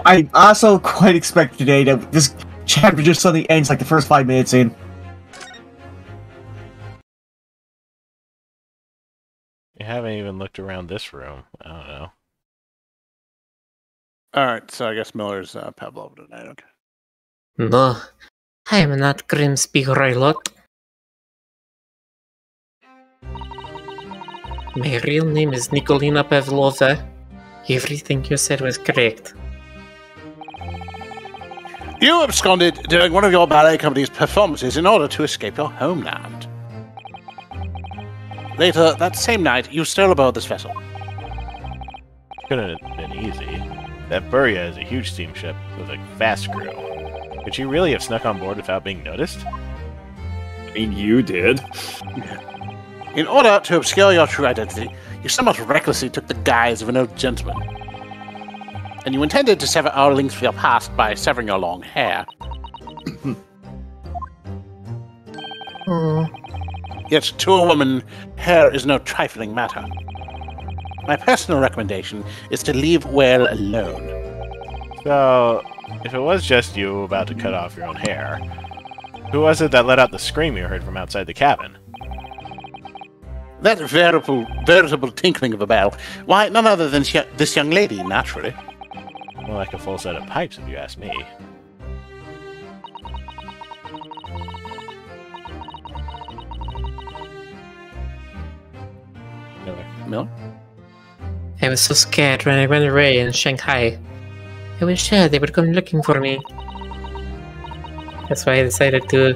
I also quite expect today that this chapter just suddenly ends like the first 5 minutes in. You haven't even looked around this room. I don't know. Alright, so I guess Miller's Pavlov tonight, okay. No, I am not Grimsby Roylott. My real name is Nikolina Pavlova. Everything you said was correct. You absconded during one of your ballet company's performances in order to escape your homeland. Later, that same night, you stole aboard this vessel. Couldn't have been easy. That Buria is a huge steamship with a fast crew. Could you really have snuck on board without being noticed? I mean, you did. In order to obscure your true identity, you somewhat recklessly took the guise of an old gentleman. And you intended to sever our links with your past by severing your long hair. Yet, to a woman, hair is no trifling matter. My personal recommendation is to leave well alone. So, if it was just you about to cut off your own hair, who was it that let out the scream you heard from outside the cabin? That veritable tinkling of a bell, why, none other than this young lady, naturally. More like a full set of pipes, if you ask me. Miller? I was so scared when I went away in Shanghai. I was sure they would come looking for me. That's why I decided to,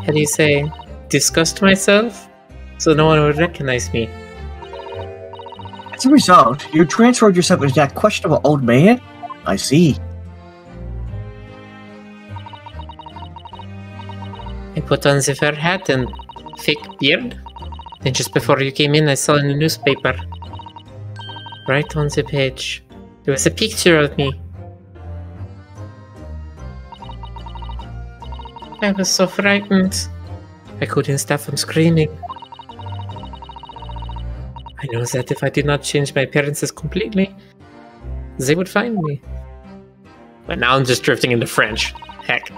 how do you say, disgust myself? So no one would recognize me. As a result, you transferred yourself into that questionable old man? I see. I put on the fur hat and fake beard. Then just before you came in, I saw in the newspaper. Right on the page, there was a picture of me. I was so frightened. I couldn't stop from screaming. I know that if I did not change my appearances completely, they would find me. But now I'm just drifting into French. Heck.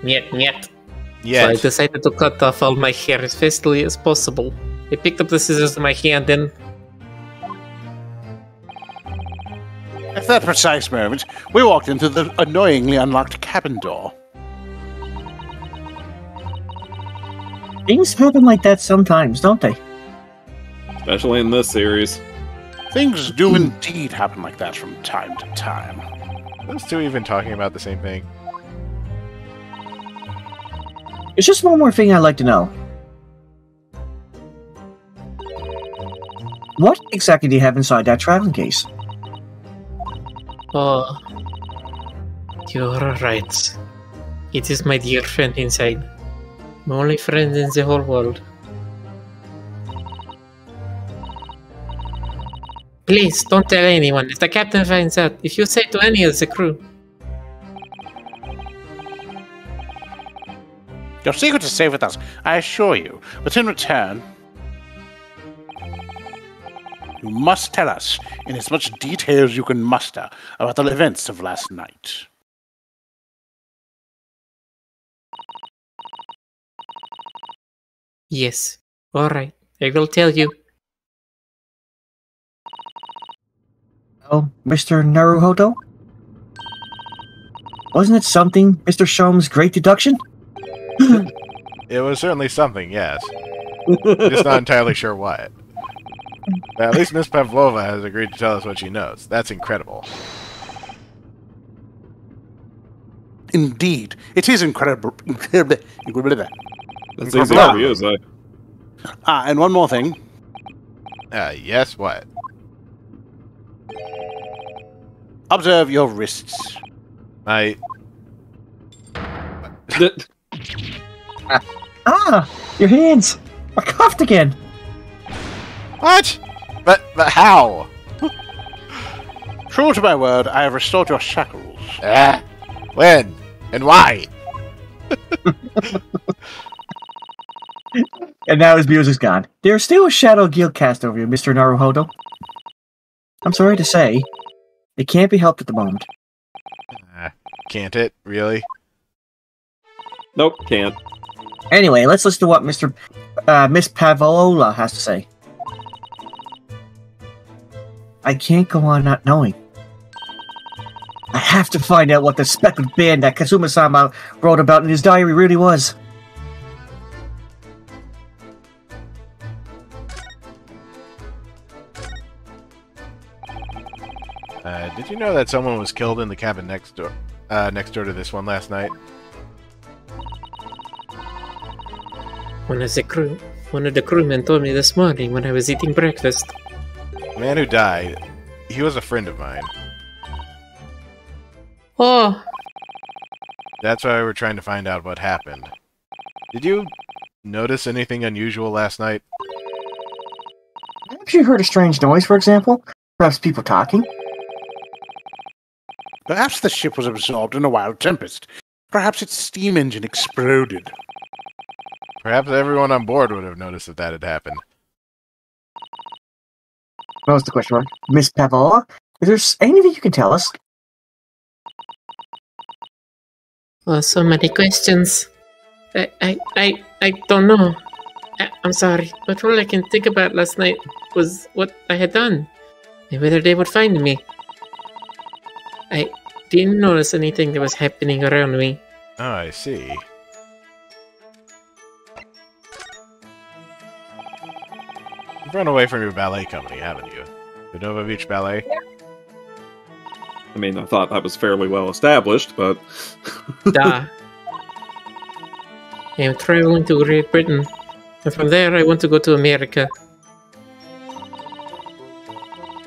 Niet. Yes. So I decided to cut off all my hair as fastly as possible. I picked up the scissors in my hand and... At that precise moment, we walked into the annoyingly unlocked cabin door. Things happen like that sometimes, don't they? Especially in this series. Things do indeed happen like that from time to time. Are those two even talking about the same thing? There's just one more thing I'd like to know. What exactly do you have inside that traveling case? Oh... You're right. It is my dear friend inside. My only friend in the whole world. Please, don't tell anyone. If the captain finds out, if you say to any of the crew. Your secret is safe with us, I assure you. But in return, you must tell us, in as much detail as you can muster, about the events of last night. Yes. Alright. I will tell you. Oh, Mr. Naruhodo? Wasn't it something, Mr. Shom's great deduction? It was certainly something, yes. Just not entirely sure what. But at least Miss Pavlova has agreed to tell us what she knows. That's incredible. Indeed, it is incredible. That's easy for you, so. And one more thing. Yes, what? Observe your wrists. I... Your hands! Are cuffed again! What? But how? True to my word, I have restored your shackles. When? And why? And now his music's gone. There's still a shadow guild cast over you, Mr. Naruhodo. I'm sorry to say, it can't be helped at the moment. Can't it? Really? Nope, can't. Anyway, let's listen to what Miss Pavola has to say. I can't go on not knowing. I have to find out what the speckled band that Kazuma-sama wrote about in his diary really was. Did you know that someone was killed in the cabin next door to this one last night? One of the crewmen told me this morning when I was eating breakfast. The man who died, he was a friend of mine. Oh, That's why we're trying to find out what happened. Did you notice anything unusual last night? Perhaps you heard a strange noise, for example? Perhaps people talking? Perhaps the ship was absorbed in a wild tempest. Perhaps its steam engine exploded. Perhaps everyone on board would have noticed that that had happened. What was the question mark? Miss Pavola? Is there anything you can tell us? oh, so many questions. I don't know. I'm sorry, but all I can think about last night was what I had done, and whether they would find me. I didn't notice anything that was happening around me. Oh, I see. You've run away from your ballet company, haven't you? The Nova Beach Ballet? I mean, I thought that was fairly well established, but... Duh. I am traveling to Great Britain, and from there I want to go to America.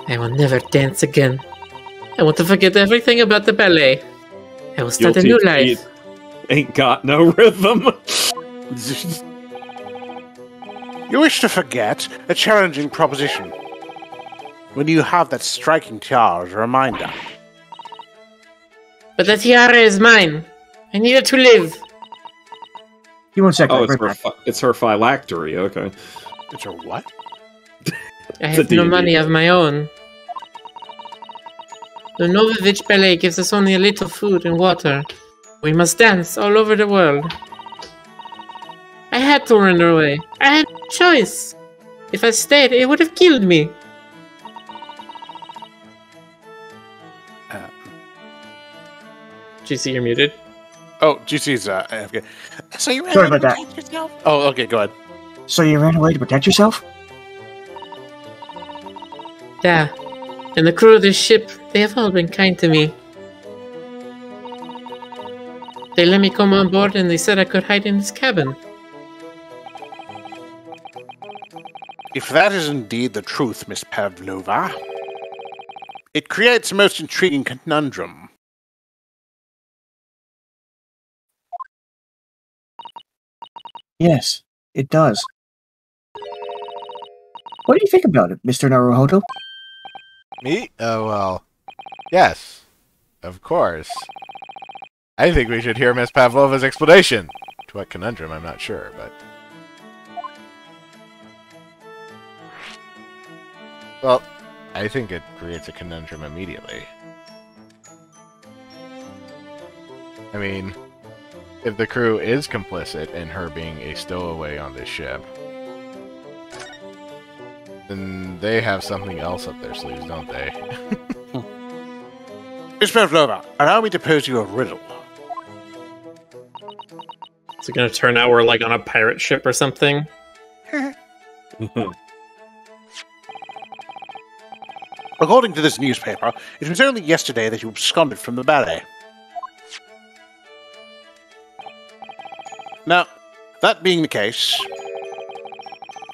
I will never dance again. I want to forget everything about the ballet. I will start a new life. Ain't got no rhythm. You wish to forget a challenging proposition when you have that striking tiara as a reminder. But the tiara is mine. I need it to live. You won't second. Oh, it's her phylactery, okay. It's a what? I have no deity. money of my own. The Novovich Ballet gives us only a little food and water. We must dance all over the world. I had to run away. I had no choice. If I stayed, it would have killed me. GC, you're muted. Oh, GC's AFK. So you ran Sorry away about to protect yourself? Oh, okay, go ahead. So you ran away to protect yourself? Yeah. And the crew of this ship, they have all been kind to me. They let me come on board and they said I could hide in this cabin. If that is indeed the truth, Miss Pavlova, it creates a most intriguing conundrum. Yes, it does. What do you think about it, Mr. Naruhodo? Me? Oh, well. Yes. Of course. I think we should hear Miss Pavlova's explanation. To what conundrum, I'm not sure, but... Well, I think it creates a conundrum immediately. I mean, if the crew is complicit in her being a stowaway on this ship, then they have something else up their sleeves, don't they? Miss Pavlova, allow me to pose you a riddle. Is it gonna turn out we're like on a pirate ship or something? According to this newspaper, it was only yesterday that you absconded from the ballet. Now, that being the case,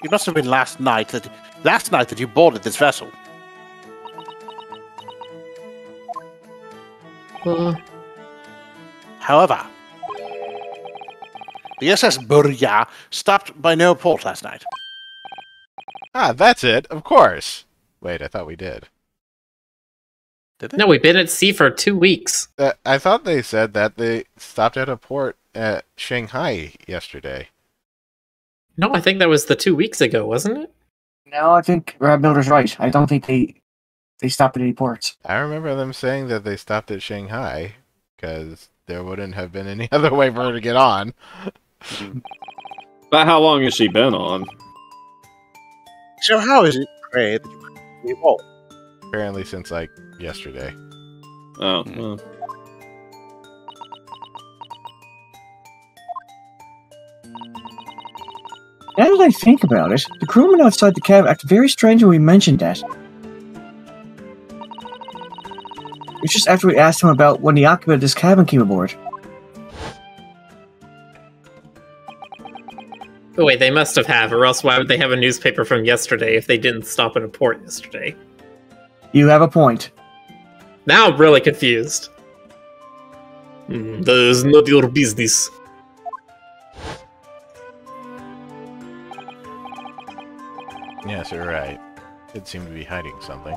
it must have been last night that you boarded this vessel. However, the SS Burya stopped by no port last night. Ah, that's it, of course. Wait, I thought we did. Did they? No, we've been at sea for 2 weeks. I thought they said that they stopped at a port at Shanghai yesterday. No, I think that was the 2 weeks ago, wasn't it? No, I think Miller's right. I don't think they they stopped at any ports. I remember them saying that they stopped at Shanghai, because there wouldn't have been any other way for her to get on. But how long has she been on? So how is it, Gray, that you evolved? Apparently since, like, yesterday. Oh, well. Now that I think about it, the crewman outside the cab acted very strange when we mentioned that. It was just after we asked him about when the occupant of this cabin came aboard. Oh wait, they must have, or else why would they have a newspaper from yesterday if they didn't stop in a port yesterday? You have a point. Now I'm really confused. That is not your business. Yes, you're right. Did seem to be hiding something.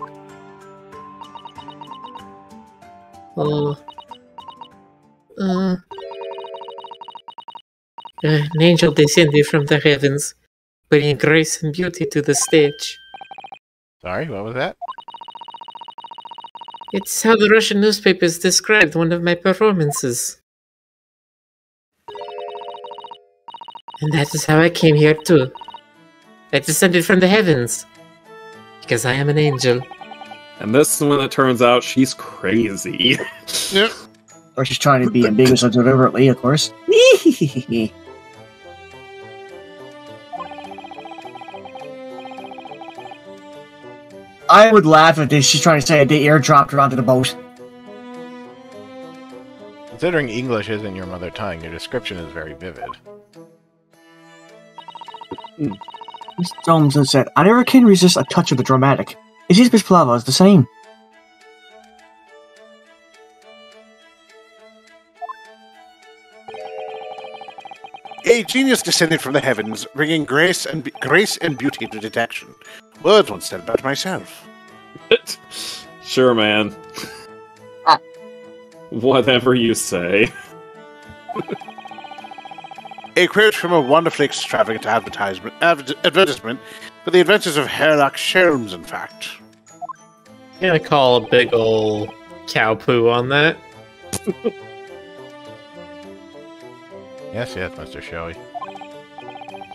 An angel descended from the heavens, bringing grace and beauty to the stage. Sorry, what was that? It's how the Russian newspapers described one of my performances. And that is how I came here too. I descended from the heavens. Because I am an angel. And this is when it turns out she's crazy. Or she's trying to be ambiguous deliberately, of course. I would laugh if she's trying to say they airdropped her onto the boat. Considering English isn't your mother tongue, your description is very vivid. Mr. Johnson said, I never can resist a touch of the dramatic. Elizabeth Plava is the same. A genius descended from the heavens, bringing grace and beauty to detection. Words once said about myself. Sure, man. Whatever you say. A quote from a wonderfully extravagant advertisement for the adventures of Sherlock Holmes, in fact. I'm gonna call a big ol' cow poo on that. Yes, Mr. Showy.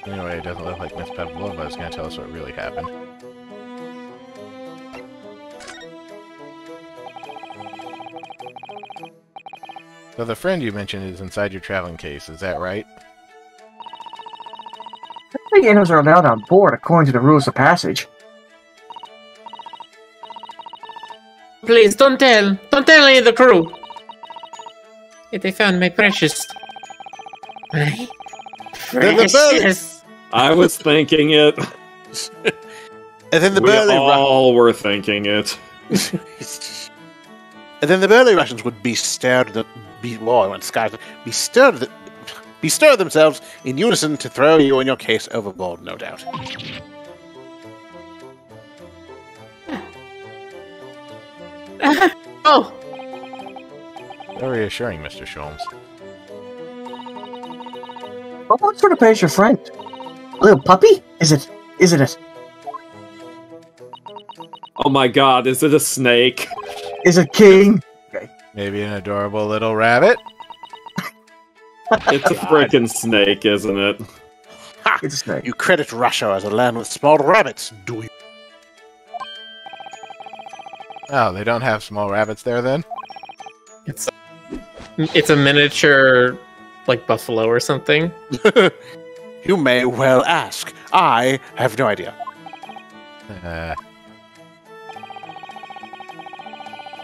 Anyway, it doesn't look like Miss Pavlova is going to tell us what really happened. So the friend you mentioned is inside your traveling case, is that right? I think animals are allowed on board according to the rules of passage. Please, don't tell any of the crew. If they found my precious... My precious... I was thinking it. And then the We all were thinking it. And then the burly Russians would bestir themselves in unison to throw you and your case overboard, no doubt. Oh! Very reassuring, Mr. Sholmes. What sort of pet is your friend? A little puppy? Is it it? Oh my god, is it a snake? Is it king? Okay. Maybe an adorable little rabbit? It's a frickin' snake, isn't it? Ha! It's a snake. You credit Russia as a land with small rabbits, do you? Oh, they don't have small rabbits there then? It's a miniature, like, buffalo or something. You may well ask. I have no idea.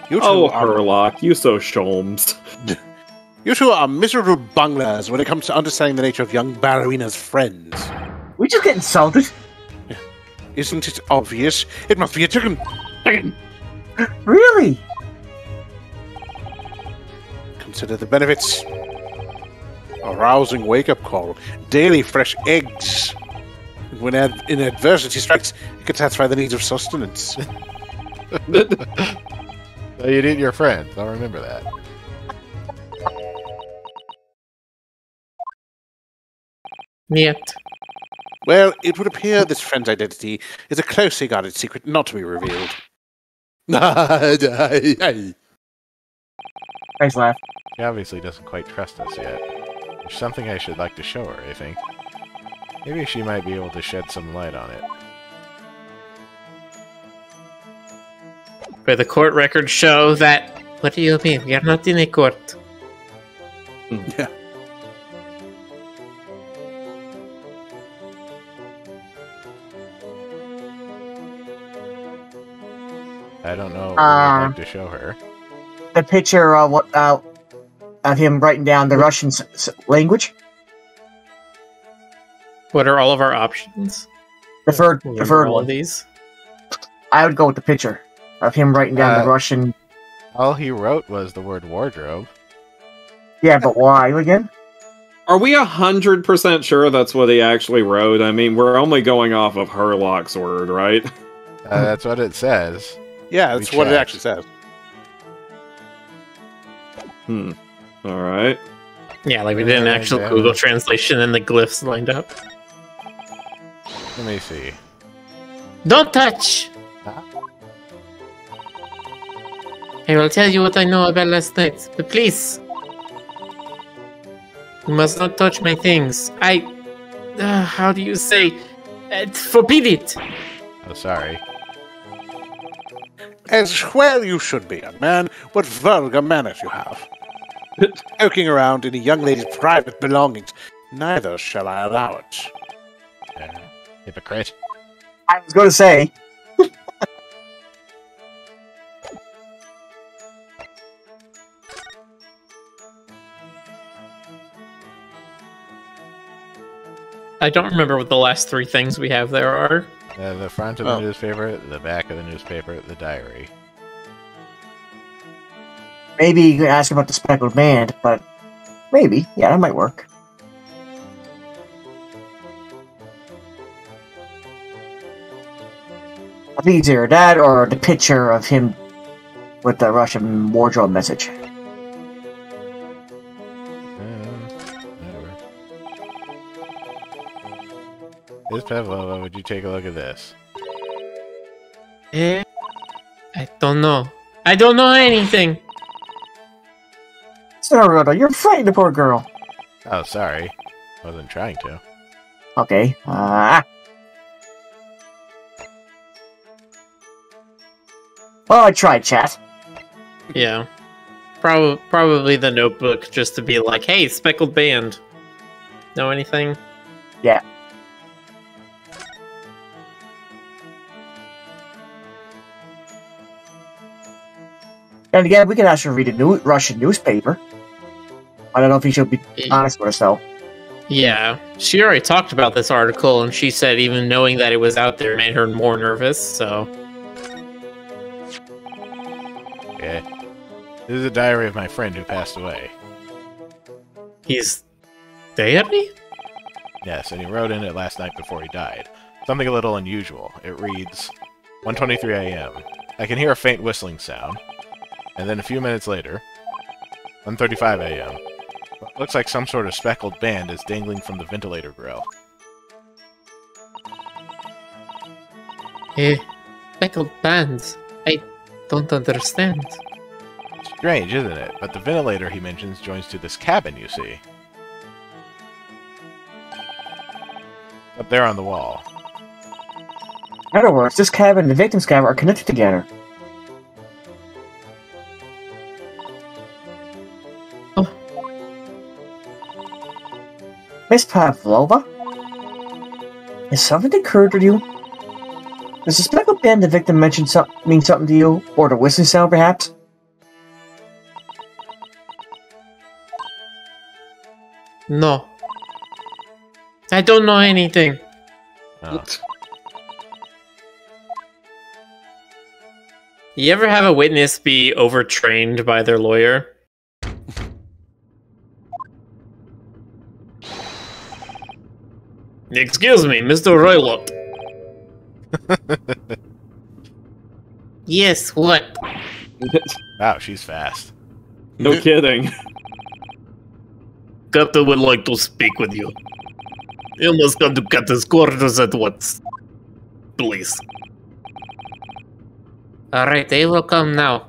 You two Oh, are, Herlock, you so Sholmes. you two are miserable bunglers when it comes to understanding the nature of young Ballerina's friends. We just get insulted? Isn't it obvious? It must be a chicken. Chicken. Really? Consider the benefits. A rousing wake-up call. Daily fresh eggs. When in adversity strikes, it can satisfy the needs of sustenance. So you'd eat your friends, I'll remember that. Yet. Well, it would appear this friend's identity is a closely guarded secret not to be revealed. Hey. Nice laugh. She obviously doesn't quite trust us yet. There's something I should like to show her, I think. Maybe she might be able to shed some light on it. Where the court records show that... What do you mean? We are not in a court. Yeah. I don't know what I'd like to show her. The picture of him writing down the Russian language. What are all of our options? The third All one. of these? I would go with the picture of him writing down the Russian. All he wrote was the word wardrobe. Yeah, but why again? Are we 100% sure that's what he actually wrote? I mean, we're only going off of Herlock's word, right? That's what it says. Yeah, that's We what it checked. actually says. Alright. Yeah, like we did an actual Yeah. Google translation and the glyphs lined up. Let me see. Don't touch! I will tell you what I know about last night, but please. You must not touch my things. How do you say? Forbid it! Oh, sorry. As well you should be, young man. What vulgar manners you have. Poking around in a young lady's private belongings. Neither shall I allow it. Hypocrite. I was going to say. I don't remember what the last three things we have there are. The front of the newspaper, the back of the newspaper, the diary. Maybe you could ask about the speckled band, but maybe. Yeah, that might work. I think it's either that or the picture of him with the Russian wardrobe message. Whatever. Miss Pavlova, would you take a look at this? I don't know. I don't know anything! Sorry, you're frightening the poor girl. Oh, sorry. Wasn't trying to. Okay. Well, I tried, chat. Yeah. Probably the notebook, just to be like, hey, speckled band. Know anything? Yeah. And again, we can ask her to read a Russian newspaper. I don't know if he should be honest with herself. Yeah. She already talked about this article, and she said even knowing that it was out there made her more nervous, so... Okay. This is a diary of my friend who passed away. He's... dead? Yes, and he wrote in it last night before he died. Something a little unusual. It reads, 1:23 a.m. I can hear a faint whistling sound. And then a few minutes later, 1:35 a.m. What looks like some sort of speckled band is dangling from the ventilator grill. Speckled bands. I don't understand. Strange, isn't it? But the ventilator he mentions joins to this cabin, you see. Up there on the wall. In other words, this cabin and the victim's cabin are connected together. Oh. Miss Pavlova? Has something occurred to you? Does the speckled band the victim mentioned mean something to you? Or the whistling sound, perhaps? No. I don't know anything. Oh. You ever have a witness be overtrained by their lawyer? Excuse me, Mr. Roylott. Yes, what? Wow, she's fast. No kidding. Captain would like to speak with you. You must come to Captain's quarters at once. Please. Alright, they will come now.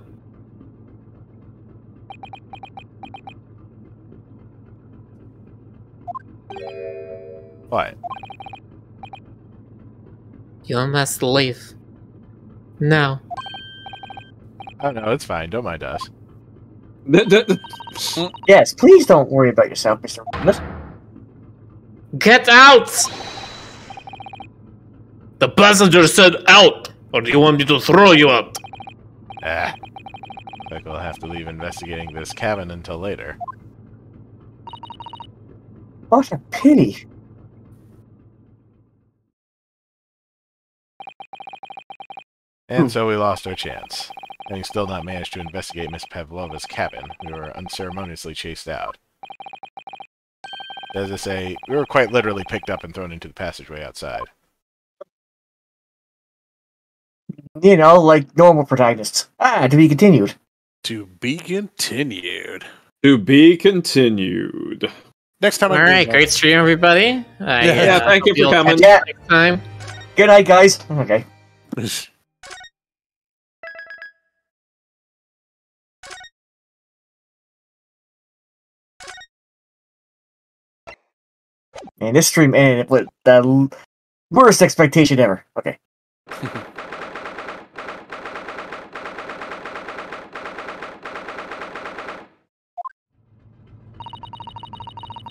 What? You must leave. Now. Oh no, it's fine. Don't mind us. Yes, please don't worry about yourself, Mr. Rabbit. Get out! The passenger said out! Or do you want me to throw you out? Ah. Looks like we'll have to leave investigating this cabin until later. What a pity. And so we lost our chance. Having still not managed to investigate Miss Pavlova's cabin, we were unceremoniously chased out. As I say, we were quite literally picked up and thrown into the passageway outside. You know, like normal protagonists. Ah, to be continued. To be continued. To be continued. Next time. Alright, great stream, everybody. Yeah, thank you for coming. Yeah. Next time. Good night, guys. Okay. And this stream ended with the worst expectation ever. Okay.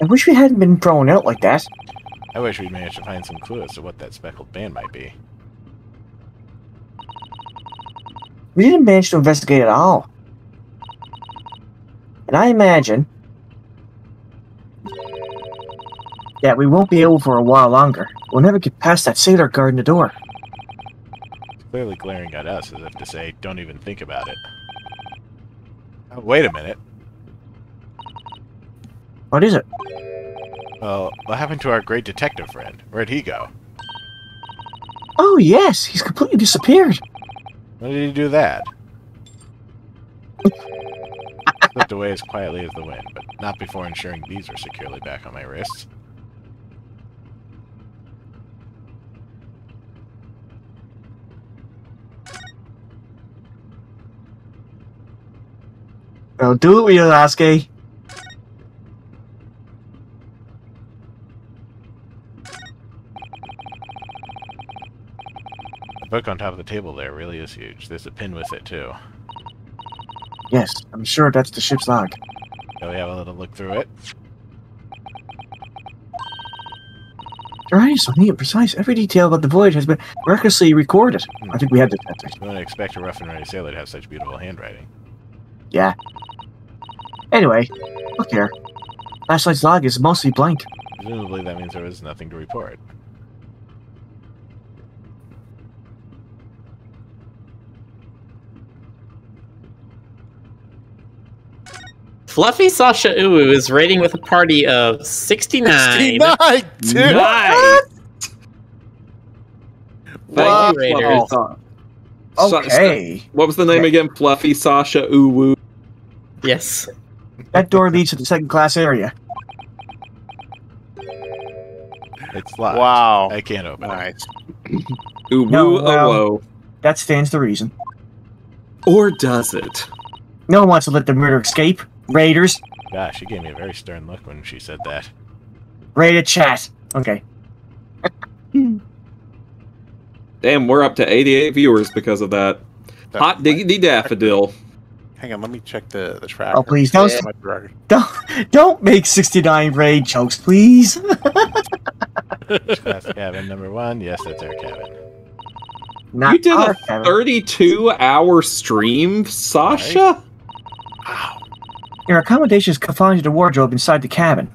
I wish we hadn't been thrown out like that. I wish we'd managed to find some clue as to what that speckled band might be. We didn't manage to investigate at all. And I imagine that we won't be able for a while longer. We'll never get past that sailor guarding the door. It's clearly glaring at us as if to say, don't even think about it. Oh, wait a minute. What is it? Well, what happened to our great detective friend? Where'd he go? Oh yes, he's completely disappeared. When did he do that? Slipped away as quietly as the wind, but not before ensuring these are securely back on my wrists. Well, do it, Yosuke. The book on top of the table there really is huge. There's a pin with it, too. Yes, I'm sure that's the ship's log. Shall we have a little look through it? Your eye is so neat and precise. Every detail about the voyage has been miraculously recorded. I think we had detectives. You wouldn't expect a rough and ready sailor to have such beautiful handwriting. Yeah. Anyway, look here. Last night's log is mostly blank. Presumably that means there was nothing to report. Fluffy Sasha Uwu is rating with a party of 69. 69, dude. Nice. Thank you, Raiders. Fluffy Okay. What was the name again? Fluffy Sasha Uwu. Yes. That door leads to the second class area. It's locked. Wow. I can't open it. Nice. Uwu No, well- Owo. That stands to reason. Or does it? No one wants to let the murder escape. Raiders. Gosh, she gave me a very stern look when she said that. Raided chat. Okay. Damn, we're up to 88 viewers because of that. Hot diggity daffodil. Hang on, let me check the tracker. Oh, please, don't- My tracker. Don't make 69 raid jokes, please. Class cabin number 1. Yes, that's our cabin. Not You did our a cabin. 32-hour stream, Sasha? Wow. Your accommodation is confined to the wardrobe inside the cabin.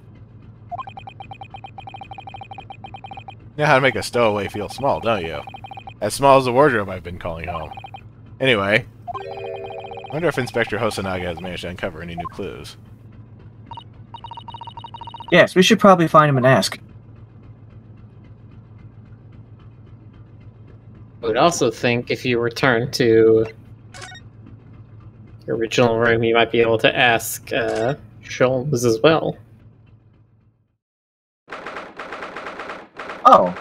You know how to make a stowaway feel small, don't you? As small as the wardrobe I've been calling home. Anyway, I wonder if Inspector Hosanaga has managed to uncover any new clues. Yes, we should probably find him and ask. I would also think if you return to your original room, you might be able to ask Sholmes as well. Oh.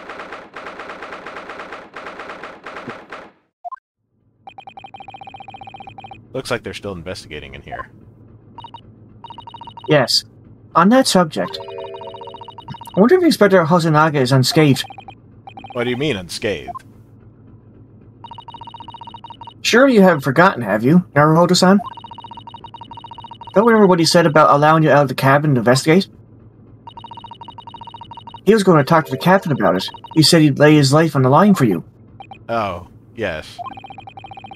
Looks like they're still investigating in here. Yes. On that subject, I wonder if Inspector Hosonaga is unscathed. What do you mean, unscathed? Surely you haven't forgotten, have you, Naruhodo-san? Don't remember what he said about allowing you out of the cabin to investigate? He was going to talk to the captain about it. He said he'd lay his life on the line for you. Oh, yes.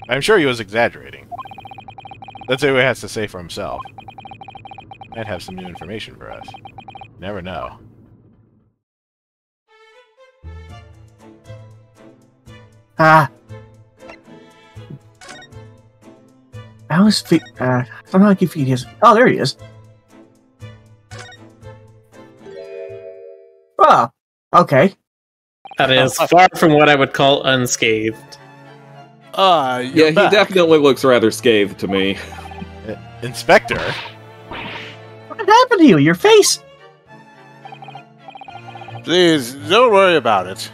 I'm sure he was exaggerating. That's what he has to say for himself. Might have some new information for us. Never know. Ah. How is somehow I can feed his. Oh, there he is. Oh, okay. That is far from what I would call unscathed. Yeah, he definitely looks rather scathed to me. Inspector? What happened to you? Your face? Please, don't worry about it.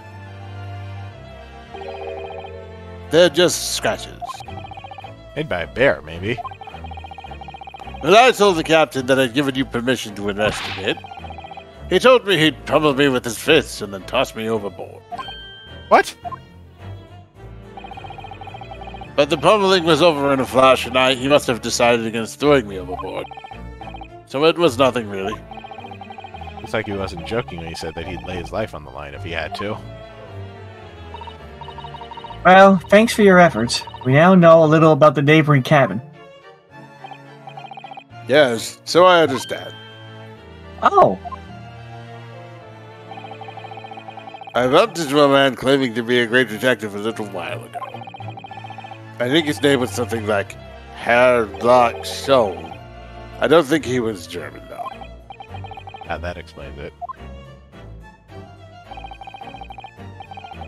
They're just scratches. Made by a bear, maybe. When I told the captain that I'd given you permission to investigate, he told me he'd pummel me with his fists and then toss me overboard. What? But the pummeling was over in a flash, and he must have decided against throwing me overboard. So it was nothing, really. Looks like he wasn't joking when he said that he'd lay his life on the line if he had to. Well, thanks for your efforts. We now know a little about the neighboring cabin. Yes, so I understand. Oh, I bumped into a man claiming to be a great detective a little while ago. I think his name was something like Herlock Scholl. I don't think he was German, though. That explains it.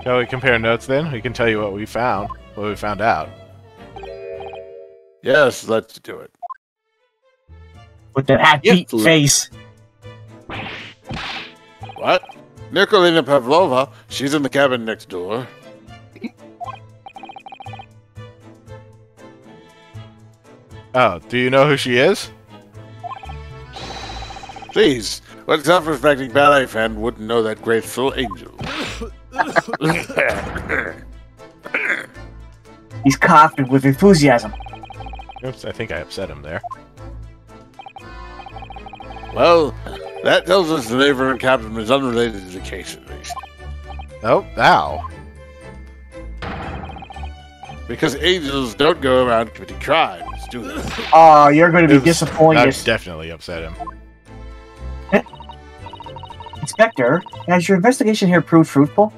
Shall we compare notes then? We can tell you what we found out. Yes, let's do it. with that half-beat face. What? Nikolina Pavlova. She's in the cabin next door. Oh, do you know who she is? Please, what self-respecting ballet fan wouldn't know that graceful angel? He's coughing with enthusiasm. Oops, I think I upset him there. Well, that tells us the neighboring cabin is unrelated to the case, at least. Oh, ow. Because angels don't go around committing crimes, do they? Oh, you're going to be That disappointed. definitely upset him. Inspector, has your investigation here proved fruitful?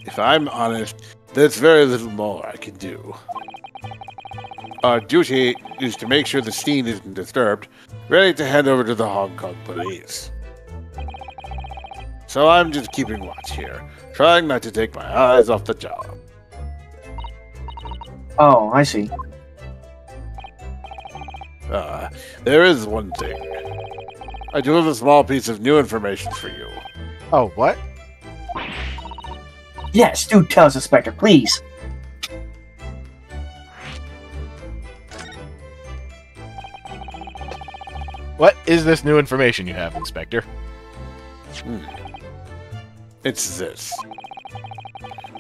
If I'm honest, there's very little more I can do. Our duty is to make sure the scene isn't disturbed, ready to hand over to the Hong Kong police. So I'm just keeping watch here, trying not to take my eyes off the job. Oh, I see. There is one thing. I do have a small piece of new information for you. Oh, what? Yes, do tell us, Inspector, please. What is this new information you have, Inspector? It's this.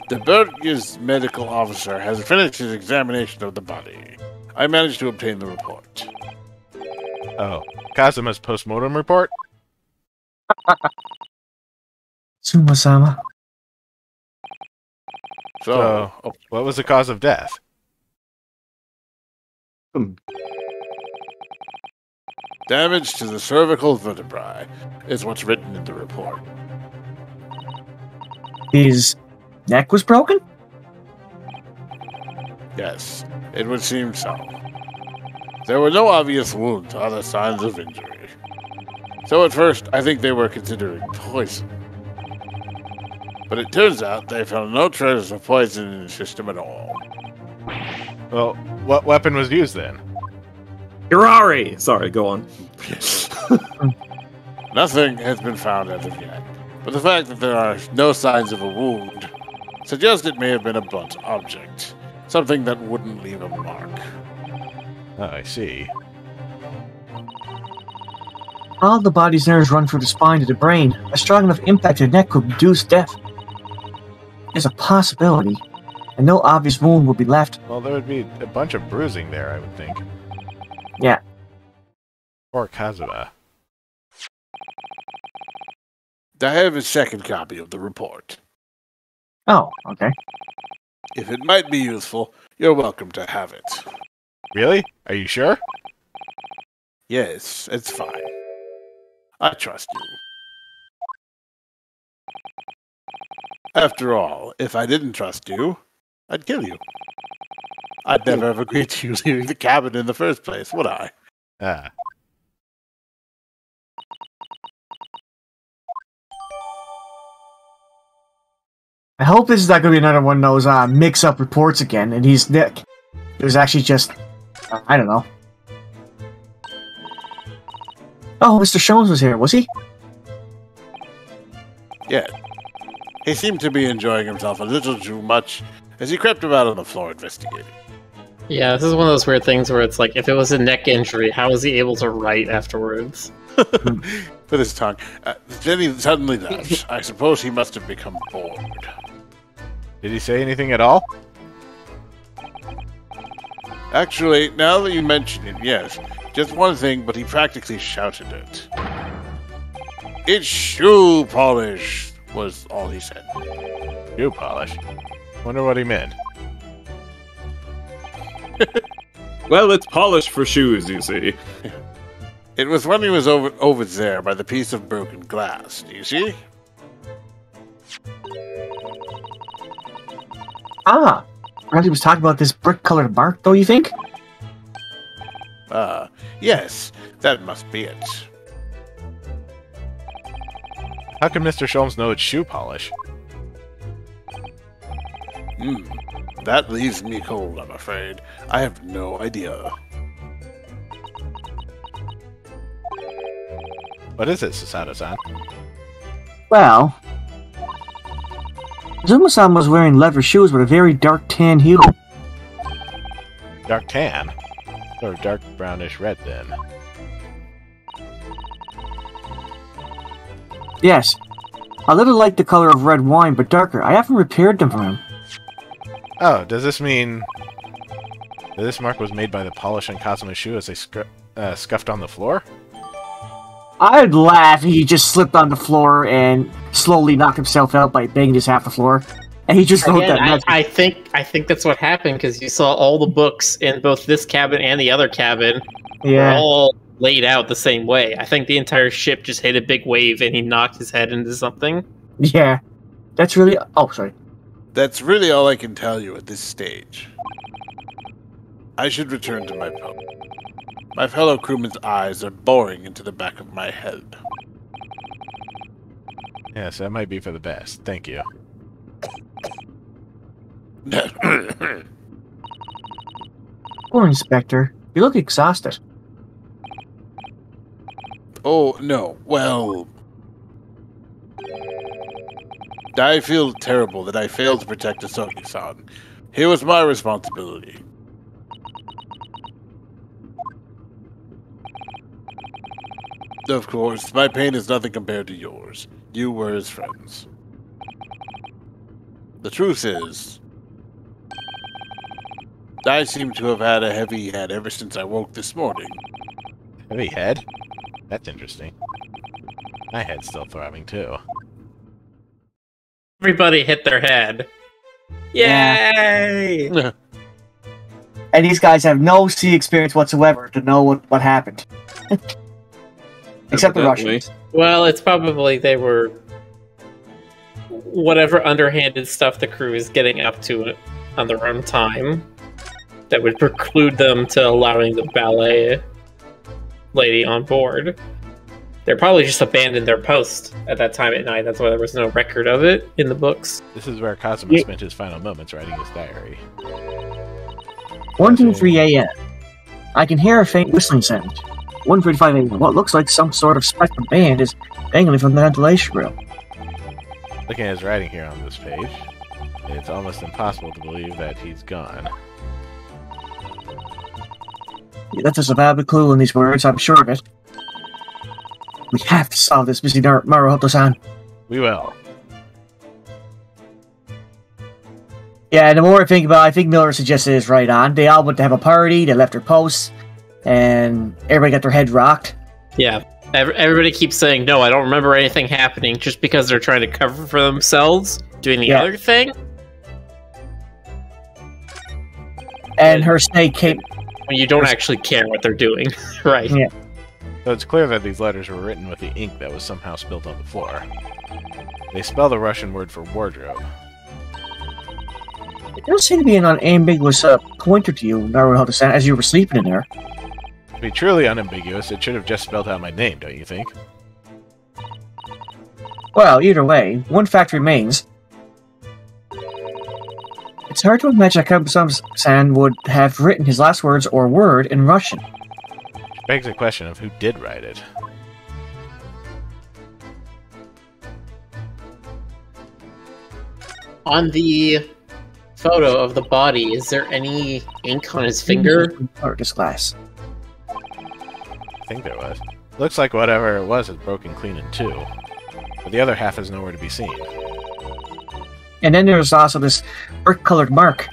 The Berg's medical officer has finished his examination of the body. I managed to obtain the report. Oh, Kazuma's post-mortem report? Tsuma-sama. So, What was the cause of death? damage to the cervical vertebrae is what's written in the report. His neck was broken? Yes, it would seem so. There were no obvious wounds or other signs of injury. So at first, I think they were considering poison. But it turns out they found no traces of poison in the system at all. Well, what weapon was used then? Hirari! Sorry, go on. Nothing has been found as of yet, but the fact that there are no signs of a wound suggests it may have been a blunt object, Something that wouldn't leave a mark. Oh, I see. All the body's nerves run from the spine to the brain. A strong enough impact to the neck could induce death. There's a possibility, and no obvious wound would be left. Well, there would be a bunch of bruising there, I would think. Yeah. Or Kazuma. I have a second copy of the report. Oh, okay. If it might be useful, you're welcome to have it. Really? Are you sure? Yes, it's fine. I trust you. After all, if I didn't trust you, I'd kill you. I'd never have agreed to you leaving the cabin in the first place, would I? Ah. I hope this is not going to be another one of those mix-up reports again, and he's Nick. It was actually just... I don't know. Oh, Mr. Shones was here, was he? Yeah. He seemed to be enjoying himself a little too much as he crept about on the floor investigating. Yeah, this is one of those weird things where it's like, if it was a neck injury, how was he able to write afterwards? With his tongue. Then he suddenly left. I suppose he must have become bored. Did he say anything at all? Actually, now that you mention it, yes. Just one thing, but he practically shouted it. It's shoe polish, was all he said. Shoe polish? Wonder what he meant. Well, it's polish for shoes, you see. It was when he was over there by the piece of broken glass, do you see? Ah! Randy was talking about this brick-colored mark, though, you think? Yes, that must be it. How can Mr. Sholmes know it's shoe polish? That leaves me cold, I'm afraid. I have no idea. What is it, Susato-san? Well... Zuma-san was wearing leather shoes with a very dark tan hue. Dark tan? Or dark brownish red, then? Yes. A little like the color of red wine, but darker. I haven't repaired them for him. Oh, does this mean that this mark was made by the polish on Kazuma's shoe as they scuffed on the floor? I'd laugh if he just slipped on the floor and slowly knocked himself out by banging his half the floor. And he just wrote Again, that. I think that's what happened, because you saw all the books in both this cabin and the other cabin were all laid out the same way. I think the entire ship just hit a big wave and he knocked his head into something. Yeah. That's really... Oh, sorry. That's really all I can tell you at this stage. I should return to my boat. My fellow crewmen's eyes are boring into the back of my head. Yes, that might be for the best. Thank you. Poor Inspector. You look exhausted. Oh, no. Well... I feel terrible that I failed to protect Asogi-san. It was my responsibility. Of course, my pain is nothing compared to yours. You were his friends. The truth is, I seem to have had a heavy head ever since I woke this morning. Heavy head? That's interesting. My head's still throbbing, too. Everybody hit their head. Yay! Yeah. And these guys have no sea experience whatsoever to know what happened. Except the Evidently. Russians. Well, it's probably they were... whatever underhanded stuff the crew is getting up to on their own time that would preclude them to allowing the ballet lady on board. They're probably just abandoned their post at that time at night. That's why there was no record of it in the books. This is where Kazuma spent his final moments writing his diary. 1:23 a.m. I can hear a faint whistling sound. 1:35 a.m. What looks like some sort of spectrum band is dangling from the ventilation grill. Looking at his writing here on this page. It's almost impossible to believe that he's gone. You left us a valuable clue in these words, I'm sure of it. We have to solve this, Missy Maruhoto-san. We will. Yeah, the more I think about it, I think Miller suggested is right on. They all went to have a party, they left their posts, and everybody got their head rocked. Yeah. Everybody keeps saying, no, I don't remember anything happening, just because they're trying to cover for themselves, doing the other thing. And her snake came... When you don't actually care what they're doing. Right. Yeah. So it's clear that these letters were written with the ink that was somehow spilled on the floor. They spell the Russian word for wardrobe. It does seem to be an unambiguous pointer to you, Naruhoto-san, as you were sleeping in there. To be truly unambiguous, it should have just spelled out my name, don't you think? Well, either way, one fact remains. It's hard to imagine that Kagami-san would have written his last words or word in Russian. Which begs the question of who did write it. On the photo of the body, is there any ink on his finger? Or this glass. I think there was. Looks like whatever it was is broken clean in two. But the other half is nowhere to be seen. And then there's also this brick-colored mark.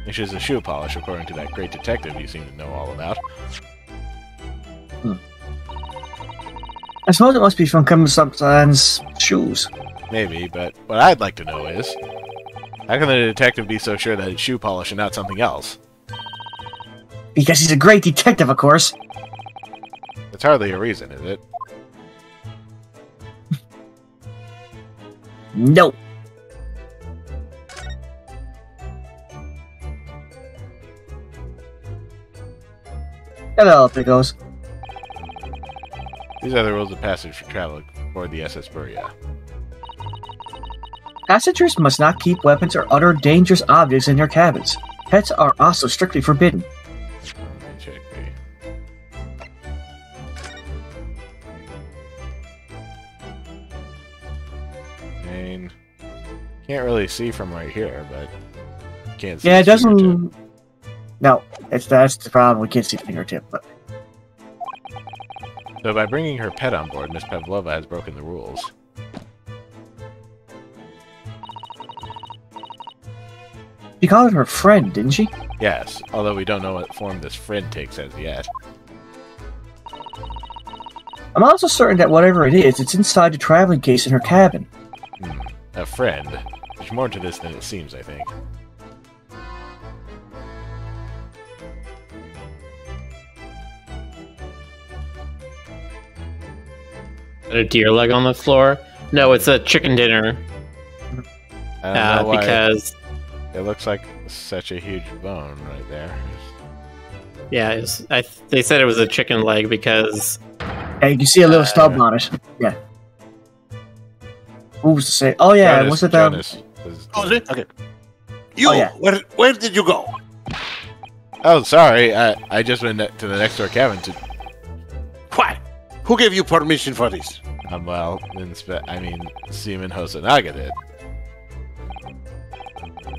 Which is a shoe polish, according to that great detective you seem to know all about. I suppose it must be from Kagami-san's shoes. Maybe, but what I'd like to know is, how can the detective be so sure that it's shoe polish and not something else? Because he's a great detective, of course. It's hardly a reason, is it? No. Hello, Pickles. These are the rules of passage for travel aboard the SS Buria. Passengers must not keep weapons or other dangerous objects in their cabins. Pets are also strictly forbidden. Let me check the... I mean, can't really see from right here, but can't see. Yeah, it the fingertip. doesn't... No, that's the problem. We can't see the fingertip, but... So by bringing her pet on board, Miss Pavlova has broken the rules. She called her friend, didn't she? Yes, although we don't know what form this friend takes as yet. I'm also certain that whatever it is, it's inside the traveling case in her cabin. A friend. There's more to this than it seems, I think. A deer leg on the floor? No, it's a chicken dinner. I don't know why Because... it looks like such a huge bone right there. Yeah, they said it was a chicken leg because... Yeah, you can see a little stub on it. Yeah. Who was to say? Oh yeah, Jonas, was it Jonas Oh, is it? Okay. You, Oh, yeah. where did you go? Oh, sorry. I just went to the next door cabin to... What? Who gave you permission for this? well, Seaman Hosonaga did.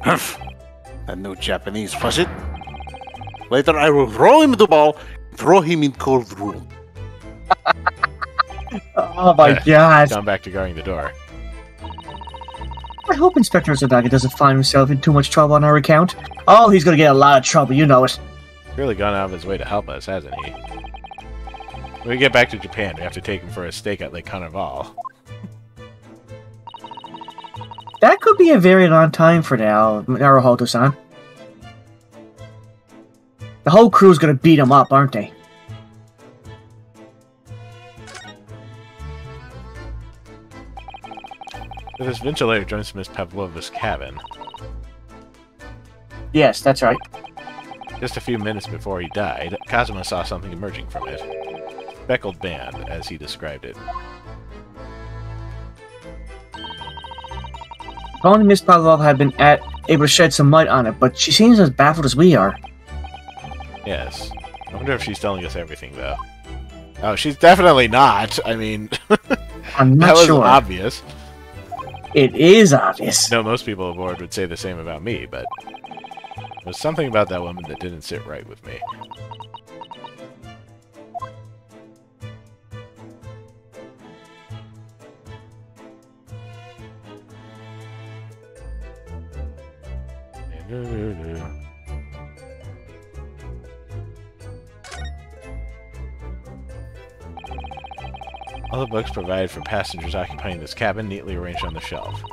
Humph. A new Japanese, was it? Later I will throw him the ball, throw him in cold room. Oh my god. Gone back to guarding the door. I hope Inspector Zadaga doesn't find himself in too much trouble on our account. Oh, he's gonna get a lot of trouble, you know it. Really gone out of his way to help us, hasn't he? When we get back to Japan, we have to take him for a steak at Lake Carnival. That could be a very long time for now, Naruhoto-san. The whole crew's gonna beat him up, aren't they? So this ventilator joins Miss Pavlova's cabin. Yes, that's right. Just a few minutes before he died, Kazuma saw something emerging from it. Speckled band, as he described it. If only Miss Pavlova had been able to shed some light on it, but she seems as baffled as we are. Yes. I wonder if she's telling us everything, though. Oh, she's definitely not. I mean, I'm that not was sure. obvious. It is obvious. No, most people aboard would say the same about me, but there's something about that woman that didn't sit right with me. All the books provided for passengers occupying this cabin neatly arranged on the shelf.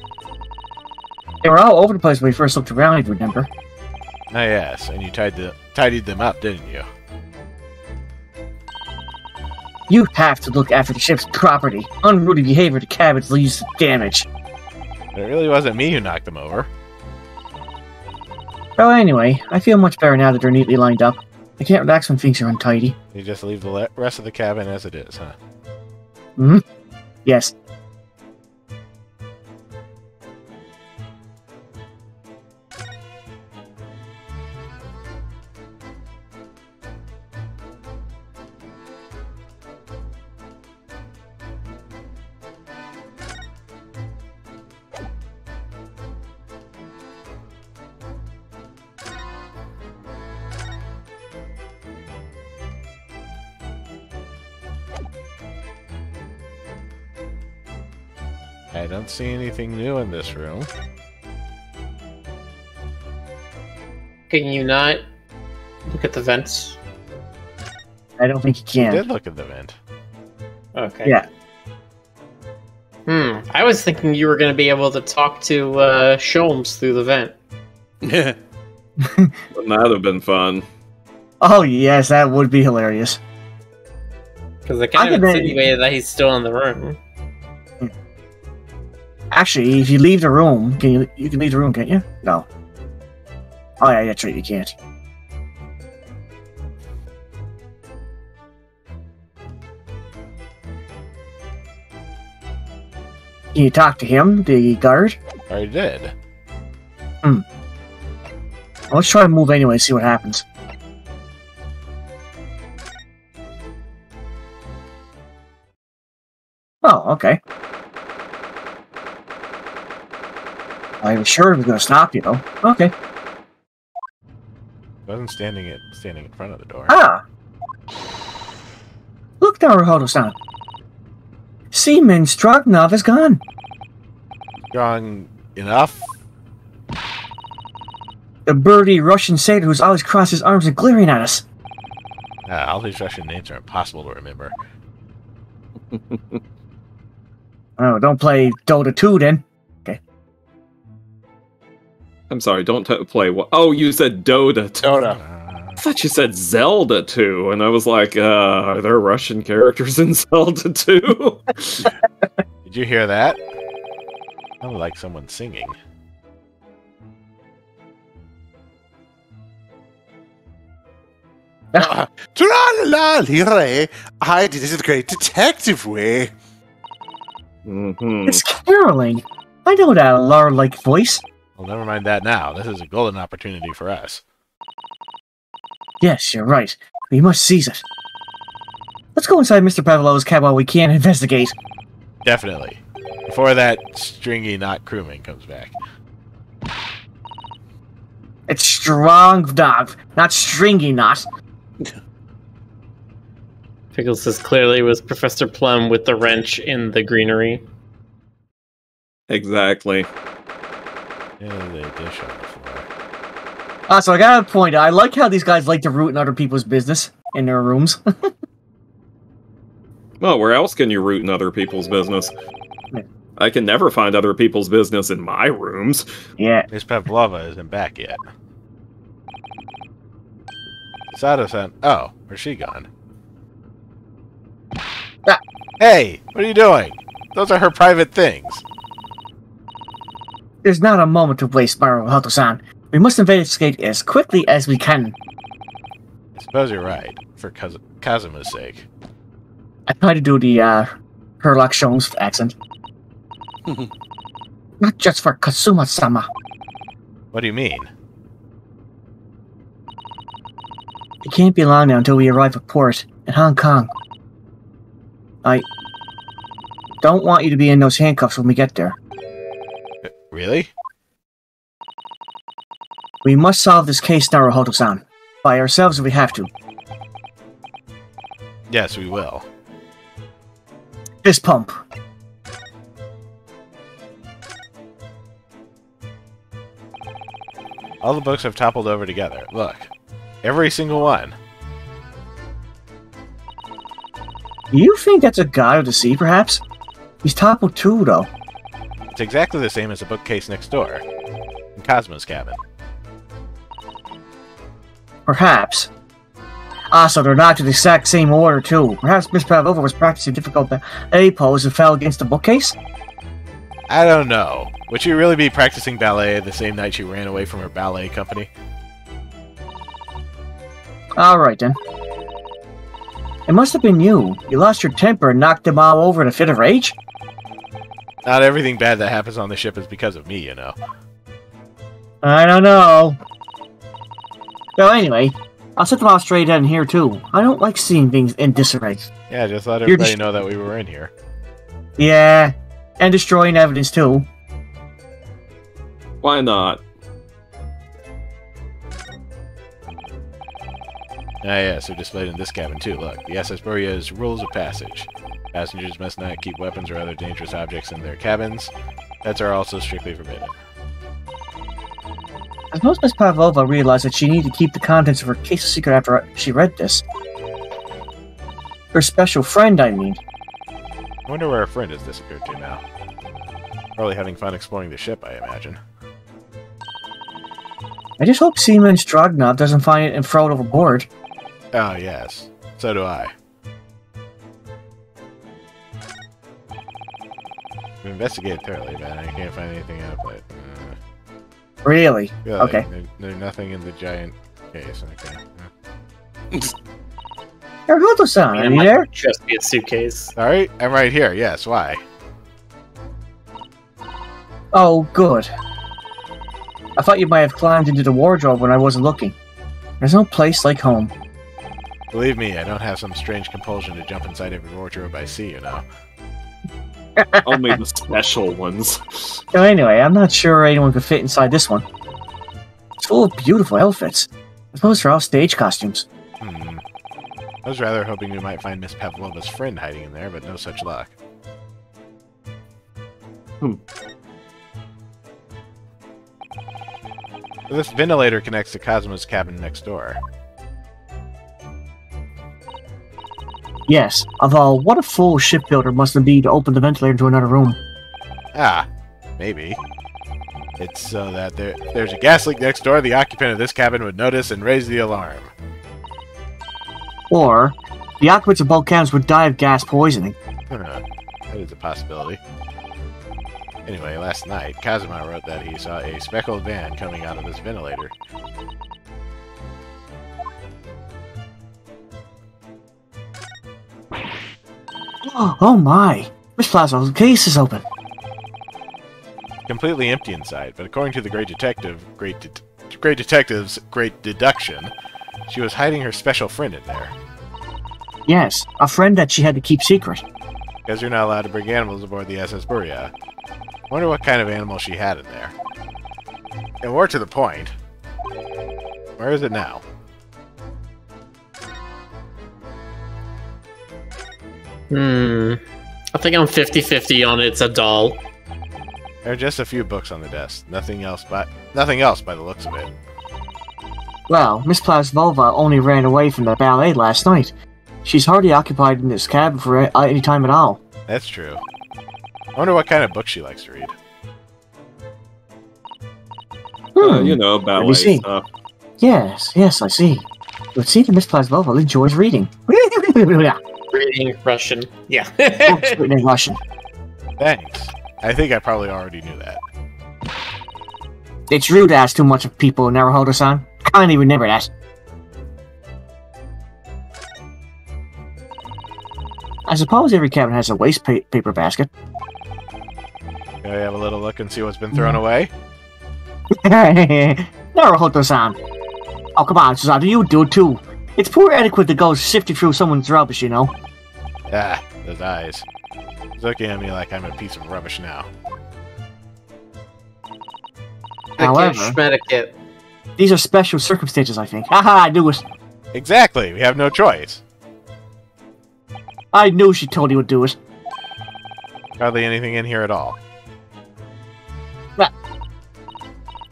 They were all over the place when we first looked around, if you remember. Ah, yes, and you tidied them up, didn't you? You have to look after the ship's property. Unruly behavior to cabins leads to damage. It really wasn't me who knocked them over. Well, anyway, I feel much better now that they're neatly lined up. I can't relax when things are untidy. You just leave the rest of the cabin as it is, huh? Hmm? Yes. I don't see anything new in this room. Can you not look at the vents? I don't think you I can. did look at the vent. Okay. Yeah. I was thinking you were going to be able to talk to Sholmes through the vent. Wouldn't that have been fun? Oh, yes, that would be hilarious. Because it kind of insinuated that he's still in the room. Actually, if you leave the room, you can leave the room, can't you? No. Oh yeah, that's right, you can't. Can you talk to him, the guard? I did. Well, let's try to move anyway, see what happens. Oh, okay. I was sure it was going to stop you, though. Okay. I wasn't standing in front of the door. Ah! Look, Naruhodo-san. Seaman Stroganov is gone. Strong enough? The birdy Russian sailor who's always crossed his arms and glaring at us. All these Russian names are impossible to remember. Oh, don't play Dota 2 then. Okay. I'm sorry, don't play what? Oh, you said Dota. Dota. I thought you said Zelda 2, and I was like, are there Russian characters in Zelda 2? Did you hear that? Sounded like someone singing. Tra-la-la-li-re. I did it the great detective way. It's caroling. I know that Lar-like voice. Well, never mind that now. This is a golden opportunity for us. Yes, you're right. We must seize it. Let's go inside Mr. Pavlov's cab while we can investigate. Definitely. Before that stringy knot crewman comes back. It's strong dog, not stringy knot. Pickles says clearly it was Professor Plum with the wrench in the greenery. Exactly. Yeah, they dish on the floor. So I got a point. I like how these guys like to root in other people's business in their rooms. Well, where else can you root in other people's business? Yeah. I can never find other people's business in my rooms. Yeah. Miss Pavlova isn't back yet. Sato-san. Oh, where's she gone? Ah. Hey, what are you doing? Those are her private things. There's not a moment to waste, Naruhodo-san. We must investigate as quickly as we can. I suppose you're right, for Kazuma's sake. I try to do the Herlock Sholmes accent. Not just for Kazuma-sama. What do you mean? It can't be long now until we arrive at port in Hong Kong. I don't want you to be in those handcuffs when we get there. Really? We must solve this case, Naruhodo-san. By ourselves if we have to. Yes, we will. Fist pump. All the books have toppled over together. Look. Every single one. Do you think that's a god of the sea, perhaps? He's toppled too, though. It's exactly the same as the bookcase next door. In Cosmo's cabin. Perhaps. Also, they're not in the exact same order, too. Perhaps Miss Pavlova was practicing difficult ballet pose and fell against the bookcase? I don't know. Would she really be practicing ballet the same night she ran away from her ballet company? Alright, then. It must have been you. You lost your temper and knocked them all over in a fit of rage? Not everything bad that happens on the ship is because of me, you know. I don't know. Well, anyway, I'll set them all straight in here, too. I don't like seeing things in disarray. Yeah, just let everybody know that we were in here. Yeah, and destroying evidence, too. Why not? Ah, yes, they're displayed in this cabin, too. Look, the SS Buria's rules of passage. Passengers must not keep weapons or other dangerous objects in their cabins. Pets are also strictly forbidden. I suppose Miss Pavlova realized that she needed to keep the contents of her case a secret after she read this. Her special friend, I mean. I wonder where our friend has disappeared to now. Probably having fun exploring the ship, I imagine. I just hope Seaman Stragnov doesn't find it and throw it overboard. Oh, yes. So do I. We investigated thoroughly, but I can't find anything out of it. Really? Really? Okay. There's nothing in the giant case. Okay. Naruhodo-san, I are mean, it you might there? just be a suitcase. Alright, I'm right here. Yes, why? Oh, good. I thought you might have climbed into the wardrobe when I wasn't looking. There's no place like home. Believe me, I don't have some strange compulsion to jump inside every wardrobe I see, you know. Only the special ones. So anyway, I'm not sure anyone could fit inside this one. It's full of beautiful outfits. I suppose they're all stage costumes. I was rather hoping we might find Miss Pavlova's friend hiding in there, but no such luck. This ventilator connects to Cosmo's cabin next door. Yes, although what a fool shipbuilder must it be to open the ventilator to another room. Ah, maybe. It's so that there's a gas leak next door, the occupant of this cabin would notice and raise the alarm. Or, the occupants of both cabins would die of gas poisoning. That is a possibility. Anyway, last night, Kazuma wrote that he saw a speckled van coming out of this ventilator. Oh my! Miss Plaza's case is open. Completely empty inside, but according to the Great Detective's great deduction, she was hiding her special friend in there. Yes, a friend that she had to keep secret. Because you're not allowed to bring animals aboard the SS Buria. Wonder what kind of animal she had in there. And more to the point, where is it now? I think I'm 50-50 on it's a doll. There are just a few books on the desk. Nothing else by the looks of it. Well, Miss Plasvova only ran away from the ballet last night. She's hardly occupied in this cabin for any time at all. That's true. I wonder what kind of book she likes to read. You know, ballet stuff. Yes, I see. Let's see that Miss Plasvova enjoys reading. Reading Russian. Yeah. Books written in Russian. Thanks. I think I probably already knew that. It's rude to ask too much of people, Naruhodo-san. Kindly remember that. I suppose every cabin has a waste paper basket. Can I have a little look and see what's been thrown away? Naruhodo-san. Oh, come on, Susanna, you do it too. It's poor etiquette to go sifting through someone's rubbish, you know. Ah, those eyes. He's looking at me like I'm a piece of rubbish now. However, Schmedicate. these are special circumstances, I think. Haha, I knew it. Exactly. We have no choice. I knew she told you would do it. Hardly anything in here at all.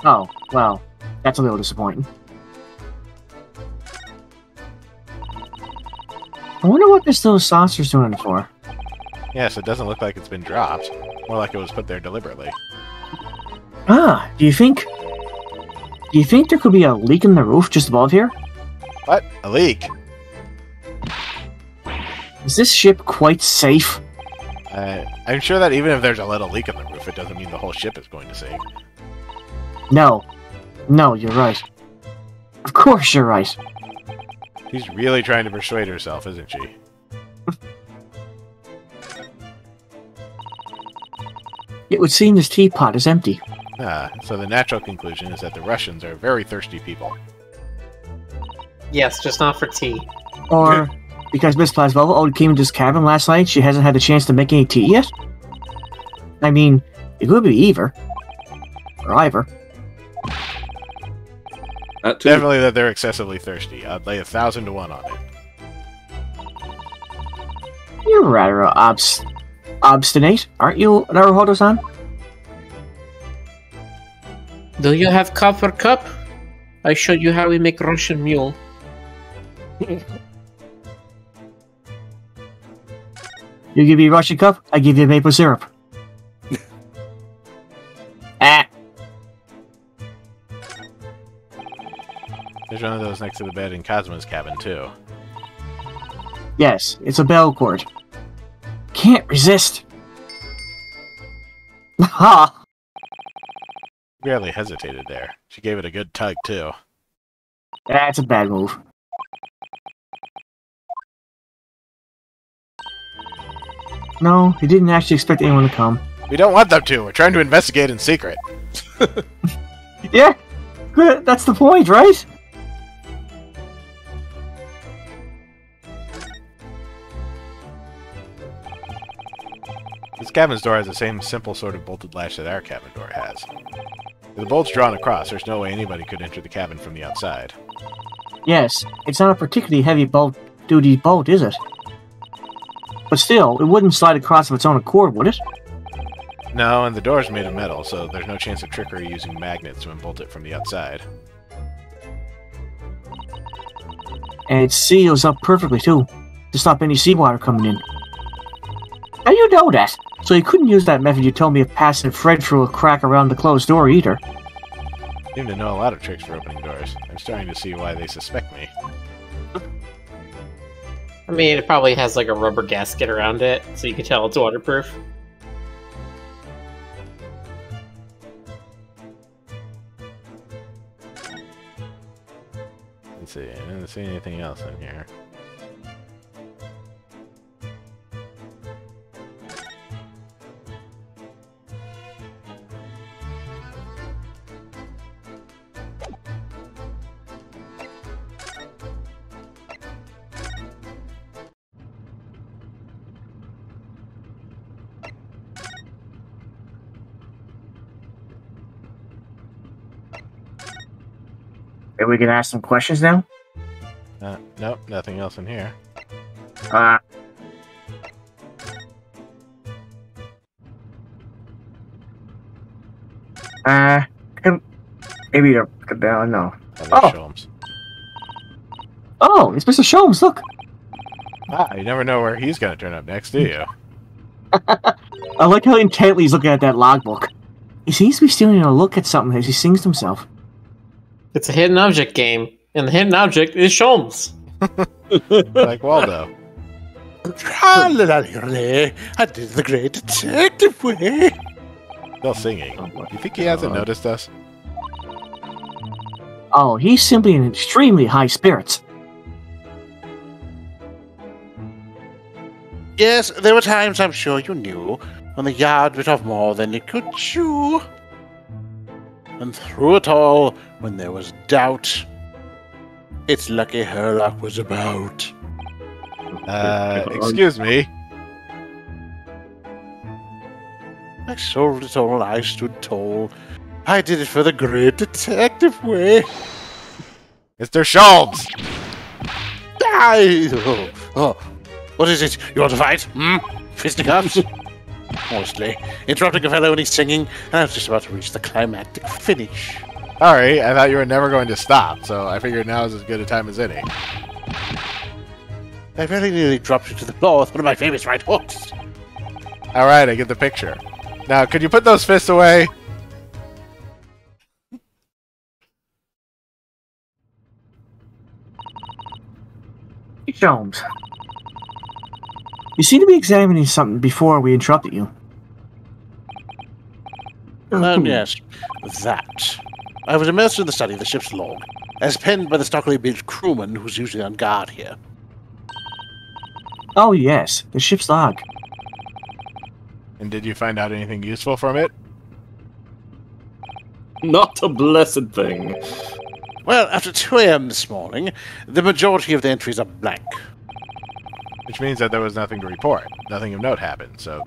Oh, well, that's a little disappointing. I wonder what this little saucer's doing it for. Yes, it doesn't look like it's been dropped. More like it was put there deliberately. Ah, do you think there could be a leak in the roof just above here? What? A leak? Is this ship quite safe? I'm sure that even if there's a little leak in the roof, it doesn't mean the whole ship is going to sink. No. No, you're right. Of course you're right. She's really trying to persuade herself, isn't she? It would seem this teapot is empty. Ah, so the natural conclusion is that the Russians are very thirsty people. Yes, just not for tea. Or because Miss Plasvova only came into this cabin last night, she hasn't had the chance to make any tea yet? I mean, it could be either. Or either. Definitely that they're excessively thirsty. I'd lay 1,000 to 1 on it. You're rather obstinate, aren't you, Naruhodo-san? Do you have copper cup? I showed you how we make Russian mule. You give me Russian cup, I give you maple syrup. Ah. There's one of those next to the bed in Cosmo's cabin, too. Yes, it's a bell cord. Can't resist. Ha! Barely hesitated there. She gave it a good tug, too. That's a bad move. No, he didn't actually expect anyone to come. We don't want them to. We're trying to investigate in secret. Yeah, good. That's the point, right? This cabin's door has the same simple sort of bolted latch that our cabin door has. With the bolts drawn across, there's no way anybody could enter the cabin from the outside. Yes, it's not a particularly heavy duty bolt, is it? But still, it wouldn't slide across of its own accord, would it? No, and the door's made of metal, so there's no chance of trickery using magnets to unbolt it from the outside. And it seals up perfectly, too, to stop any seawater coming in. How do you know that? So you couldn't use that method you told me of passing Fred through a crack around the closed door, either. I seem to know a lot of tricks for opening doors. I'm starting to see why they suspect me. I mean, it probably has like a rubber gasket around it, so you can tell it's waterproof. Let's see, I didn't see anything else in here. Maybe we can ask some questions now? Nope, nothing else in here. Maybe the bell, no. Oh, Sholmes. Oh, it's Mr. Sholmes, look! Ah, you never know where he's gonna turn up next, do you? I like how intently he's looking at that logbook. He seems to be stealing a look at something as he sings to himself. It's a hidden object game, and the hidden object is Sholmes. Like Waldo. I did the great detective way. Still singing. You think he hasn't noticed us? Oh, he's simply in extremely high spirits. Yes, there were times, I'm sure you knew, when the yard bit off more than it could chew. And through it all, when there was doubt, it's lucky Herlock was about. Excuse me. I sold it all, I stood tall. I did it for the great detective way. Mr. Schultz! Oh, what is it? You want to fight? Fisticuffs? Honestly, interrupting a fellow when he's singing, and I was just about to reach the climactic finish. Sorry, I thought you were never going to stop, so I figured now is as good a time as any. I very nearly dropped you to the floor with one of my famous right hooks. Alright, I get the picture. Now, could you put those fists away? Jones. You seem to be examining something before we interrupted you. Yes, that. I was immersed in the study of the ship's log, as penned by the stockily-built crewman who's usually on guard here. Oh yes, the ship's log. And did you find out anything useful from it? Not a blessed thing. Well, after 2 a.m. this morning, the majority of the entries are blank. Which means that there was nothing to report. Nothing of note happened, so...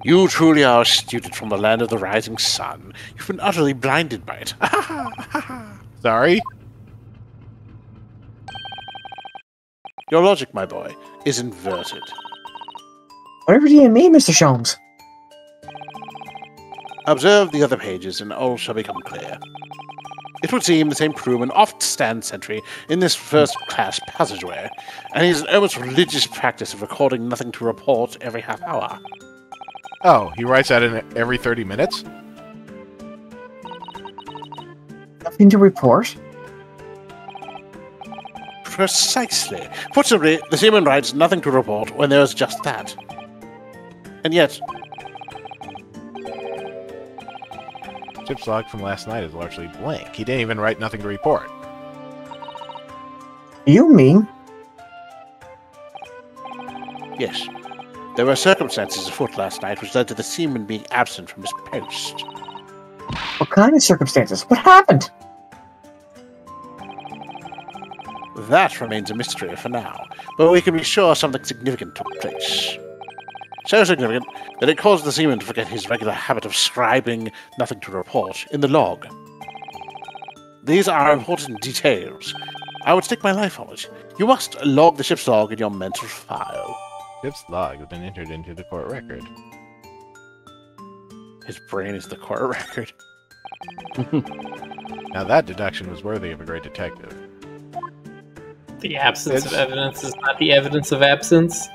You truly are a student from the land of the rising sun. You've been utterly blinded by it. Sorry? Your logic, my boy, is inverted. Whatever do you mean, Mr. Sholmes? Observe the other pages, and all shall become clear. It would seem the same crewman oft stands sentry in this first-class passageway, and he has an almost religious practice of recording nothing to report every half hour. Oh, he writes that in every 30 minutes? Nothing to report? Precisely. Put simply, the seaman writes nothing to report when there is just that. And yet... Ship's log from last night is largely blank. He didn't even write nothing to report. You mean? Yes. There were circumstances afoot last night which led to the seaman being absent from his post. What kind of circumstances? What happened? That remains a mystery for now, but we can be sure something significant took place. So significant that it caused the seaman to forget his regular habit of scribing nothing to report in the log. These are important details. I would stake my life on it. You must log the ship's log in your mental file. Ship's log has been entered into the court record. His brain is the court record. Now that deduction was worthy of a great detective. The absence of evidence is not the evidence of absence.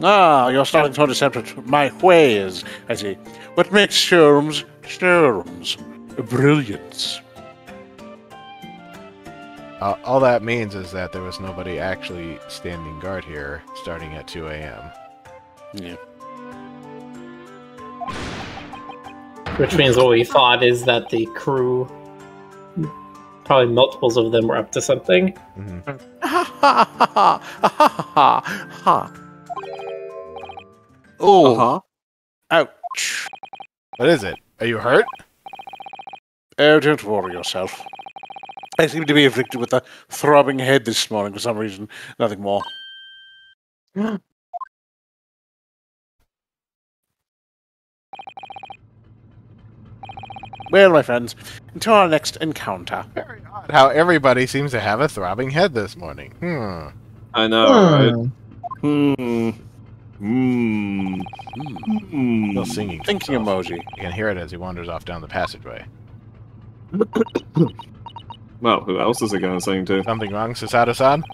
Ah, you're starting to understand my ways, I see. What makes Sherms Sherms? Brilliance. All that means is that there was nobody actually standing guard here starting at 2 a.m. Yeah. Which means what we thought is that the crew, probably multiples of them, were up to something. Mm-hmm. Oh. Ouch. What is it? Are you hurt? Oh, don't worry yourself. I seem to be afflicted with a throbbing head this morning for some reason. Nothing more. Well, my friends, until our next encounter. Very odd how everybody seems to have a throbbing head this morning. I know, right? Still singing. Thinking himself. emoji. You can hear it as he wanders off down the passageway. Well, who else is it going to sing to? Something wrong, Sasada-san?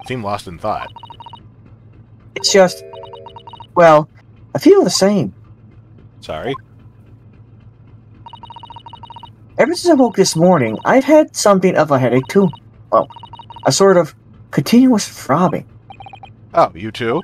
Seem lost in thought. It's just... Well, I feel the same. Sorry? Ever since I woke this morning, I've had something of a headache too. Well, a sort of continuous throbbing. Oh, you too?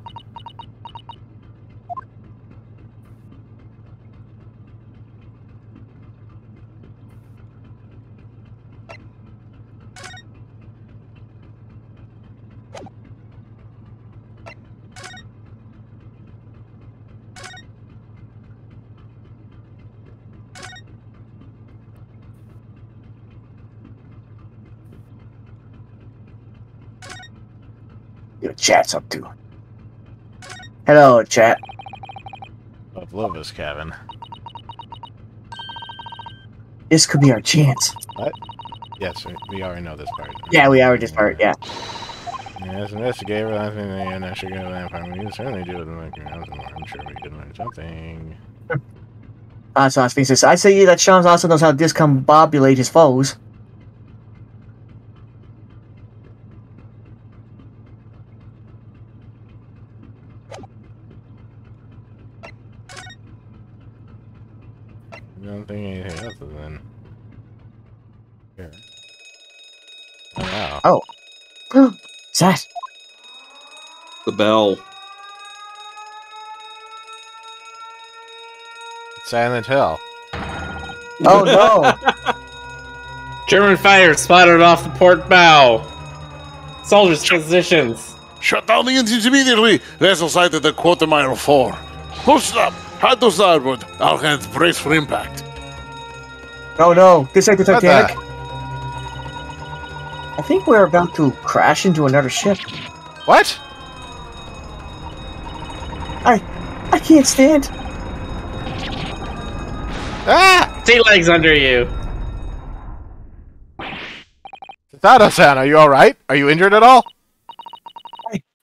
Your chat's up to. Hello, chat. Of Lova's cabin. This could be our chance. What? Yes, we already know this part. Yeah, we already just heard, yeah. As an investigator, I'm not sure that part. We can certainly do it in the grounds. I'm sure we can learn something. So I say that Sean also knows how to discombobulate his foes. I don't think anything else is in here. Oh, wow. Oh. What's that? The bell. Silent Hill. Oh no! German fire spotted off the port bow. Soldiers positions. Shut down the engines immediately! Vessel sighted at quarter-mile 4. Hoist up! Hard to starboard. All hands brace for impact. Oh no! This ain't the What Titanic. I think we're about to crash into another ship. What? I can't stand. Ah! Sea legs under you. Tadao-san, are you alright? Are you injured at all?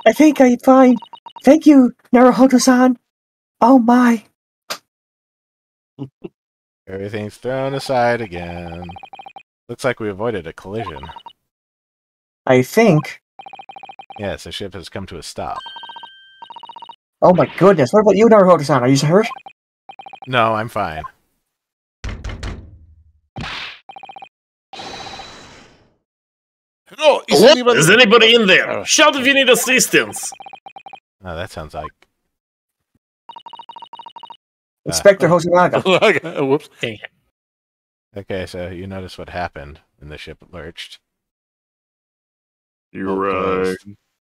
I think I'm fine. Thank you, Naruhodo-san. Oh my. Everything's thrown aside again. Looks like we avoided a collision. I think. Yes, the ship has come to a stop. Oh my goodness. What about you, Naruhodo-san? Are you hurt? No, I'm fine. Hello, Is anybody in there? Shout if you need assistance. Oh, that sounds like... Inspector Hosonaga. Whoops. Okay, so you notice what happened when the ship lurched. You're Bolt right. closed.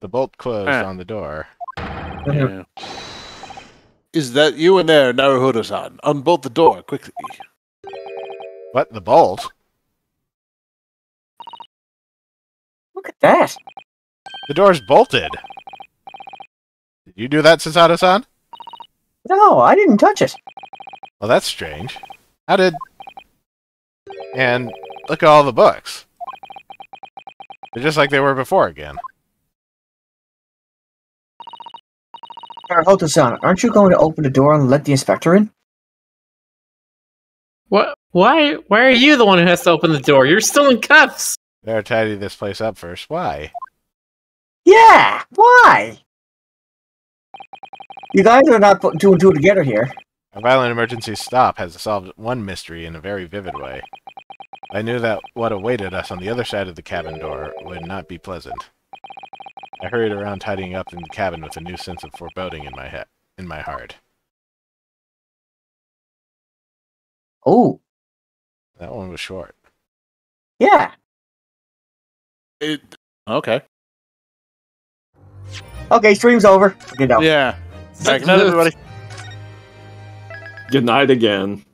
The bolt closed on the door. Yeah. Is that you in there, Naruhodo-san? Unbolt the door, quickly. What? The bolt? Look at that. The door's bolted. Did you do that, Susato-san? No, I didn't touch it. Well, that's strange. How did... And look at all the books. They're just like they were before again. Naruhodo-san, aren't you going to open the door and let the inspector in? What? Why are you the one who has to open the door? You're still in cuffs. Better tidy this place up first. Why? Yeah, why? You guys are not putting two and two together here. A violent emergency stop has solved one mystery in a very vivid way. I knew that what awaited us on the other side of the cabin door would not be pleasant. I hurried around tidying up in the cabin with a new sense of foreboding in my heart. Oh, That one was short. yeah. Okay. Okay, stream's over. Good night. Yeah. Good night, everybody. Good night again.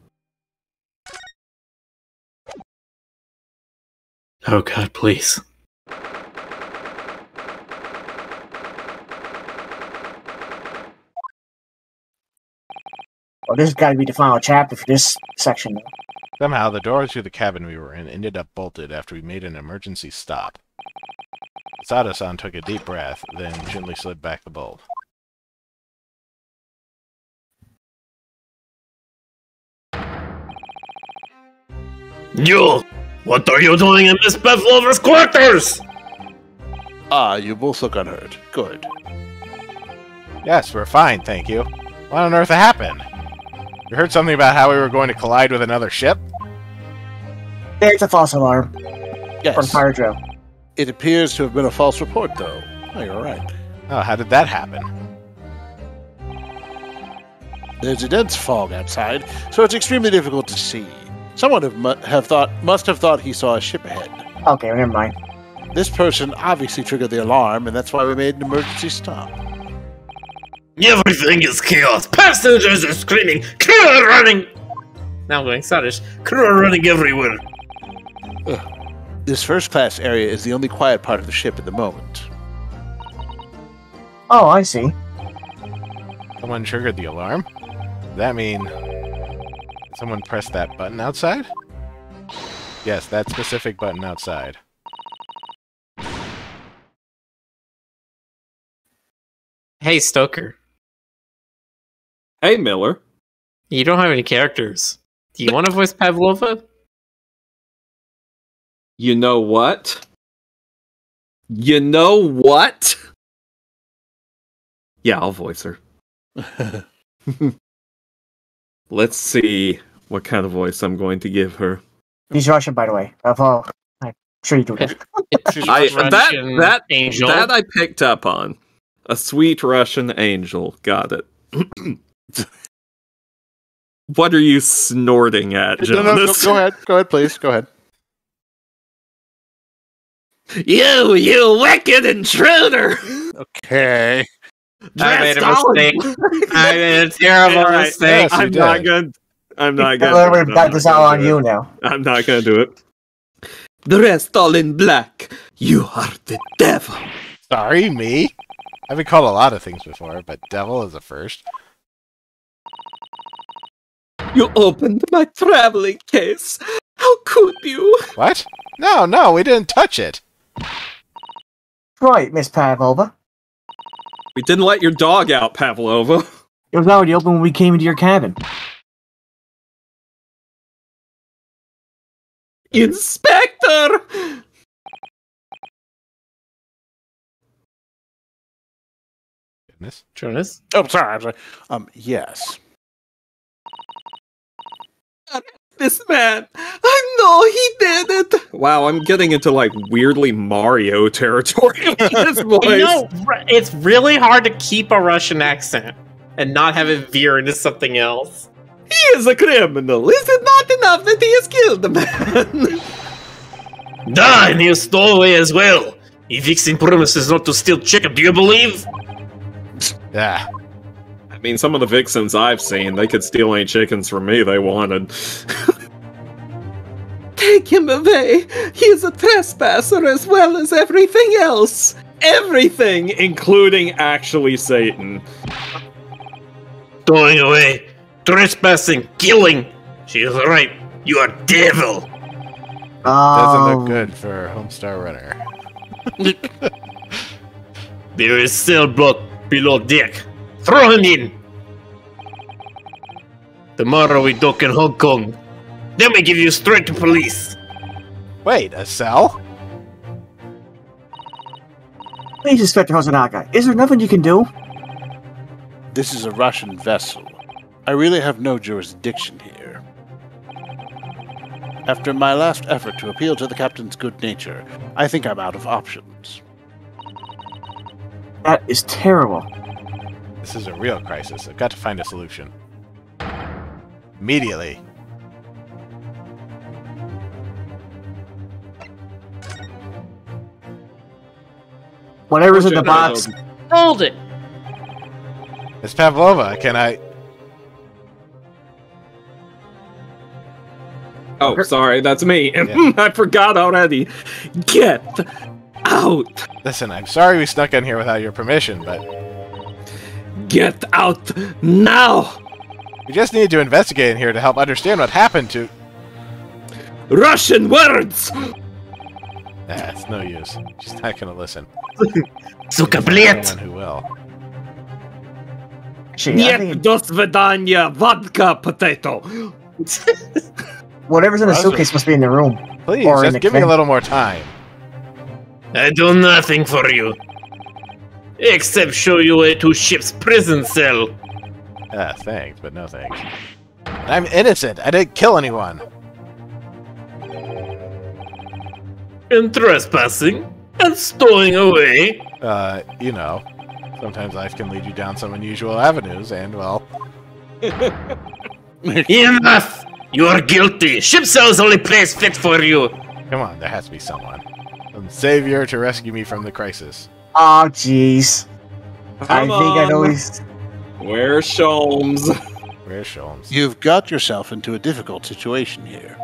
Oh god, please. Well, this has got to be the final chapter for this section. Somehow, the door to the cabin we were in ended up bolted after we made an emergency stop. Sato-san took a deep breath, then gently slid back the bolt. You! What are you doing in Miss Pavlova's quarters? Ah, you both look unhurt. Good. Yes, we're fine, thank you. What on earth happened? You heard something about how we were going to collide with another ship? There's a false alarm from Yes. Fire Drill. It appears to have been a false report, though. Oh, you're right. Oh, how did that happen? There's a dense fog outside, so it's extremely difficult to see. Someone must have thought he saw a ship ahead. Okay, never mind. This person obviously triggered the alarm, and that's why we made an emergency stop. Everything is chaos. Passengers are screaming. Crew are running. Now I'm going Scottish. Crew are running everywhere. This first-class area is the only quiet part of the ship at the moment. Oh, I see. Someone triggered the alarm? that mean someone pressed that button outside? Yes, that specific button outside. Hey, Stoker. Hey, Miller. You don't have any characters. Do you want to voice Pavlova? You know what? You know what? Yeah, I'll voice her. Let's see what kind of voice I'm going to give her. He's Russian, by the way. I'm sure you do that. That angel. that I picked up on. A sweet Russian angel. Got it. What are you snorting at, Jonas? Go ahead. Go ahead, please. Go ahead. You wicked intruder! Okay. I made a mistake. I made a terrible mistake. Yes, you I'm did. not gonna. I'm not Don't gonna. worry, got this all on you now. I'm not gonna do it. Dressed all in black, you are the devil. Sorry, me? I've been called a lot of things before, but devil is a first. You opened my traveling case. How could you? What? No, we didn't touch it. Right, Miss Pavlova. We didn't let your dog out, Pavlova. It was already open when we came into your cabin. Inspector! Goodness. Jonas? Oh, sorry. I'm sorry. Yes. This man, I know he did it. Wow, I'm getting into like weirdly Mario territory with this voice. You know, it's really hard to keep a Russian accent and not have it veer into something else. He is a criminal. Is it not enough that he has killed the man? Da, and he stole away as well. He fixing promises not to steal chicken, do you believe? Yeah. I mean, some of the vixens I've seen, they could steal any chickens from me they wanted. Take him away. He is a trespasser as well as everything else. Everything, including actually Satan. Throwing away, trespassing, killing. She is right. You are devil. Doesn't look good for a Homestar Runner. There is cell block below deck. Throw him in. Tomorrow we dock in Hong Kong. Then we give you straight to police. Wait, a cell? Please, Inspector Hosanaka, is there nothing you can do? This is a Russian vessel. I really have no jurisdiction here. After my last effort to appeal to the captain's good nature, I think I'm out of options. That is terrible. This is a real crisis. I've got to find a solution. Immediately. Whatever's in the box. Hold it! Miss Pavlova, can I... Oh, sorry, that's me. Yeah. I forgot already. Get out! Listen, I'm sorry we snuck in here without your permission, but... Get out now! we just need to investigate in here to help understand what happened to... Russian words! Nah, it's no use. She's not gonna listen. Suka She's the bled. one who will. Actually, I Нет, think до свидания, vodka potato! whatever's in the suitcase must be in the room. Please, Or in just the give me a can. little more time. I do nothing for you. Except show you a two-ship's prison cell. Ah, thanks, but no thanks. I'm innocent. I didn't kill anyone. And trespassing. And stowing away. You know, sometimes life can lead you down some unusual avenues, and, well... Enough! You are guilty. Ship cell is the only place fit for you. Come on, there has to be someone. Some savior to rescue me from the crisis. Oh, jeez. I Come think I know on. he's... Where's Sholmes? Where's Sholmes? You've got yourself into a difficult situation here.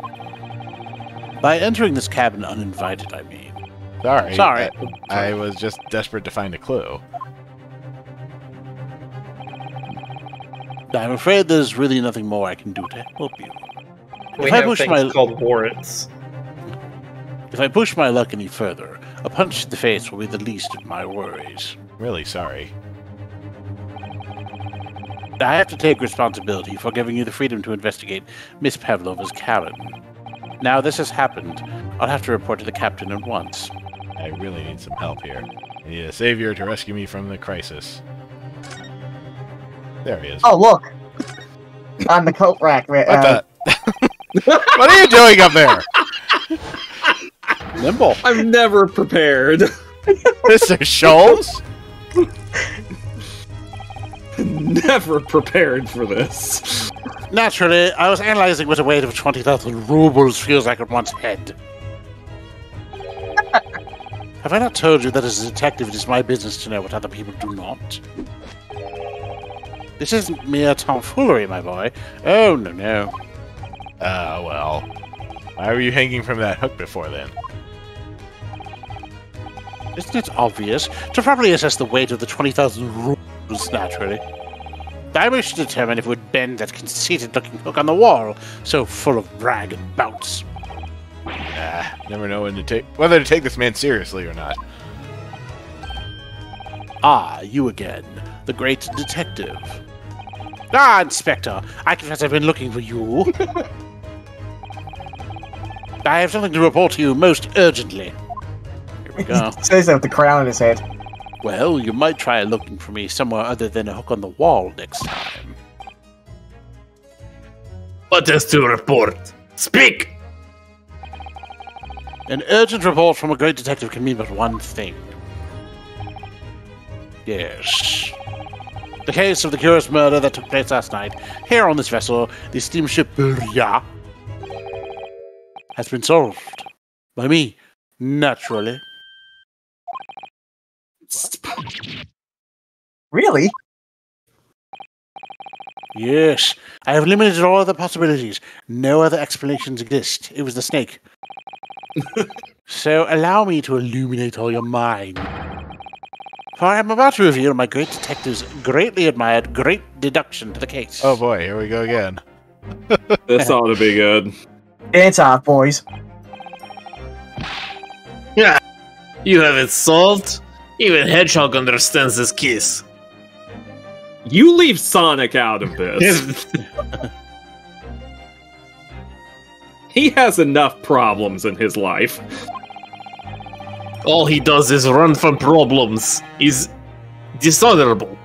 By entering this cabin uninvited, I mean. Sorry. Sorry. I was just desperate to find a clue. I'm afraid there's really nothing more I can do to help you. We If I have push things called warrants. If I push my luck any further, a punch to the face will be the least of my worries. Really sorry. I have to take responsibility for giving you the freedom to investigate Miss Pavlova's cabin. Now this has happened, I'll have to report to the captain at once. I really need some help here. I need a savior to rescue me from the crisis. There he is. Oh, look! On the coat rack. What the? What are you doing up there? Nimble. I'm never prepared. Mr. Scholes? Never prepared for this. Naturally, I was analyzing what a weight of 20,000 rubles feels like on one's head. Have I not told you that as a detective it is my business to know what other people do not? This isn't mere tomfoolery, my boy. Oh, no, no. Well. Why were you hanging from that hook before then? Isn't it obvious? To properly assess the weight of the 20,000 rubles, naturally. I wish to determine if it would bend that conceited-looking hook on the wall, so full of brag and bounce. Never know whether to take this man seriously or not. Ah, you again. The great detective. Ah, Inspector, I confess I've been looking for you. I have something to report to you most urgently. Here we go. Says that with the crown in his head. Well, you might try looking for me somewhere other than a hook on the wall next time. What is to report? Speak! An urgent report from a great detective can mean but one thing. Yes. The case of the curious murder that took place last night, here on this vessel, the steamship Burya, has been solved. By me, naturally. Really? Yes, I have eliminated all other possibilities. No other explanations exist. It was the snake. So allow me to illuminate all your mind. For I am about to reveal my great detective's greatly admired great deduction to the case. Oh boy, here we go again. This ought to be good. Dance off, boys. Yeah, you have it solved? Even Hedgehog understands this kiss. You leave Sonic out of this. He has enough problems in his life. All he does is run from problems. He's dishonorable.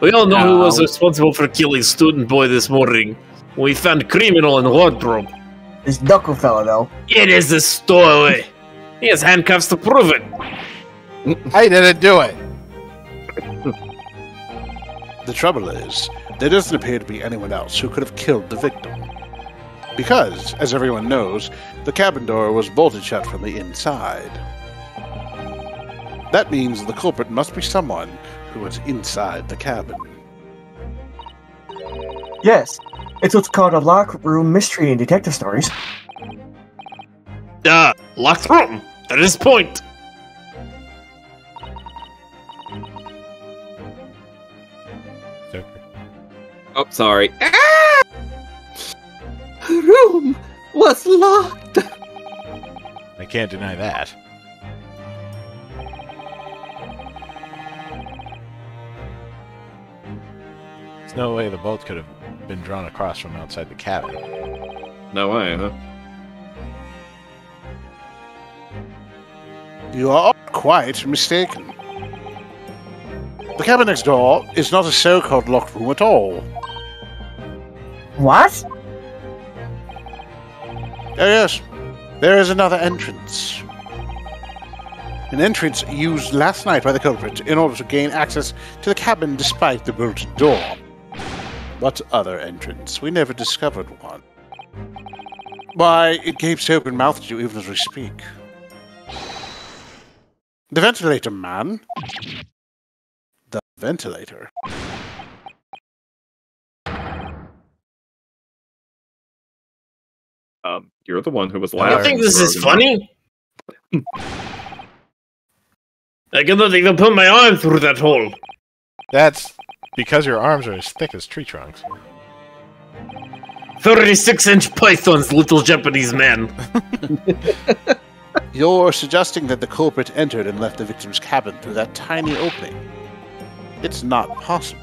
We all know who was responsible for killing Student Boy this morning. We found criminal in wardrobe. This Knuckle fella, though. It is the stowaway. He has handcuffs to prove it. I didn't do it. The trouble is, there doesn't appear to be anyone else who could have killed the victim. Because, as everyone knows, the cabin door was bolted shut from the inside. That means the culprit must be someone who was inside the cabin. Yes, it's what's called a lock room mystery in detective stories. Locked room. That is point. Oh, sorry. Ah! Room was locked. I can't deny that. There's no way the bolt could have been drawn across from outside the cabin. No way, huh? You are quite mistaken. The cabin next door is not a so-called locked room at all. What? Oh yes, there is another entrance. An entrance used last night by the culprit in order to gain access to the cabin despite the bolted door. What other entrance? We never discovered one. Why, it gapes open-mouthed at you even as we speak. The ventilator, man. The ventilator. You're the one who was You laughing. think this is funny? I cannot even put my arm through that hole. That's because your arms are as thick as tree trunks. 36-inch pythons, little Japanese man. You're suggesting that the culprit entered and left the victim's cabin through that tiny opening. It's not possible.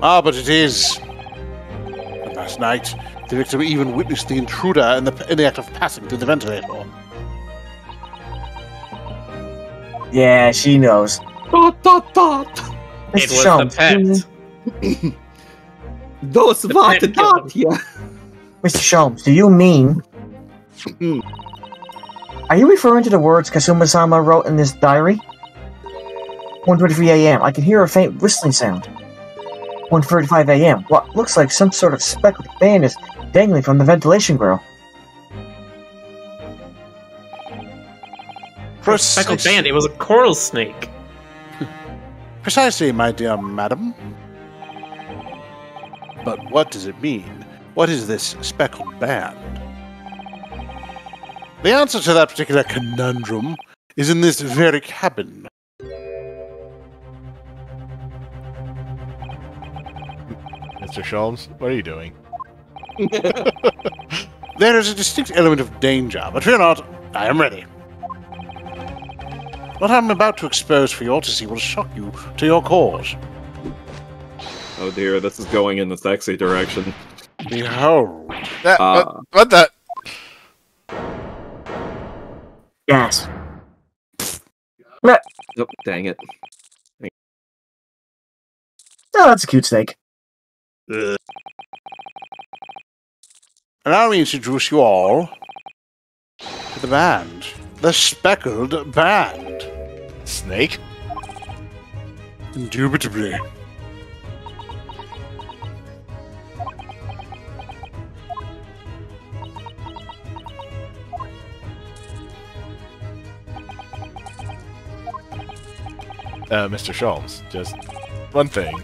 Ah, but it is. And last night, the victim even witnessed the intruder in the act of passing through the ventilator. Yeah, she knows. Dot dot dot. It was Sholmes, the pet. Those what pet dot, yeah. Mr. Sholmes, do you mean... Are you referring to the words Kasuma-sama wrote in this diary? 1:23 a.m. I can hear a faint whistling sound. 1:35 a.m. What looks like some sort of speckled band is dangling from the ventilation grill. Speckled band, it was a coral snake. Precisely, my dear madam. But what does it mean? What is this speckled band? The answer to that particular conundrum is in this very cabin. Mr. Sholmes, what are you doing? There is a distinct element of danger, but fear not, I am ready. What I'm about to expose for you to see will shock you to your cause. Oh dear, this is going in the sexy direction. Behold. What the? Yes. Oh, dang it. Oh, that's a cute snake. Allow me to introduce you all to the band. The Speckled Band. Snake? Indubitably. Mr. Sholmes, just one thing.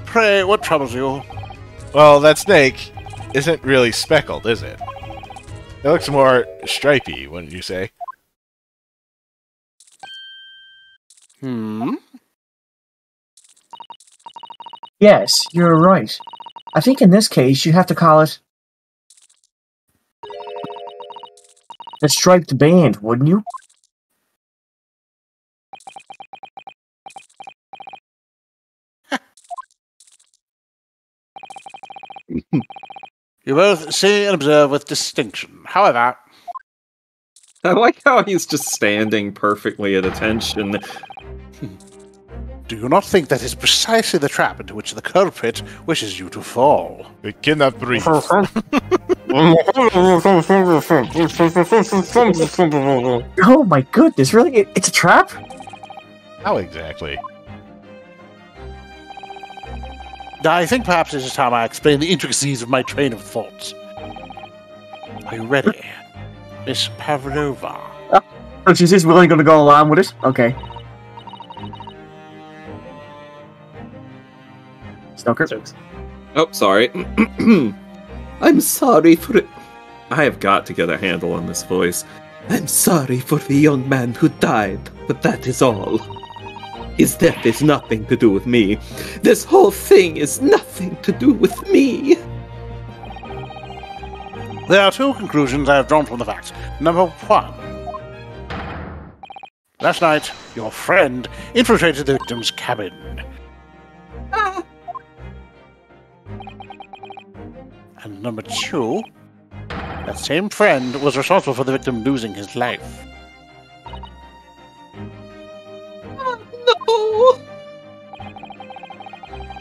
Pray, what troubles you? Well, that snake isn't really speckled, is it? It looks more stripy, wouldn't you say? Yes, you're right. I think in this case you have to call it... the striped band, wouldn't you? You both see and observe with distinction. However, I like how he's just standing perfectly at attention. do you not think that is precisely the trap into which the culprit wishes you to fall? We cannot breathe. Oh my goodness, really? It's a trap? How exactly? I think perhaps it is time I explain the intricacies of my train of thoughts. Are you ready, Miss Pavlova? Oh, she's just willing to go along with it? Okay. Stoker? Oh, sorry. I'm sorry for it. I have got to get a handle on this voice. I'm sorry for the young man who died, but that is all. His death is nothing to do with me. This whole thing is nothing to do with me. There are two conclusions I have drawn from the facts. Number one. Last night, your friend infiltrated the victim's cabin. And number two, that same friend was responsible for the victim losing his life. No!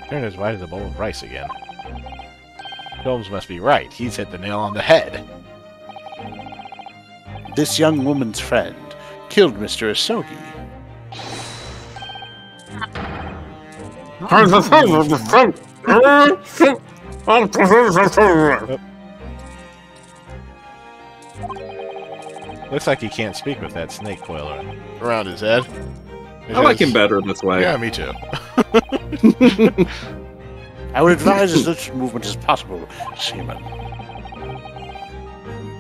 Turned as white as a bowl of rice again. Sholmes must be right. He's hit the nail on the head. This young woman's friend killed Mr. Asogi. Looks like he can't speak with that snake coil around his head. I like him better this way. Yeah, me too. I would advise as little movement as possible, Seaman.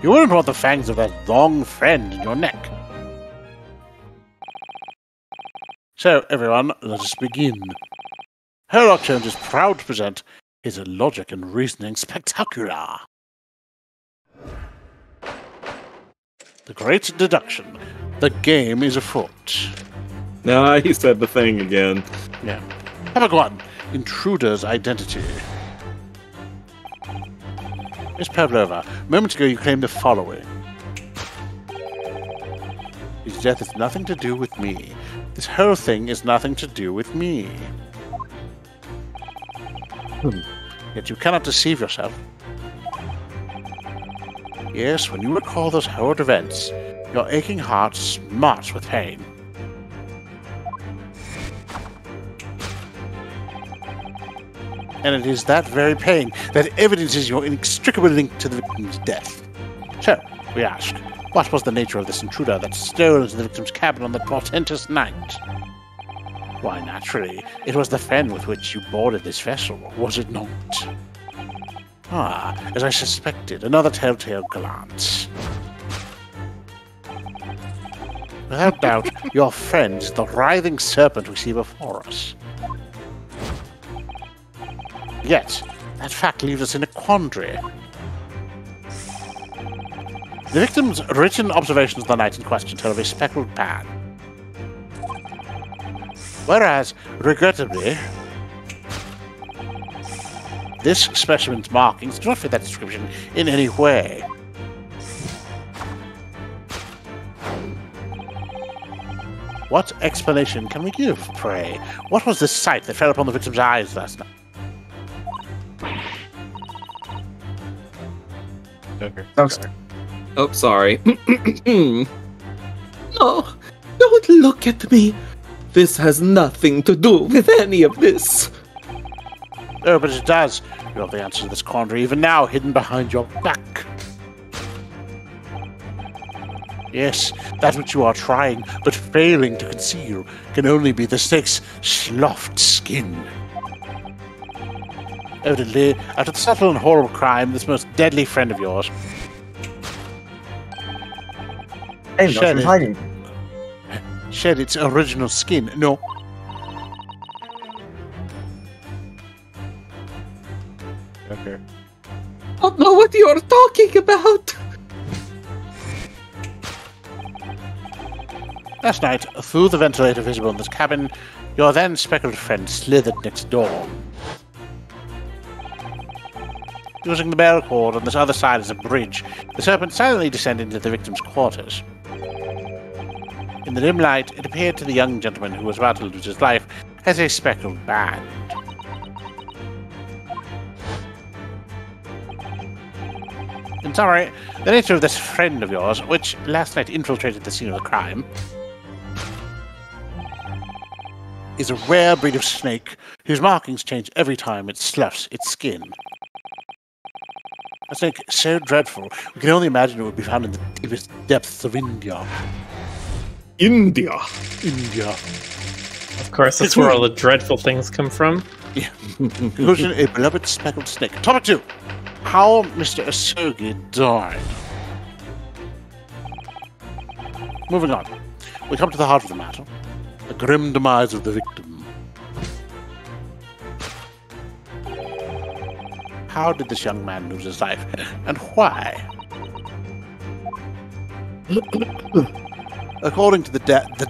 You wouldn't want the fangs of that long friend in your neck. So, everyone, let us begin. Sherlock Holmes is proud to present his logic and reasoning spectacular. The Great Deduction. The game is afoot. Nah, he said the thing again. Yeah. Topic 1. Intruder's identity. Miss Pavlova, moments ago you claimed the following. His death has nothing to do with me. This whole thing is nothing to do with me. Yet you cannot deceive yourself. Yes, when you recall those horrid events, your aching heart smarts with pain. And it is that very pain that evidences your inextricable link to the victim's death. So, we ask, what was the nature of this intruder that stole into the victim's cabin on that portentous night? Why, naturally, it was the friend with which you boarded this vessel, was it not? Ah, as I suspected, another telltale glance. Without doubt, your friend is the writhing serpent we see before us. Yet, that fact leaves us in a quandary. The victim's written observations of the night in question tell of a speckled pan. Whereas, regrettably, this specimen's markings do not fit that description in any way. What explanation can we give, pray? What was the sight that fell upon the victim's eyes last night? Joker. Oh, sorry. No, don't look at me. This has nothing to do with any of this. Oh, but it does. You have the answer to this quandary even now, hidden behind your back. Yes, that which you are trying, but failing to conceal, can only be the snake's sloughed skin. Evidently, after the subtle and horrible crime, this most deadly friend of yours shed its original skin. No. Okay. I don't know what you're talking about. Last night, through the ventilator visible in this cabin, your then speckled friend slithered next door. Using the bell cord on this other side as a bridge, the serpent silently descended into the victim's quarters. In the dim light, it appeared to the young gentleman who was about to lose his life as a speckled band. In summary, the nature of this friend of yours, which last night infiltrated the scene of the crime, is a rare breed of snake whose markings change every time it sloughs its skin. A snake so dreadful, we can only imagine it would be found in the deepest depths of India. India. Of course, that's where all the dreadful things come from. Yeah. Conclusion, a beloved speckled snake. Topic 2. How Mr. Asogi died. Moving on. We come to the heart of the matter. The grim demise of the victim. How did this young man lose his life, and why? According to the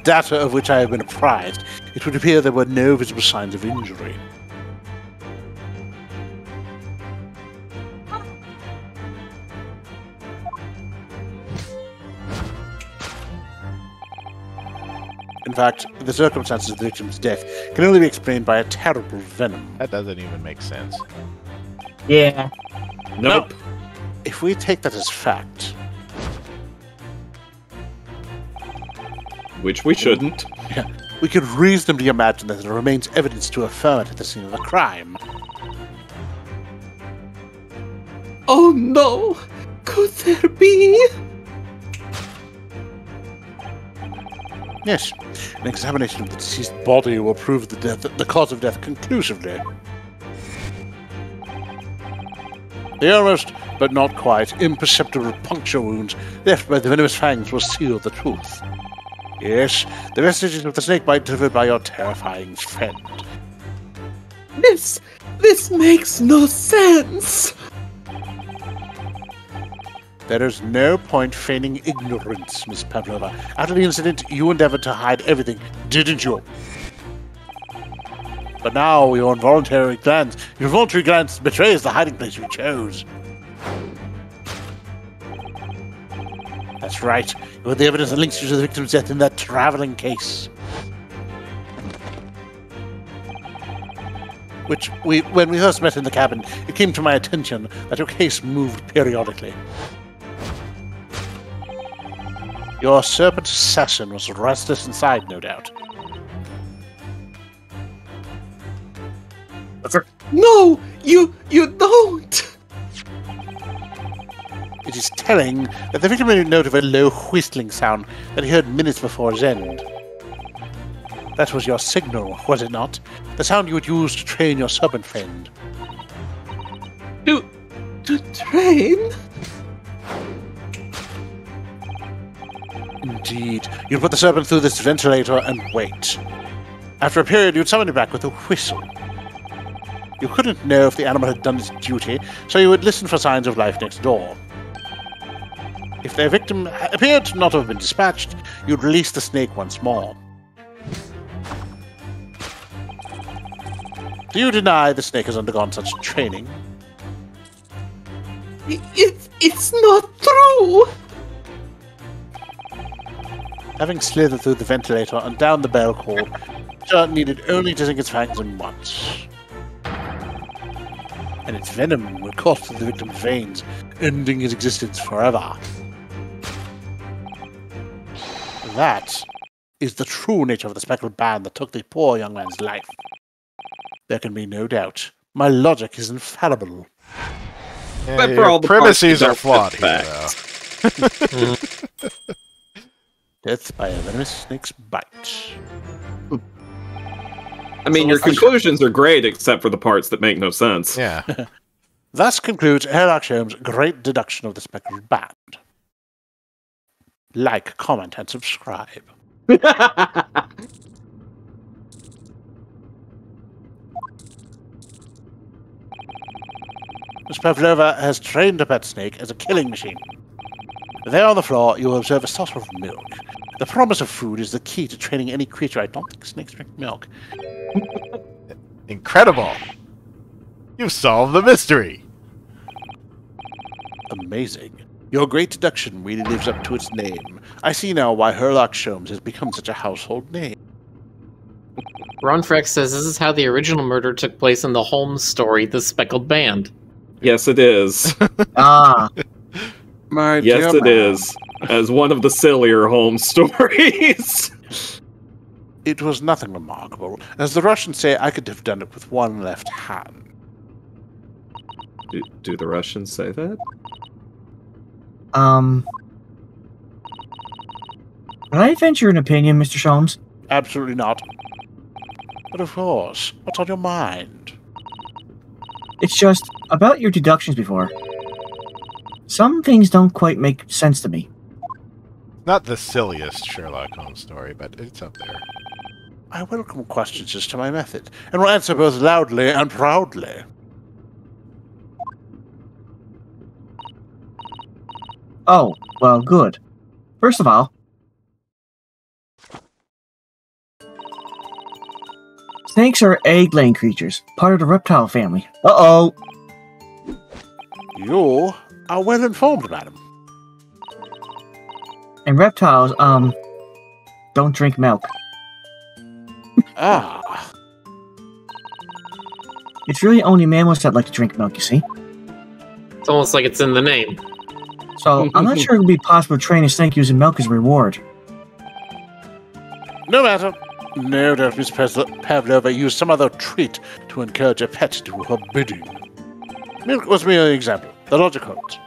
data of which I have been apprised, it would appear there were no visible signs of injury. In fact, the circumstances of the victim's death can only be explained by a terrible venom. That doesn't even make sense. Yeah. Nope. If we take that as fact, Which we shouldn't. we could reasonably imagine that there remains evidence to affirm it at the scene of the crime. Oh no! Could there be? Yes, an examination of the deceased body will prove the cause of death conclusively. The almost, but not quite, imperceptible puncture wounds left by the venomous fangs will seal the truth. Yes, the vestiges of the snake bite delivered by your terrifying friend. This makes no sense. There is no point feigning ignorance, Miss Pavlova. After the incident, you endeavored to hide everything, didn't you? But now your involuntary glance betrays the hiding place you chose. That's right. You had the evidence that links you to the victim's death in that traveling case. When we first met in the cabin, it came to my attention that your case moved periodically. Your serpent assassin was restless inside, no doubt. No, you don't. It is telling that the victim made a note of a low whistling sound that he heard minutes before his end. That was your signal, was it not? The sound you would use to train your serpent friend. To train? Indeed. You'd put the serpent through this ventilator and wait. After a period, you'd summon it back with a whistle. You couldn't know if the animal had done its duty, so you would listen for signs of life next door. If their victim appeared not to have been dispatched, you'd release the snake once more. Do you deny the snake has undergone such training? It's not true! Having slithered through the ventilator and down the bell cord, it needed only to sink its fangs in once. And its venom would course through the victim's veins, ending his existence forever. That is the true nature of the speckled band that took the poor young man's life. There can be no doubt. My logic is infallible. Yeah, But for your all the premises parts are that flawed don't here, though. Death by a venomous snake's bite. I mean, your conclusions are great, except for the parts that make no sense. Yeah. Thus concludes Sherlock Holmes' great deduction of the speckled band. Like, comment, and subscribe. Miss Pavlova has trained a pet snake as a killing machine. There on the floor, you will observe a saucer of milk. The promise of food is the key to training any creature. I don't think snakes drink milk. Incredible! You've solved the mystery! Amazing. Your great deduction really lives up to its name. I see now why Sherlock Holmes has become such a household name. Ron Frex says this is how the original murder took place in the Holmes story, The Speckled Band. Yes, it is. Ah, My Yes, dear it man, is. As one of the sillier Holmes stories. It was nothing remarkable. As the Russians say, I could have done it with one left hand. Do the Russians say that? Can I venture an opinion, Mr. Sholmes? Absolutely not. But of course, what's on your mind? It's just, about your deductions before. Some things don't quite make sense to me. Not the silliest Sherlock Holmes story, but it's up there. I welcome questions as to my method, and will answer both loudly and proudly. Oh, well, good. First of all, snakes are egg-laying creatures, part of the reptile family. Uh-oh! You are well informed, madam. And reptiles, don't drink milk. Ah, It's really only mammals that like to drink milk, you see? It's almost like it's in the name. So, I'm not sure it would be possible to train a snake using milk as a reward. no matter. No doubt Miss Pavlova used some other treat to encourage a pet to do her bidding. Milk was merely an example. The logic holds.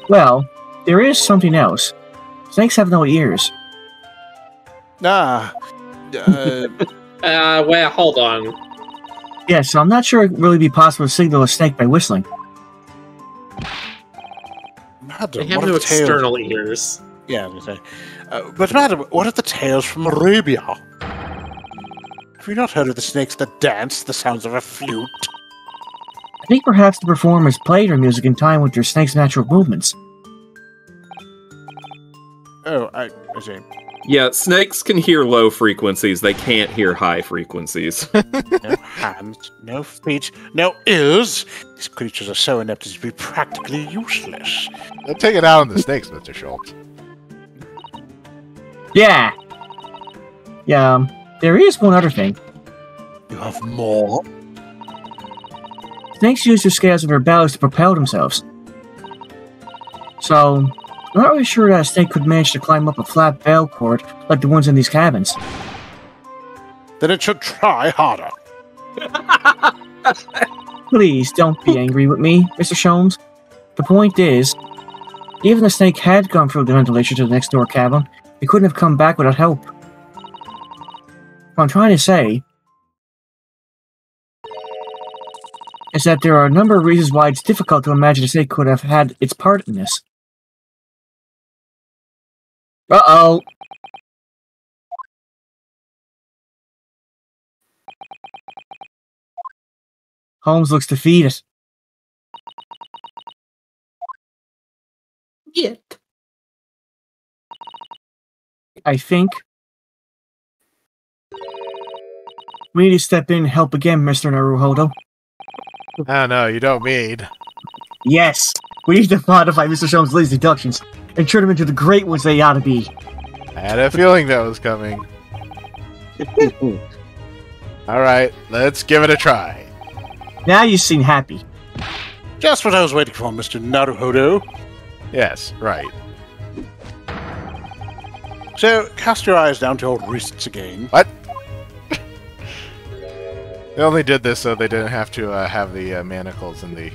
Well, there is something else. Snakes have no ears. Ah, Well, hold on. Yeah, so I'm not sure it would really be possible to signal a snake by whistling. madam, They have what no a tale. external ears. Yeah, I was gonna say. But madam, what of the tales from Arabia? Have you not heard of the snakes that dance to the sounds of a flute? I think perhaps the performers played their music in time with their snake's natural movements. Oh, I see. Yeah, snakes can hear low frequencies. They can't hear high frequencies. No hands, no feet, no ears. These creatures are so inept as to be practically useless. Don't take it out on the snakes, Mr. Schultz. Yeah, there is one other thing. You have more? Snakes use their scales of their bellies to propel themselves. So, I'm not really sure that a snake could manage to climb up a flat bell cord like the ones in these cabins. Then it should try harder. Please don't be angry with me, Mr. Sholmes. The point is, even if the snake had gone through the ventilation to the next door cabin, it couldn't have come back without help. What I'm trying to say is that there are a number of reasons why it's difficult to imagine a snake could have had its part in this. Uh-oh! Holmes looks defeated. Yet. I think we need to step in and help again, Mr. Naruhodo. Oh no, you don't mean. Yes! We need to modify Mr. Sholmes' lazy deductions and turn them into the great ones they ought to be. I had a feeling that was coming. Alright, let's give it a try. Now you seem happy. Just what I was waiting for, Mr. Naruhodo. Yes, right. So, cast your eyes down to your wrists again. What? They only did this so they didn't have to have the manacles and the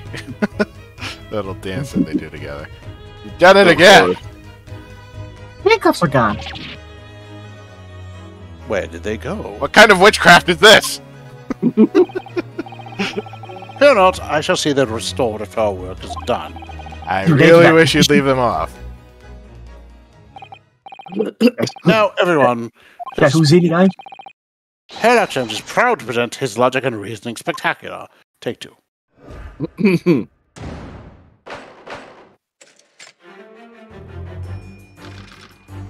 little dance that they do together. You've done it again! Handcuffs are gone. Where did they go? What kind of witchcraft is this? Fear not, I shall see them restored if our work is done. I really wish you'd leave them off. Now, everyone, Yeah, who's eating eye? Herlock Jones is proud to present his logic and reasoning spectacular. Take two.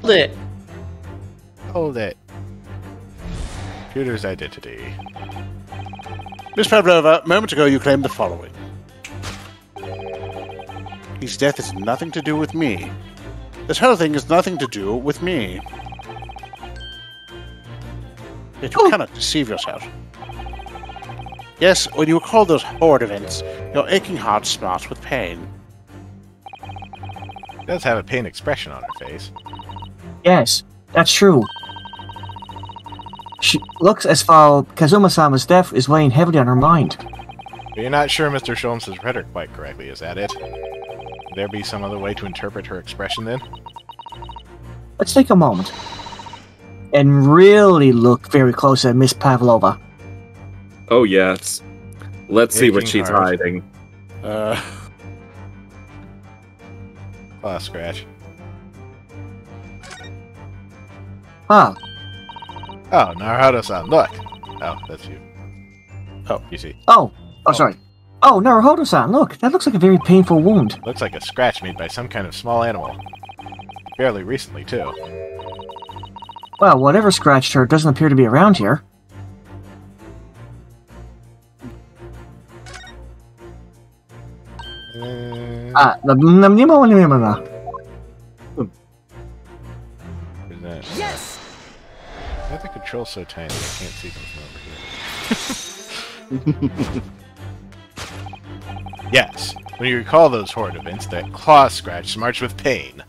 Hold it. Hold it. Computer's identity. Miss Pavlova, moments ago you claimed the following. His death has nothing to do with me. This whole thing has nothing to do with me. Yet you cannot deceive yourself. Yes, when you recall those horrid events, your aching heart smarts with pain. She does have a pain expression on her face. Yes, that's true. She looks as though Kazuma-sama's death is weighing heavily on her mind. But you're not sure Mr. Sholmes has read her quite correctly, is that it? Would there be some other way to interpret her expression then? Let's take a moment and really look very close at Miss Pavlova. Oh, yes. Let's see what Aching she's heart. hiding. Claw scratch. Huh. Oh, Naruhodo-san, look! Oh, that's you. Oh. You see. Oh, sorry. Oh, Naruhodo-san, look, that looks like a very painful wound. Looks like a scratch made by some kind of small animal. Fairly recently, too. Well, whatever scratched her doesn't appear to be around here. Where's that? Yes! Why are the controls so tiny? I can't see them from over here. Yes. When you recall those horrid events, that claw scratch smarts with pain.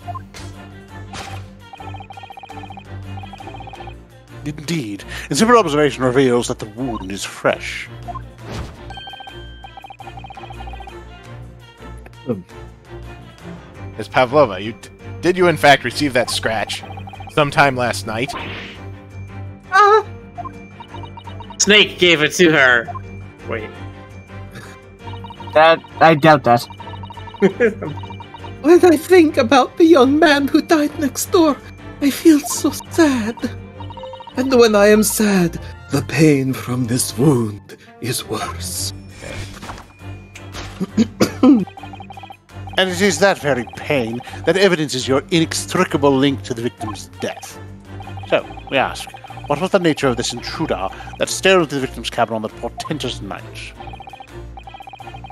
Indeed. And simple observation reveals that the wound is fresh. Miss Pavlova, did you in fact receive that scratch sometime last night? Snake gave it to her. Wait. I doubt that. When I think about the young man who died next door, I feel so sad. And when I am sad, the pain from this wound is worse. And it is that very pain that evidences your inextricable link to the victim's death. So, we ask, what was the nature of this intruder that stared into the victim's cabin on that portentous night?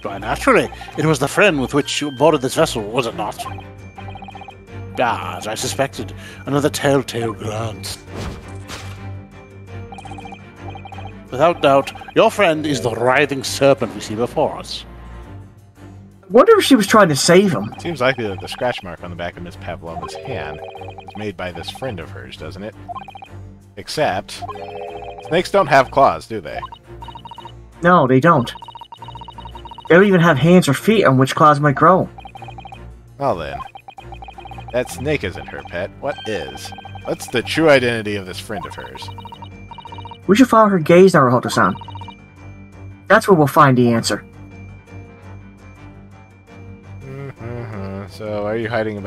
Why, naturally, it was the friend with which you boarded this vessel, was it not? Ah, as I suspected, another telltale glance. Without doubt, your friend is the writhing serpent we see before us. Wonder if she was trying to save him. It seems likely that the scratch mark on the back of Miss Pavlova's hand was made by this friend of hers, doesn't it? Except, snakes don't have claws, do they? No, they don't. They don't even have hands or feet on which claws might grow. Well then, that snake isn't her pet. What is? What's the true identity of this friend of hers? We should follow her gaze, Naruhoto-san. That's where we'll find the answer. So, are you hiding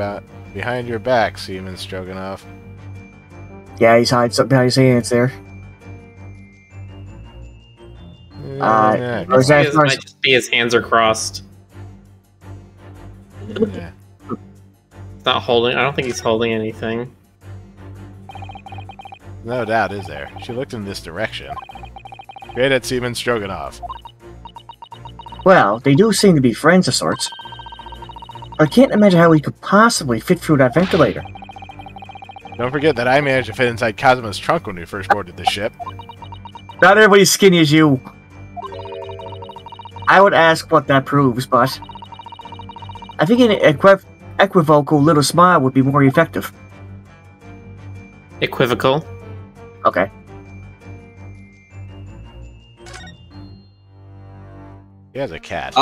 behind your back, Seaman Stroganoff? Yeah, he's hiding something behind his hands there. Or is that It might just be his hands are crossed. Yeah. Not holding. I don't think he's holding anything. No doubt, is there? She looked in this direction. Great at Seaman Stroganoff. Well, they do seem to be friends of sorts. I can't imagine how he could possibly fit through that ventilator. Don't forget that I managed to fit inside Kazuma's trunk when we first boarded the ship. Not everybody's skinny as you. I would ask what that proves, but I think an equivocal little smile would be more effective. Equivocal. Okay. He has a cat.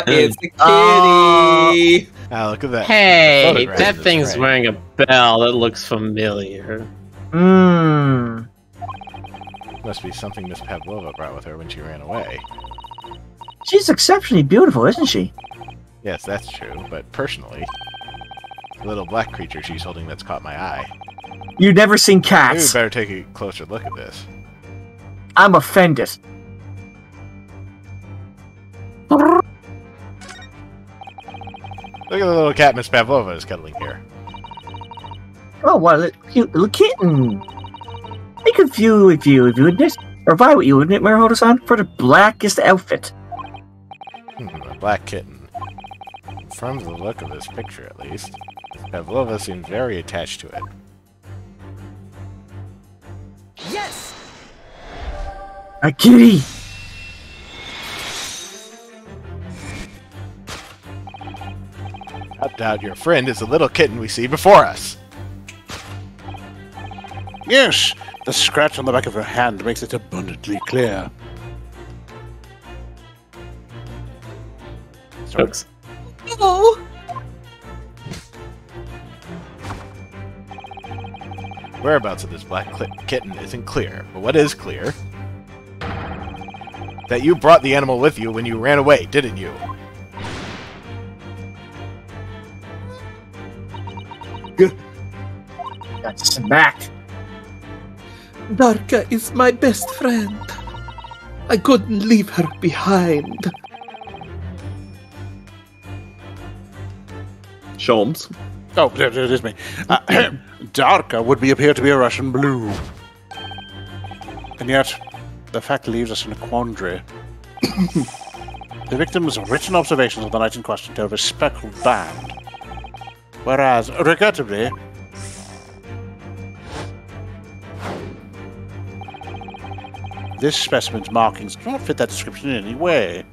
It's the kitty! Ah, look at that. Hey, photograph that in this thing's frame. wearing a bell that looks familiar. Mmm. Must be something Miss Pavlova brought with her when she ran away. She's exceptionally beautiful, isn't she? Yes, that's true, but personally, the little black creature she's holding that's caught my eye. You've never seen Maybe we cats. better take a closer look at this. I'm offended. Look at the little cat Miss Pavlova is cuddling here. Oh, what a cute little kitten. I could view with you, wouldn't it? Or vie with you, wouldn't it, Naruhoto-san? For the blackest outfit. A black kitten. From the look of this picture, at least, Miss Pavlova seems very attached to it. A kitty! Without doubt, your friend is the little kitten we see before us. Yes, the scratch on the back of her hand makes it abundantly clear. Jokes. Oh! Whereabouts of this black kitten isn't clear, but what is clear? That you brought the animal with you when you ran away, didn't you? Got smacked. Darka is my best friend. I couldn't leave her behind. Sholmes. Oh, it is me. Darka would appear to be a Russian blue. And yet, the fact leaves us in a quandary. The victim's written observations of the night in question tell of a speckled band. Whereas, regrettably, this specimen's markings do not fit that description in any way.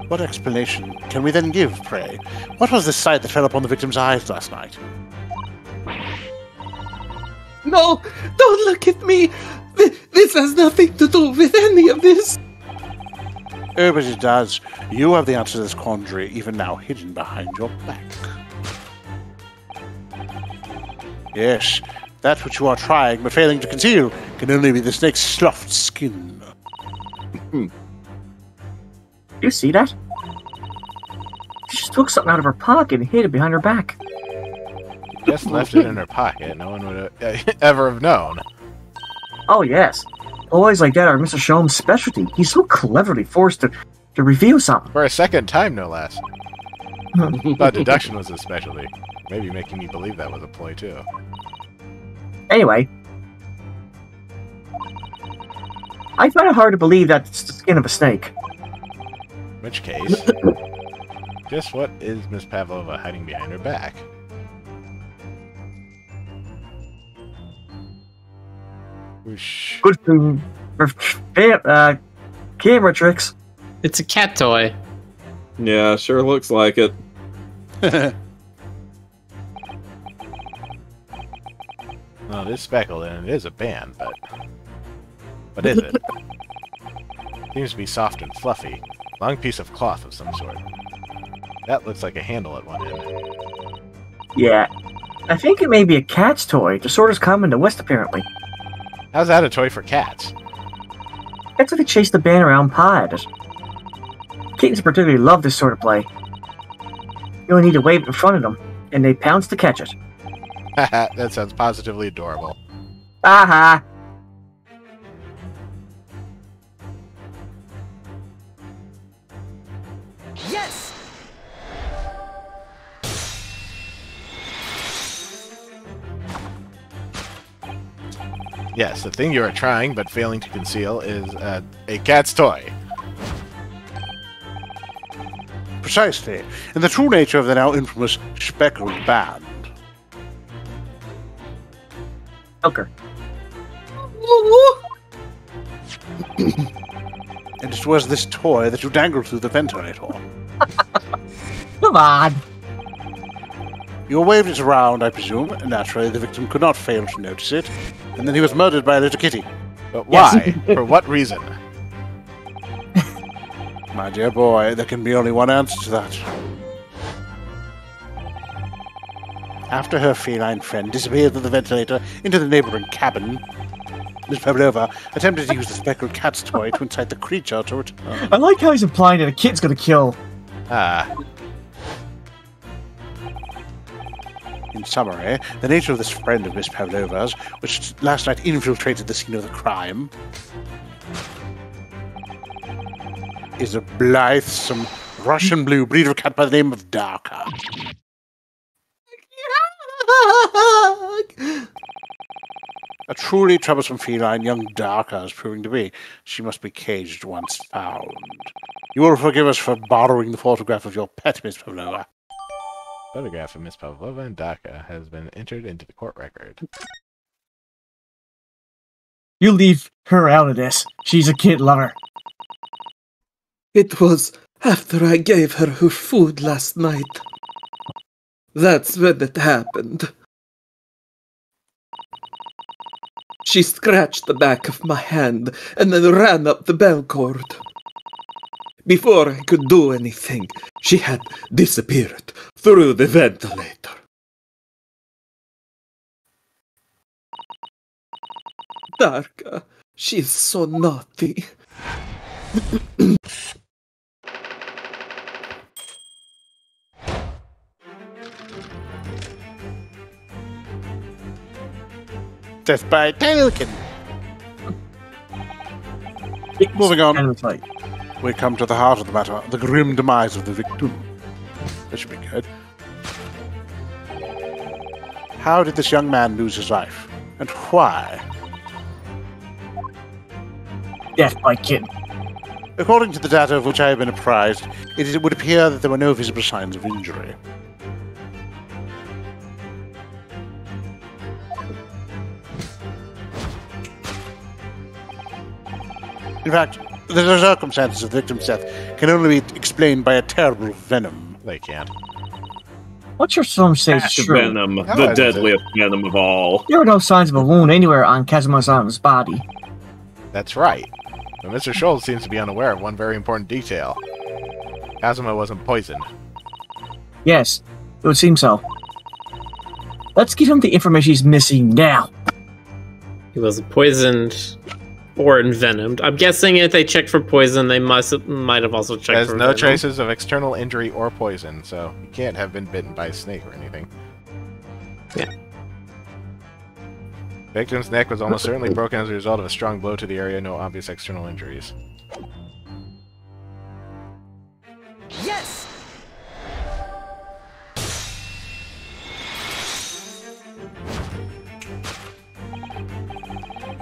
What explanation can we then give, pray? What was the sight that fell upon the victim's eyes last night? No! Don't look at me! This has nothing to do with any of this! Oh, but it does. You have the answer to this quandary, even now hidden behind your back. Yes, that which you are trying but failing to conceal can only be the snake's sloughed skin. You see that? She's took something out of her pocket and hid it behind her back. Just left it in her pocket. No one would ever have known. Oh, yes. Boys like that are Mr. Sholm's specialty. He's so cleverly forced to reveal something. For a second time, no less. Thought deduction was his specialty. Maybe making me believe that was a ploy, too. Anyway, I find it hard to believe that it's the skin of a snake. In which case, just what is Miss Pavlova hiding behind her back? Whoosh. Good for camera tricks. It's a cat toy. Yeah, sure looks like it. Well, it is speckled and it is a band, but what is it? Seems to be soft and fluffy. Long piece of cloth of some sort. That looks like a handle at one end. Yeah, I think it may be a cat's toy. The sort is common in the West, apparently. How's that a toy for cats? That's what they chase the band around pod. Kittens particularly love this sort of play. You only need to wave it in front of them, and they pounce to catch it. That sounds positively adorable. Aha! Yes! Yes, the thing you are trying but failing to conceal is a cat's toy. Precisely, in the true nature of the now infamous speckled band. Joker. And it was this toy that you dangled through the ventilator. Come on! You waved it around, I presume, and naturally the victim could not fail to notice it, and then he was murdered by a little kitty. But why? For what reason? My dear boy, there can be only one answer to that. After her feline friend disappeared through the ventilator into the neighboring cabin, Miss Pavlova attempted to use the speckled cat's toy to incite the creature to return. I like how he's implying that a kid's gonna kill. Ah, In summary, the nature of this friend of Miss Pavlova's, which last night infiltrated the scene of the crime, is a blithesome Russian blue breed of cat by the name of Darka. A truly troublesome feline young Darka is proving to be. She must be caged once found. You will forgive us for borrowing the photograph of your pet, Miss Pavlova. photograph of Miss Pavlova and Daka has been entered into the court record. You leave her out of this. She's a kid lover. It was after I gave her food last night. That's when it happened. She scratched the back of my hand and then ran up the bell cord. Before I could do anything, she had disappeared through the ventilator. Darka, she's so naughty. Death by Tailkin. Moving on. Kind of like, We come to the heart of the matter, the grim demise of the victim. That should be good. How did this young man lose his life? And why? death by kid. According to the data of which I have been apprised, it would appear that there were no visible signs of injury. In fact, the circumstances of the victim's death can only be explained by a terrible venom. They can't. What's your son say is true? Venom, How the is it? deadliest venom of all. There were no signs of a wound anywhere on Kazuma-san's body. That's right. But Mr. Schultz seems to be unaware of one very important detail. Kazuma wasn't poisoned. Yes, it would seem so. Let's give him the information he's missing now. He was poisoned or envenomed. I'm guessing if they checked for poison, they might have also checked There's for no venom. traces of external injury or poison, so you can't have been bitten by a snake or anything. Yeah. Victim's neck was almost certainly broken as a result of a strong blow to the area. No obvious external injuries. Yes!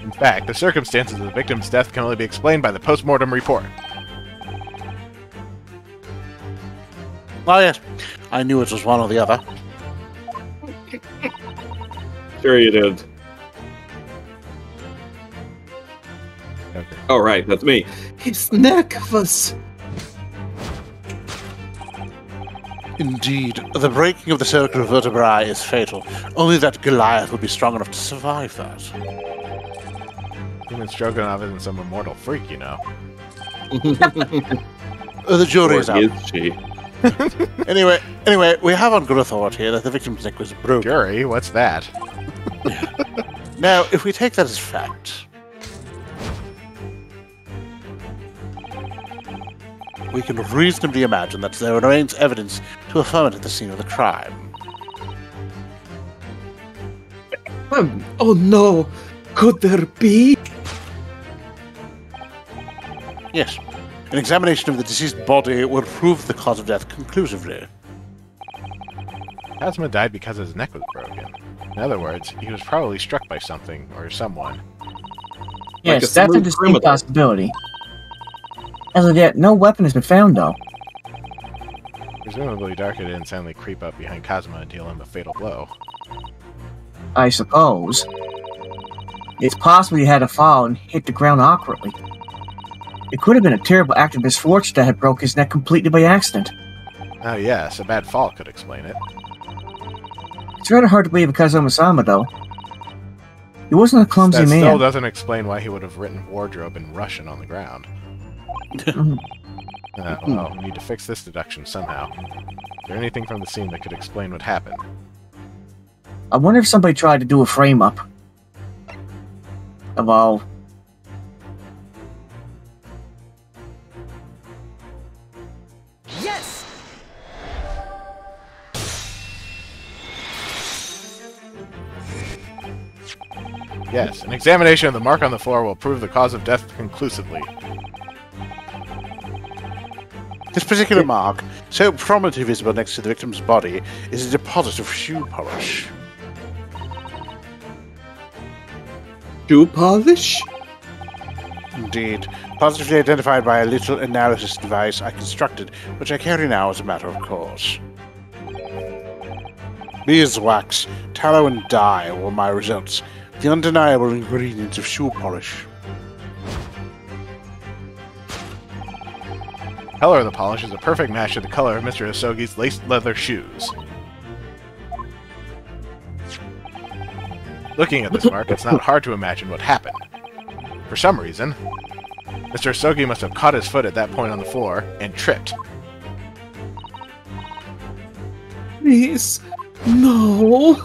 In fact, the circumstances of the victim's death can only be explained by the post-mortem report. Oh, yes. I knew it was one or the other. Sure you did. Okay. All right, that's me. His neck was... Indeed, the breaking of the circular vertebrae is fatal. Only that Goliath would be strong enough to survive that. Human Stroganoff isn't some immortal freak, you know. The jury is Or out. is she? Anyway, we have on good authority that the victim's neck was broken. Jury? What's that? Now, if we take that as fact, we can reasonably imagine that there remains evidence to affirm it at the scene of the crime. Oh no! Could there be? Yes. An examination of the deceased body will prove the cause of death conclusively. Kazuma died because his neck was broken. In other words, he was probably struck by something or someone. Yes, a that's a smooth distinct criminal. possibility. As of yet, no weapon has been found, though. Presumably, Darka didn't suddenly creep up behind Kazuma and deal him a fatal blow. I suppose. It's possible he had to fall and hit the ground awkwardly. It could have been a terrible act of misfortune that had broke his neck completely by accident. Oh yes, a bad fall could explain it. It's rather hard to believe because Kazuma-sama, though. He wasn't a clumsy That man. still doesn't explain why he would have written wardrobe in Russian on the ground. Well, we need to fix this deduction somehow. Is there anything from the scene that could explain what happened? I wonder if somebody tried to do a frame-up of all. Yes! Yes, an examination of the mark on the floor will prove the cause of death conclusively. This particular mark, so prominently visible next to the victim's body, is a deposit of shoe polish. Shoe polish? Indeed, positively identified by a little analysis device I constructed, which I carry now as a matter of course. Beeswax, tallow, and dye were my results, the undeniable ingredients of shoe polish. The color of the polish is a perfect match to the color of Mr. Asogi's laced leather shoes. Looking at this mark, it's not hard to imagine what happened. For some reason, Mr. Asogi must have caught his foot at that point on the floor and tripped. Please, no.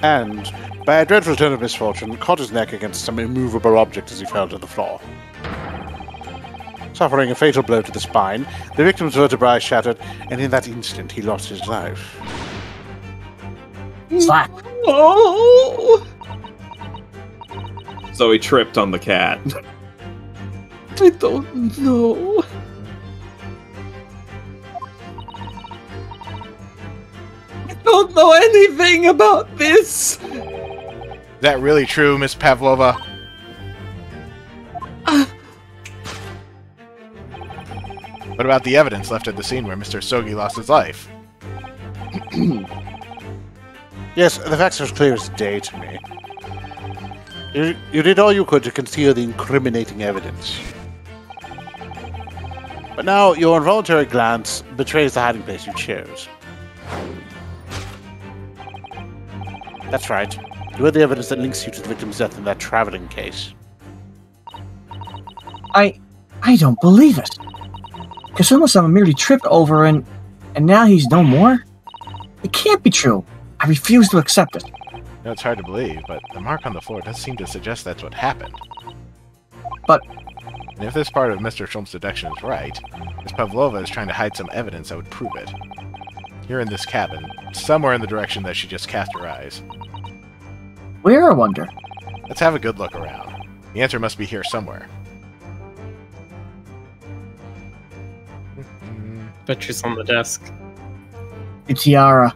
And, by a dreadful turn of misfortune, caught his neck against some immovable object as he fell to the floor. Suffering a fatal blow to the spine, the victim's vertebrae shattered, and in that instant he lost his life. Slap! No. So he tripped on the cat. I don't know. I don't know anything about this. Is that really true, Miss Pavlova? What about the evidence left at the scene where Mr. Asogi lost his life? Yes, the facts are as clear as day to me. You did all you could to conceal the incriminating evidence. But now your involuntary glance betrays the hiding place you chose. That's right. You had the evidence that links you to the victim's death in that traveling case. I don't believe it. Kazuma-sama merely tripped over and now he's no more? It can't be true. I refuse to accept it. No, it's hard to believe, but the mark on the floor does seem to suggest that's what happened. But And if this part of Mr. Schulm's deduction is right, Miss Pavlova is trying to hide some evidence that would prove it. Here in this cabin, somewhere in the direction that she just cast her eyes. where, I wonder? Let's have a good look around. The answer must be here somewhere. Bet she's on the desk. The tiara.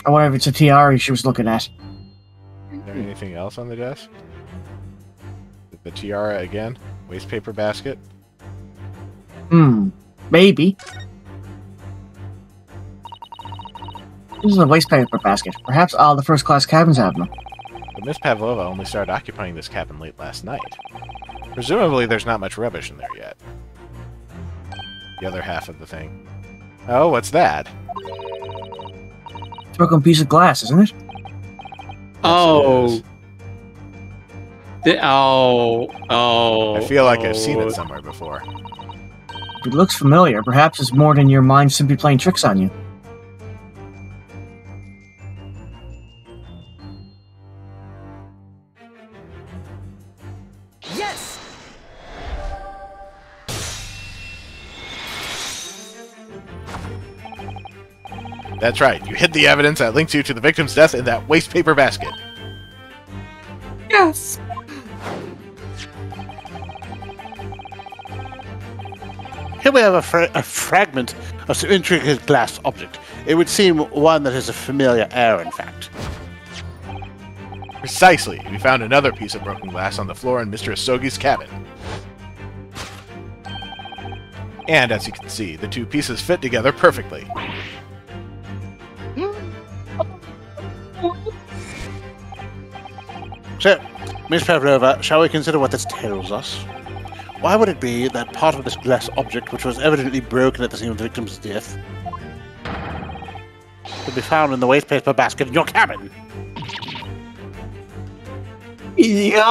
I wonder if it's a tiara she was looking at. Is there anything else on the desk? The tiara again? Waste paper basket? Maybe. This is a waste paper basket. Perhaps all the first-class cabins have them. But Miss Pavlova only started occupying this cabin late last night. Presumably there's not much rubbish in there yet. The other half of the thing. Oh, what's that? It's a broken piece of glass, isn't it? Oh. Yes, Oh. I feel like I've seen it somewhere before. It looks familiar. Perhaps it's more than your mind simply playing tricks on you. Yes! That's right, you hid the evidence that links you to the victim's death in that waste paper basket. Yes! Here we have a fragment of some intricate glass object. It would seem one that has a familiar air, in fact. Precisely, we found another piece of broken glass on the floor in Mr. Asogi's cabin. And as you can see, the two pieces fit together perfectly. So, Miss Pavlova, shall we consider what this tells us? Why would it be that part of this glass object, which was evidently broken at the scene of the victim's death, could be found in the waste paper basket in your cabin? Yeah!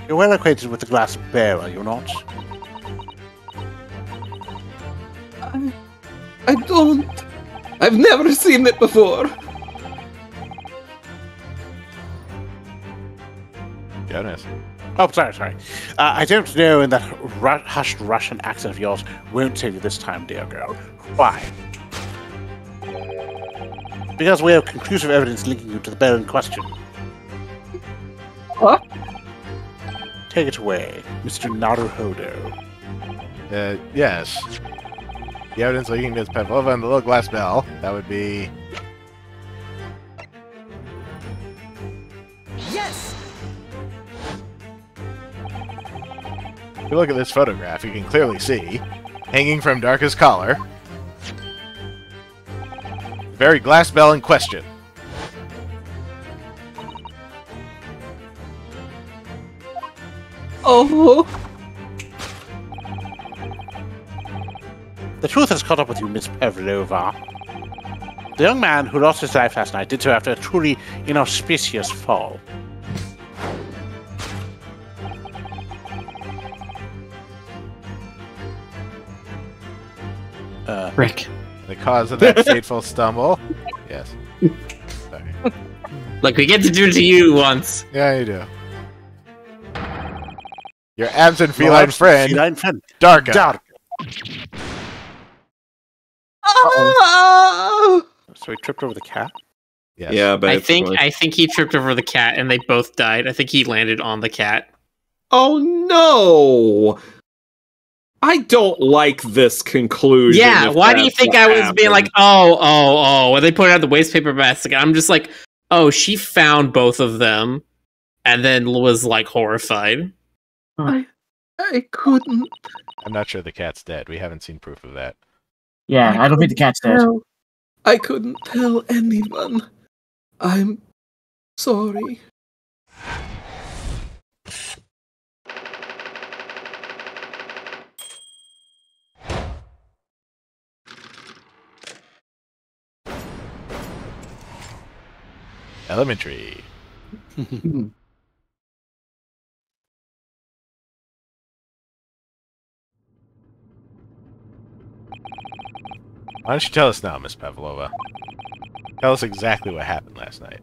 You're well acquainted with the glass bear, are you not? I don't. I've never seen it before. Jonas. Oh, sorry. I don't know, and that hushed Russian accent of yours won't save you this time, dear girl. Why? Because we have conclusive evidence linking you to the bear in question. What? Take it away, Mr. Naruhodo. Yes. The evidence linking Ms. Pavlova and the little glass bell, that would be... Yes! If you look at this photograph, you can clearly see, hanging from Darka's collar, the very glass bell in question. Oh. The truth has caught up with you, Miss Pavlova. The young man who lost his life last night did so after a truly inauspicious fall. Rick. The cause of that fateful stumble. Yes. Sorry. Look, we get to do it to you once. Yeah, you do. Your absent feline friend, Feline friend. Darka. Dark. Ah! So he tripped over the cat? Yes. Yeah, but I think he tripped over the cat and they both died. I think he landed on the cat. Oh no! I don't like this conclusion. Yeah, if why do you that's think what I was being like, happened. oh, when they put out the waste paper basket? I'm just like, oh, she found both of them and then was like horrified. I couldn't. I'm not sure the cat's dead. We haven't seen proof of that. Yeah, I don't think the cat's dead. I couldn't tell anyone. I'm sorry. Elementary. Why don't you tell us now, Miss Pavlova? Tell us exactly what happened last night.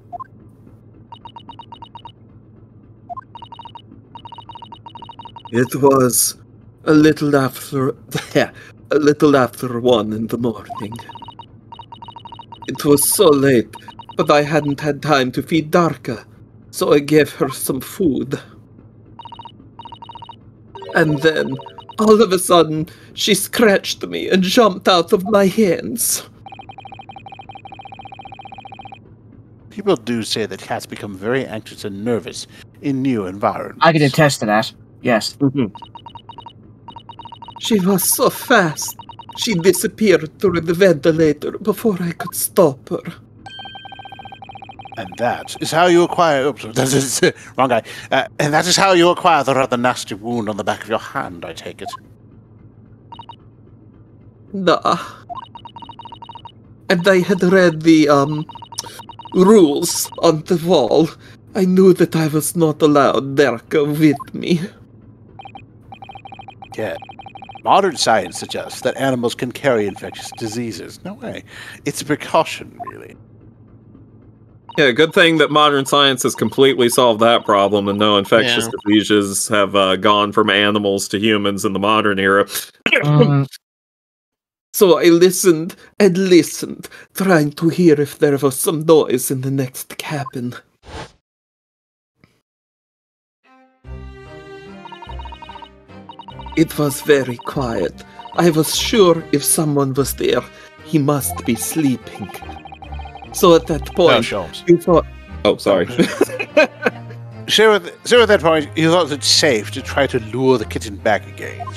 It was a little after 1 in the morning. It was so late, but I hadn't had time to feed Darka, so I gave her some food. And then, all of a sudden, she scratched me and jumped out of my hands. People do say that cats become very anxious and nervous in new environments. I can attest to that. Yes. She was so fast. She disappeared through the ventilator before I could stop her. And that is how you acquire... Oops, wrong guy. And that is how you acquire the rather nasty wound on the back of your hand, I take it. Nah. And I had read the, rules on the wall. I knew that I was not allowed Derka with me. Yeah. Modern science suggests that animals can carry infectious diseases. No way. It's a precaution, really. Yeah, good thing that modern science has completely solved that problem and no infectious diseases have gone from animals to humans in the modern era. So I listened and listened, trying to hear if there was some noise in the next cabin. It was very quiet. I was sure if someone was there, he must be sleeping. So at that point, you thought... Oh, sorry. So at that point, you thought it safe to try to lure the kitten back again.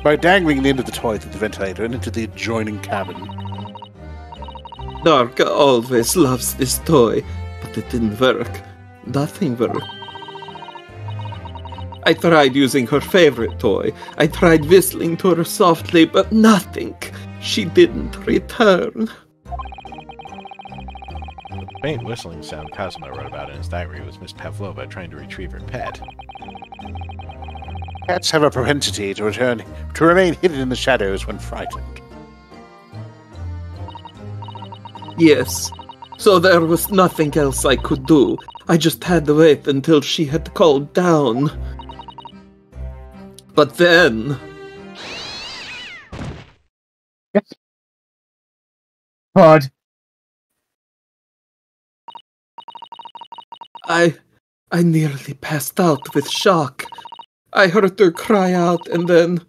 By dangling the end of the toy through the ventilator and into the adjoining cabin. Darka always loves this toy, but it didn't work. Nothing worked. I tried using her favorite toy. I tried whistling to her softly, but nothing. She didn't return. The faint whistling sound Kazuma wrote about in his diary was Miss Pavlova trying to retrieve her pet. Cats have a propensity to remain hidden in the shadows when frightened. Yes. So there was nothing else I could do. I just had to wait until she had calmed down. But then... Bud. I nearly passed out with shock. I heard her cry out and then...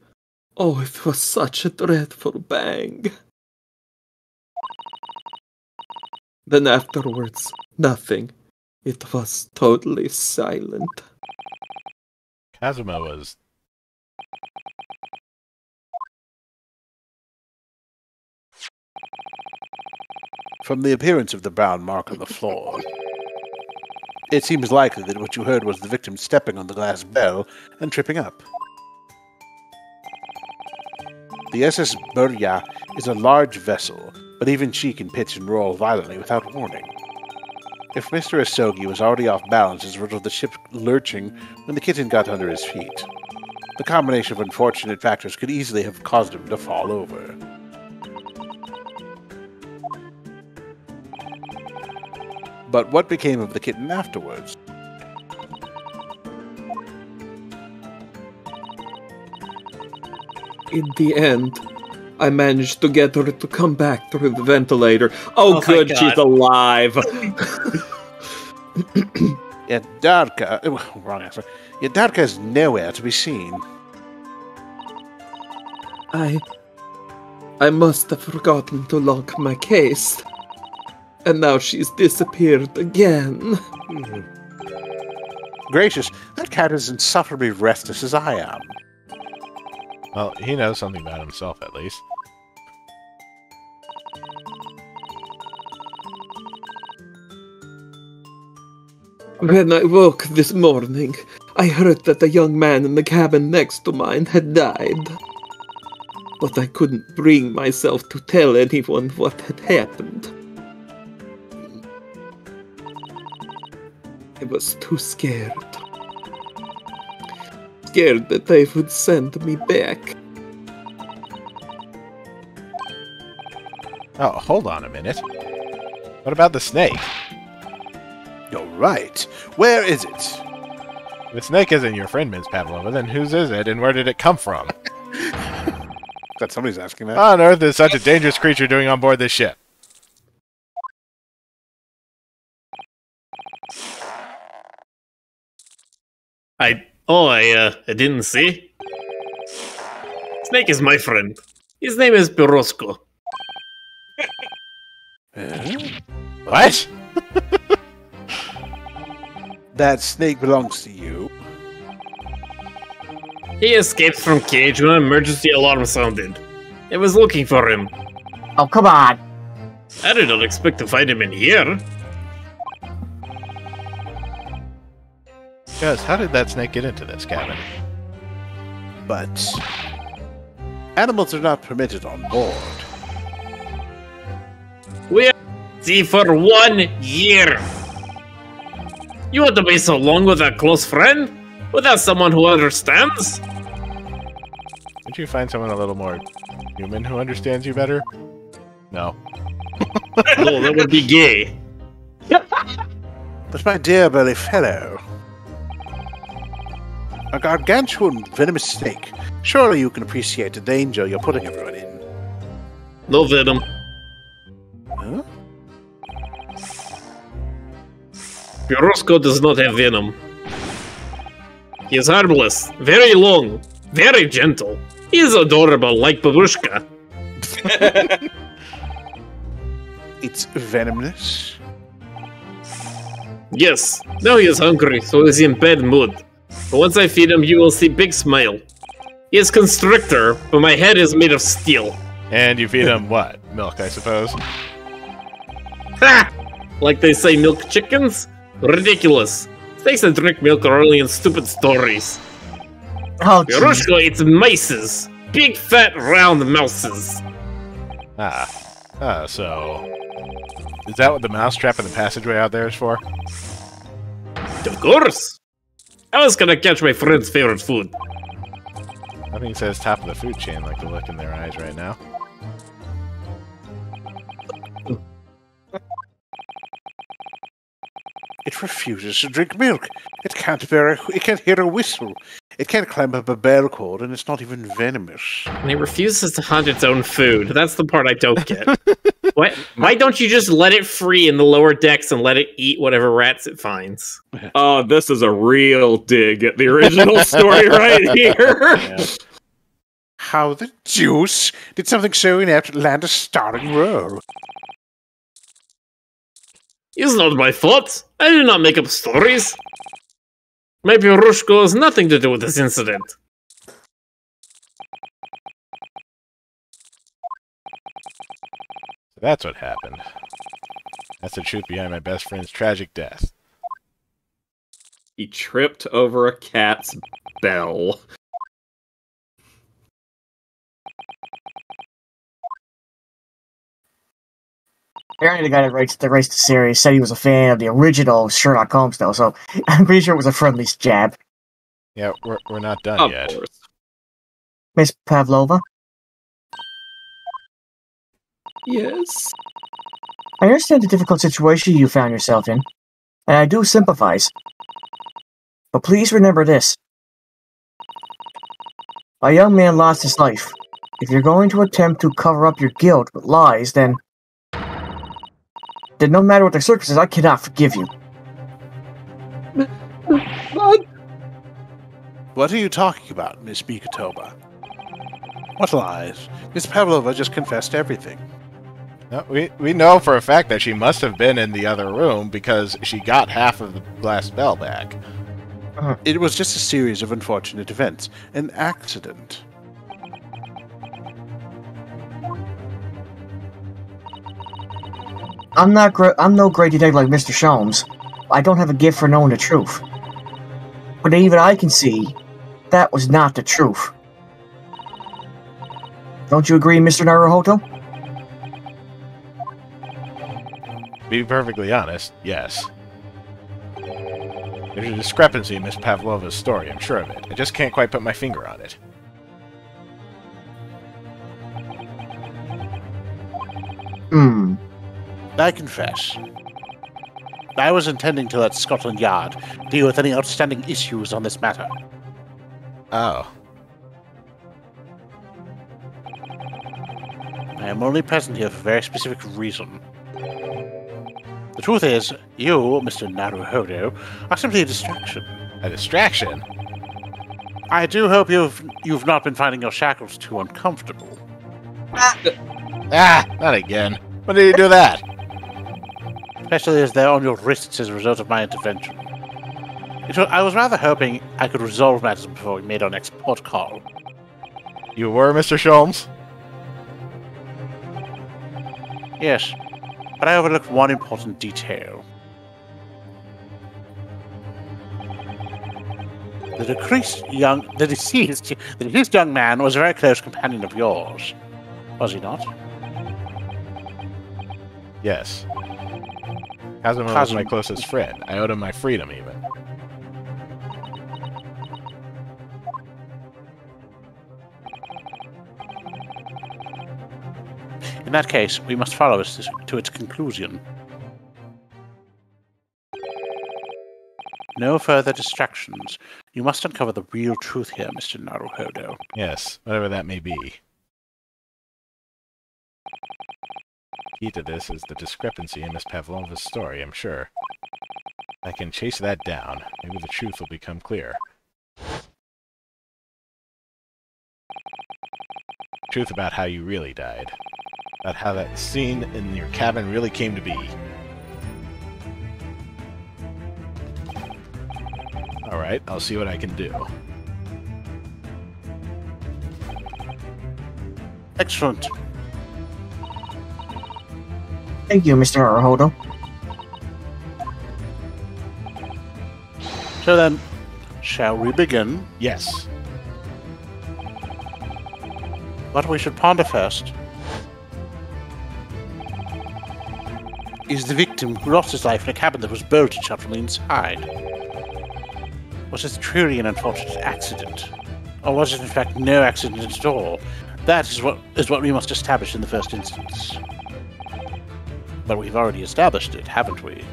Oh, it was such a dreadful bang. Then afterwards, nothing. It was totally silent. Kazuma was... From the appearance of the brown mark on the floor, it seems likely that what you heard was the victim stepping on the glass bell and tripping up. The SS Burya is a large vessel, but even she can pitch and roll violently without warning. If Mr. Asogi was already off balance as a result of the ship lurching when the kitten got under his feet, the combination of unfortunate factors could easily have caused him to fall over. But what became of the kitten afterwards? In the end, I managed to get her to come back through the ventilator. Oh good, she's alive! Yet Darka... wrong answer. Yet Darka is nowhere to be seen. I must have forgotten to lock my case. And now she's disappeared again. Gracious, that cat is insufferably restless as I am. Well, he knows something about himself, at least. When I woke this morning, I heard that a young man in the cabin next to mine had died. But I couldn't bring myself to tell anyone what had happened. I was too scared. Scared that they would send me back. Oh, hold on a minute. What about the snake? You're right. Where is it? The snake isn't your friend, Ms. Pavlova, then whose is it, and where did it come from? That somebody's asking that. What on earth is such a dangerous creature doing on board this ship? I didn't see. Snake is my friend. His name is Pirosco. What? That snake belongs to you. He escaped from cage when an emergency alarm sounded. I was looking for him. Oh, come on. I did not expect to find him in here. Guys, how did that snake get into this cabin? But animals are not permitted on board. We are see for 1 year. You want to be so long with a close friend? Without someone who understands? Would you find someone a little more human who understands you better? No. No, that would be gay. But my dear burly fellow, a gargantuan venomous snake. Surely you can appreciate the danger you're putting everyone in. No venom. Huh? Pirosco does not have venom. He is harmless, very long, very gentle. He is adorable like Babushka. It's venomous. Yes, now he is hungry, so he is in bad mood. But once I feed him, you will see big smile. He is constrictor, but my head is made of steel. And you feed him what? Milk, I suppose? Ha! Like they say milk chickens? Ridiculous. Snakes that drink milk are only in stupid stories. Oh, jeez. Pirushko eats mices. Big fat round mouses. So... Is that what the mousetrap in the passageway out there is for? Of course. I was gonna catch my friend's favorite food. Nothing says top of the food chain like the look in their eyes right now. It refuses to drink milk. It can't hear a whistle. It can't climb up a bell cord, and it's not even venomous. And it refuses to hunt its own food. That's the part I don't get. What? Why don't you just let it free in the lower decks and let it eat whatever rats it finds? Oh, this is a real dig at the original story right here. Yeah. How the deuce did something so inept land a starring role? It's not my fault. I do not make up stories. My Pirushko has nothing to do with this incident. So that's what happened. That's the truth behind my best friend's tragic death. He tripped over a cat's bell. Apparently the guy that writes the series said he was a fan of the original Sherlock Holmes, though, so I'm pretty sure it was a friendly jab. Yeah, we're not done Of yet. course. Miss Pavlova? Yes. I understand the difficult situation you found yourself in, and I do sympathize. But please remember this. A young man lost his life. If you're going to attempt to cover up your guilt with lies, then no matter what the circumstances, I cannot forgive you. What are you talking about, Miss Mikatoba? What lies? Miss Pavlova just confessed everything. No, we know for a fact that she must have been in the other room because she got half of the glass bell back. It was just a series of unfortunate events. An accident. I'm no great detective like Mr. Sholmes. I don't have a gift for knowing the truth. But even I can see that was not the truth. Don't you agree, Mr. Naruhoto? Be perfectly honest, yes. There's a discrepancy in Miss Pavlova's story, I'm sure of it. I just can't quite put my finger on it. I confess. I was intending to let Scotland Yard deal with any outstanding issues on this matter. Oh. I am only present here for a very specific reason. The truth is, you, Mr. Naruhodo, are simply a distraction. A distraction? I do hope you've not been finding your shackles too uncomfortable. Ah, not again. When did you do that? Especially as they're on your wrists as a result of my intervention. I was rather hoping I could resolve matters before we made our next port call. You were, Mr. Sholmes? Yes, but I overlooked one important detail. The deceased young man was a very close companion of yours, was he not? Yes. Kazuma was my closest friend. I owed him my freedom, even. In that case, we must follow it to its conclusion. No further distractions. You must uncover the real truth here, Mr. Naruhodo. Yes, whatever that may be. Key to this is the discrepancy in Miss Pavlova's story, I'm sure. I can chase that down. Maybe the truth will become clear. Truth about how you really died. About how that scene in your cabin really came to be. Alright, I'll see what I can do. Excellent. Thank you, Mr. Naruhodo. So then, shall we begin? Yes. What we should ponder first is the victim who lost his life in a cabin that was bolted shut from the inside. Was it truly an unfortunate accident? Or was it in fact no accident at all? That is what we must establish in the first instance. But we've already established it, haven't we?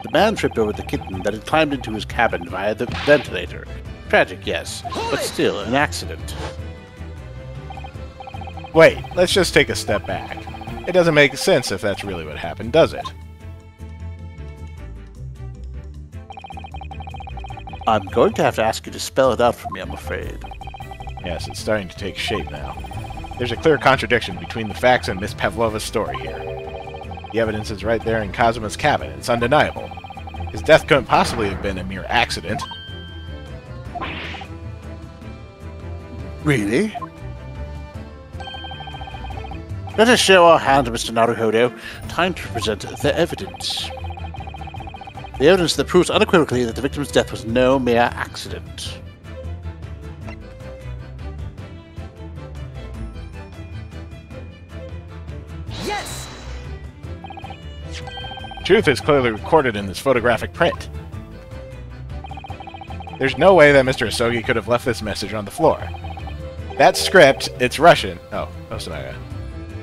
The man tripped over the kitten that had climbed into his cabin via the ventilator. Tragic, yes, but still an accident. Wait, let's just take a step back. It doesn't make sense if that's really what happened, does it? I'm going to have to ask you to spell it out for me, I'm afraid. Yes, it's starting to take shape now. There's a clear contradiction between the facts and Miss Pavlova's story here. The evidence is right there in Kazuma's cabin. It's undeniable. His death couldn't possibly have been a mere accident. Really? Let us show our hand to Mr. Naruhodo. Time to present the evidence. The evidence that proves unequivocally that the victim's death was no mere accident. Yes! Truth is clearly recorded in this photographic print. There's no way that Mr. Asogi could have left this message on the floor. That script, it's Russian. Oh, Osanaga.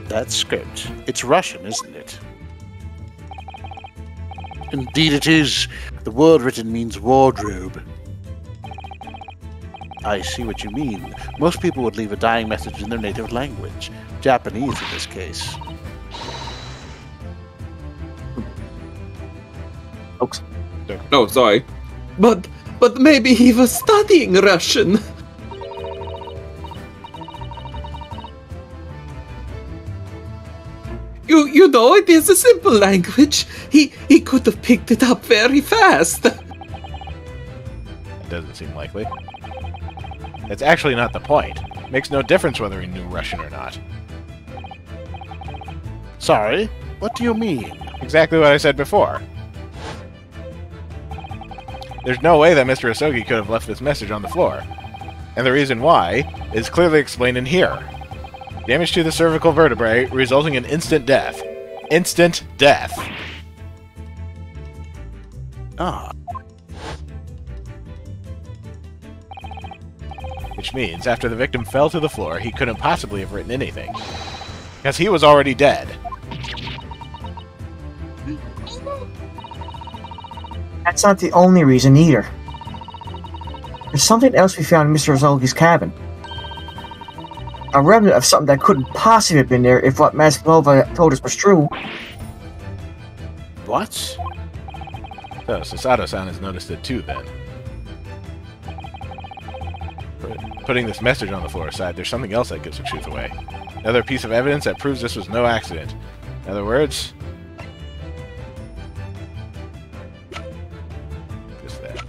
That script. It's Russian, isn't it? Indeed it is. The word written means wardrobe. I see what you mean. Most people would leave a dying message in their native language. Japanese in this case. Oops. Oh, sorry. But maybe he was studying Russian. You know, it is a simple language. He could have picked it up very fast. That doesn't seem likely. That's actually not the point. It makes no difference whether he knew Russian or not. Sorry? What do you mean? Exactly what I said before. There's no way that Mr. Asogi could have left this message on the floor. And the reason why is clearly explained in here. Damage to the cervical vertebrae, resulting in instant death. Instant death. Ah. Which means, after the victim fell to the floor, he couldn't possibly have written anything. Because he was already dead. That's not the only reason either. There's something else we found in Mr. Ozolgi's cabin. A remnant of something that couldn't possibly have been there if what Masklova told us was true. What? So, Sasato-san has noticed it too, then. Putting this message on the floor aside, there's something else that gives the truth away. Another piece of evidence that proves this was no accident. In other words... just that.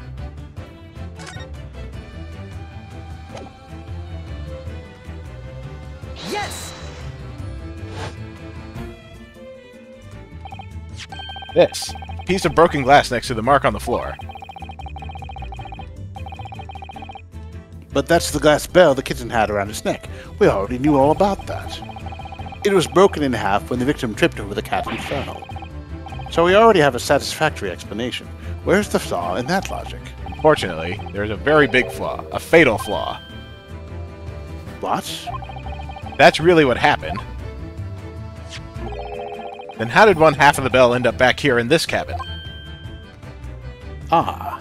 Yes! This. Piece of broken glass next to the mark on the floor. But that's the glass bell the kitten had around its neck. We already knew all about that. It was broken in half when the victim tripped over the cat and fell. So we already have a satisfactory explanation. Where's the flaw in that logic? Fortunately, there's a very big flaw. A fatal flaw. What? That's really what happened. Then how did one half of the bell end up back here in this cabin? Ah.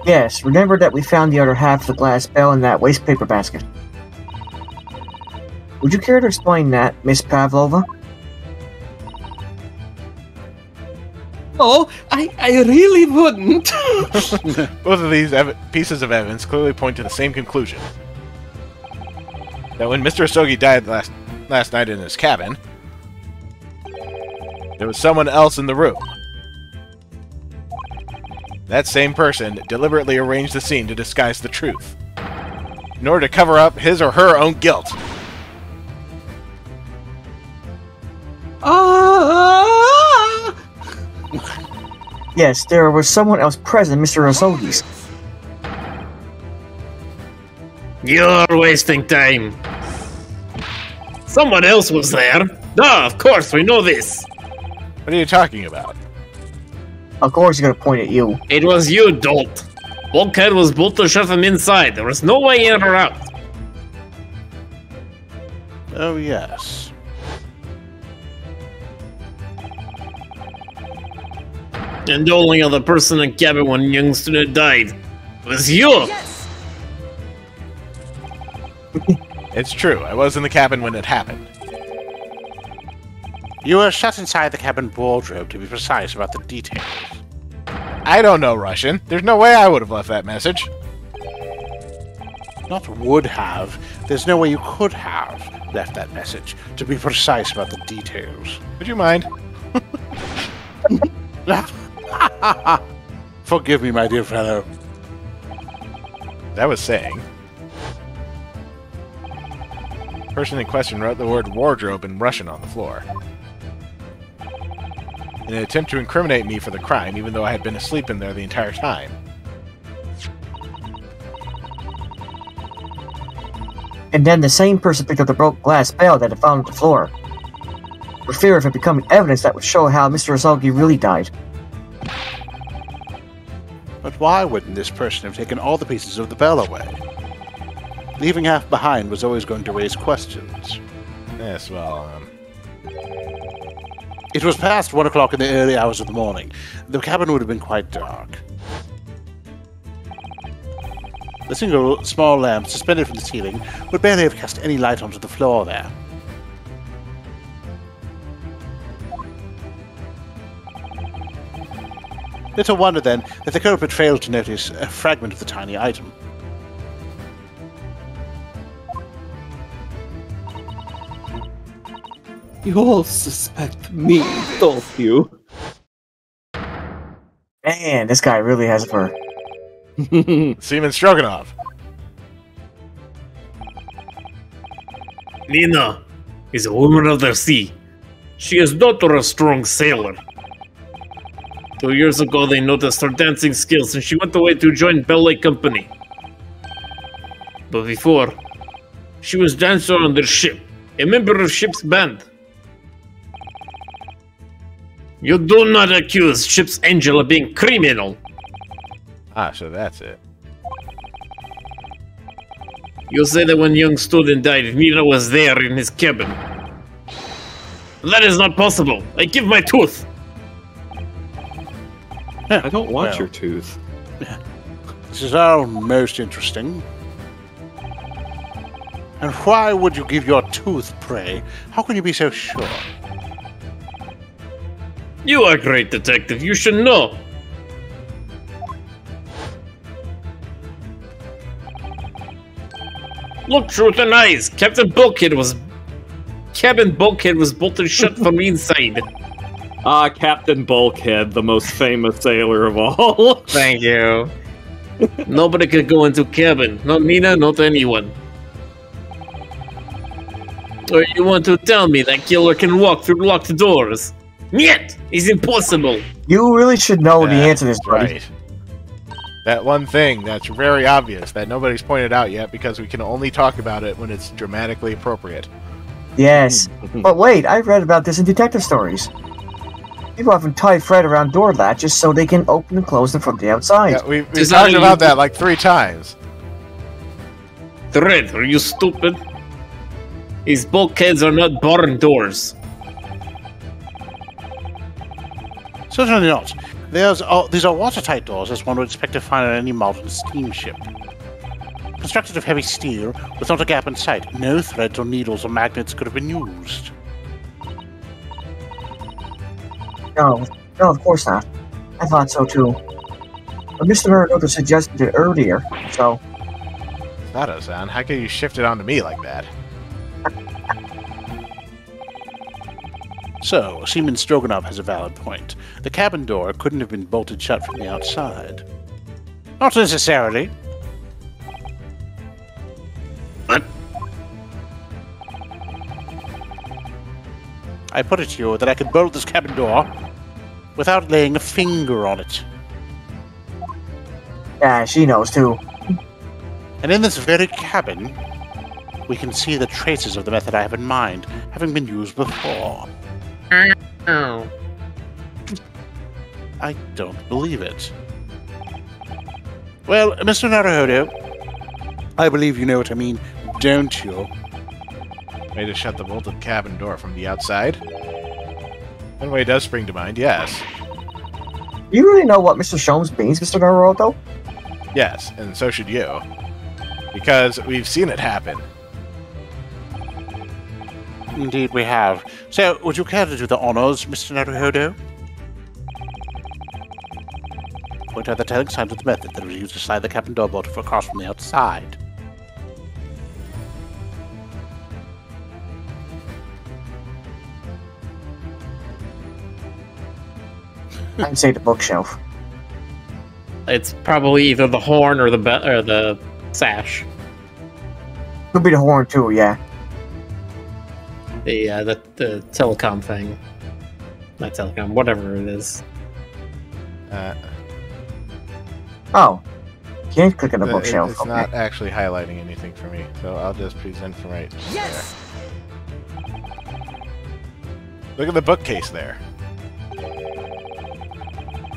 Yes, remember that we found the other half of the glass bell in that waste paper basket. Would you care to explain that, Miss Pavlova? Oh, I really wouldn't. Both of these pieces of evidence clearly point to the same conclusion. That when Mr. Asogi died last night in his cabin, there was someone else in the room. That same person deliberately arranged the scene to disguise the truth, in order to cover up his or her own guilt. Yes, there was someone else present, Mr. Asogi's. You're wasting time. Someone else was there. Duh, of course, we know this. What are you talking about? Of course he's gonna point at you. It was you, dolt. Bulkhead was built to shut them inside. There was no way in or out. Oh, yes. And the only other person in the cabin when young student died was you. Yes! It's true, I was in the cabin when it happened. You were shut inside the cabin wardrobe, to be precise about the details. I don't know Russian. There's no way I would have left that message. Not would have. There's no way you could have left that message, to be precise about the details. Would you mind? Forgive me, my dear fellow. As I was saying, the person in question wrote the word wardrobe in Russian on the floor, in an attempt to incriminate me for the crime, even though I had been asleep in there the entire time. And then the same person picked up the broken glass bell that had found on the floor, for fear of it becoming evidence that would show how Mr. Asogi really died. But why wouldn't this person have taken all the pieces of the bell away? Leaving half behind was always going to raise questions. Yes, well, It was past 1 o'clock in the early hours of the morning. The cabin would have been quite dark. The single small lamp suspended from the ceiling would barely have cast any light onto the floor there. Little wonder, then, that the culprit failed to notice a fragment of the tiny item. You all suspect me, don't you? Man, this guy really has it for... Seaman Stroganoff. Nina is a woman of the sea. She is daughter of a strong sailor. 2 years ago, they noticed her dancing skills and she went away to join ballet company. But before, she was dancer on their ship, a member of ship's band. You do not accuse ship's angel of being criminal. Ah, so that's it. You say that when young student died, Nina was there in his cabin. That is not possible. I give my tooth. I don't want Well. your tooth. This is all most interesting. And why would you give your tooth, pray? How can you be so sure? You are a great detective. You should know. Look, truth and eyes. Cabin bulkhead was bolted shut from the inside. Ah, Captain Bulkhead, the most famous sailor of all. Thank you. Nobody could go into cabin. Not Mina, not anyone. Or you want to tell me that killer can walk through locked doors? Niet! It's impossible. You really should know the answer to this, buddy. Right. That one thing that's very obvious that nobody's pointed out yet because we can only talk about it when it's dramatically appropriate. Yes. But wait, I've read about this in detective stories. People often tie thread around door latches so they can open and close them from the outside. Yeah, we've Does talked that about mean- that like 3 times. Thread, are you stupid? These bulkheads are not barn doors. Certainly not. These are watertight doors, as one would expect to find on any modern steamship. Constructed of heavy steel, with not a gap in sight, no threads or needles or magnets could have been used. No, of course not. I thought so too. But Mr. Muramoto suggested it earlier, so... Nado-san, how can you shift it onto me like that? So, Seaman Stroganoff has a valid point. The cabin door couldn't have been bolted shut from the outside. Not necessarily. What? I put it to you that I could bolt this cabin door without laying a finger on it. Yeah, she knows too. And in this very cabin, we can see the traces of the method I have in mind, having been used before. Oh. I don't believe it. Well, Mr. Naruhodo, I believe you know what I mean, don't you? Way to shut the bolted cabin door from the outside? One way does spring to mind, yes. Do you really know what Mr. Sholmes means, Mr. Naruto? Yes, and so should you. Because we've seen it happen. Indeed we have. So, would you care to do the honors, Mr. Naruhodo? Point out the telling signs of the method that was used to slide the cabin door bolt across from the outside. I'd say the bookshelf. It's probably either the horn or the sash. Could be the horn too, yeah. The telecom thing. Not telecom, whatever it is. Oh. Can't click on the bookshelf. It's Okay. not actually highlighting anything for me, so I'll just present from right Yes! there. Look at the bookcase there.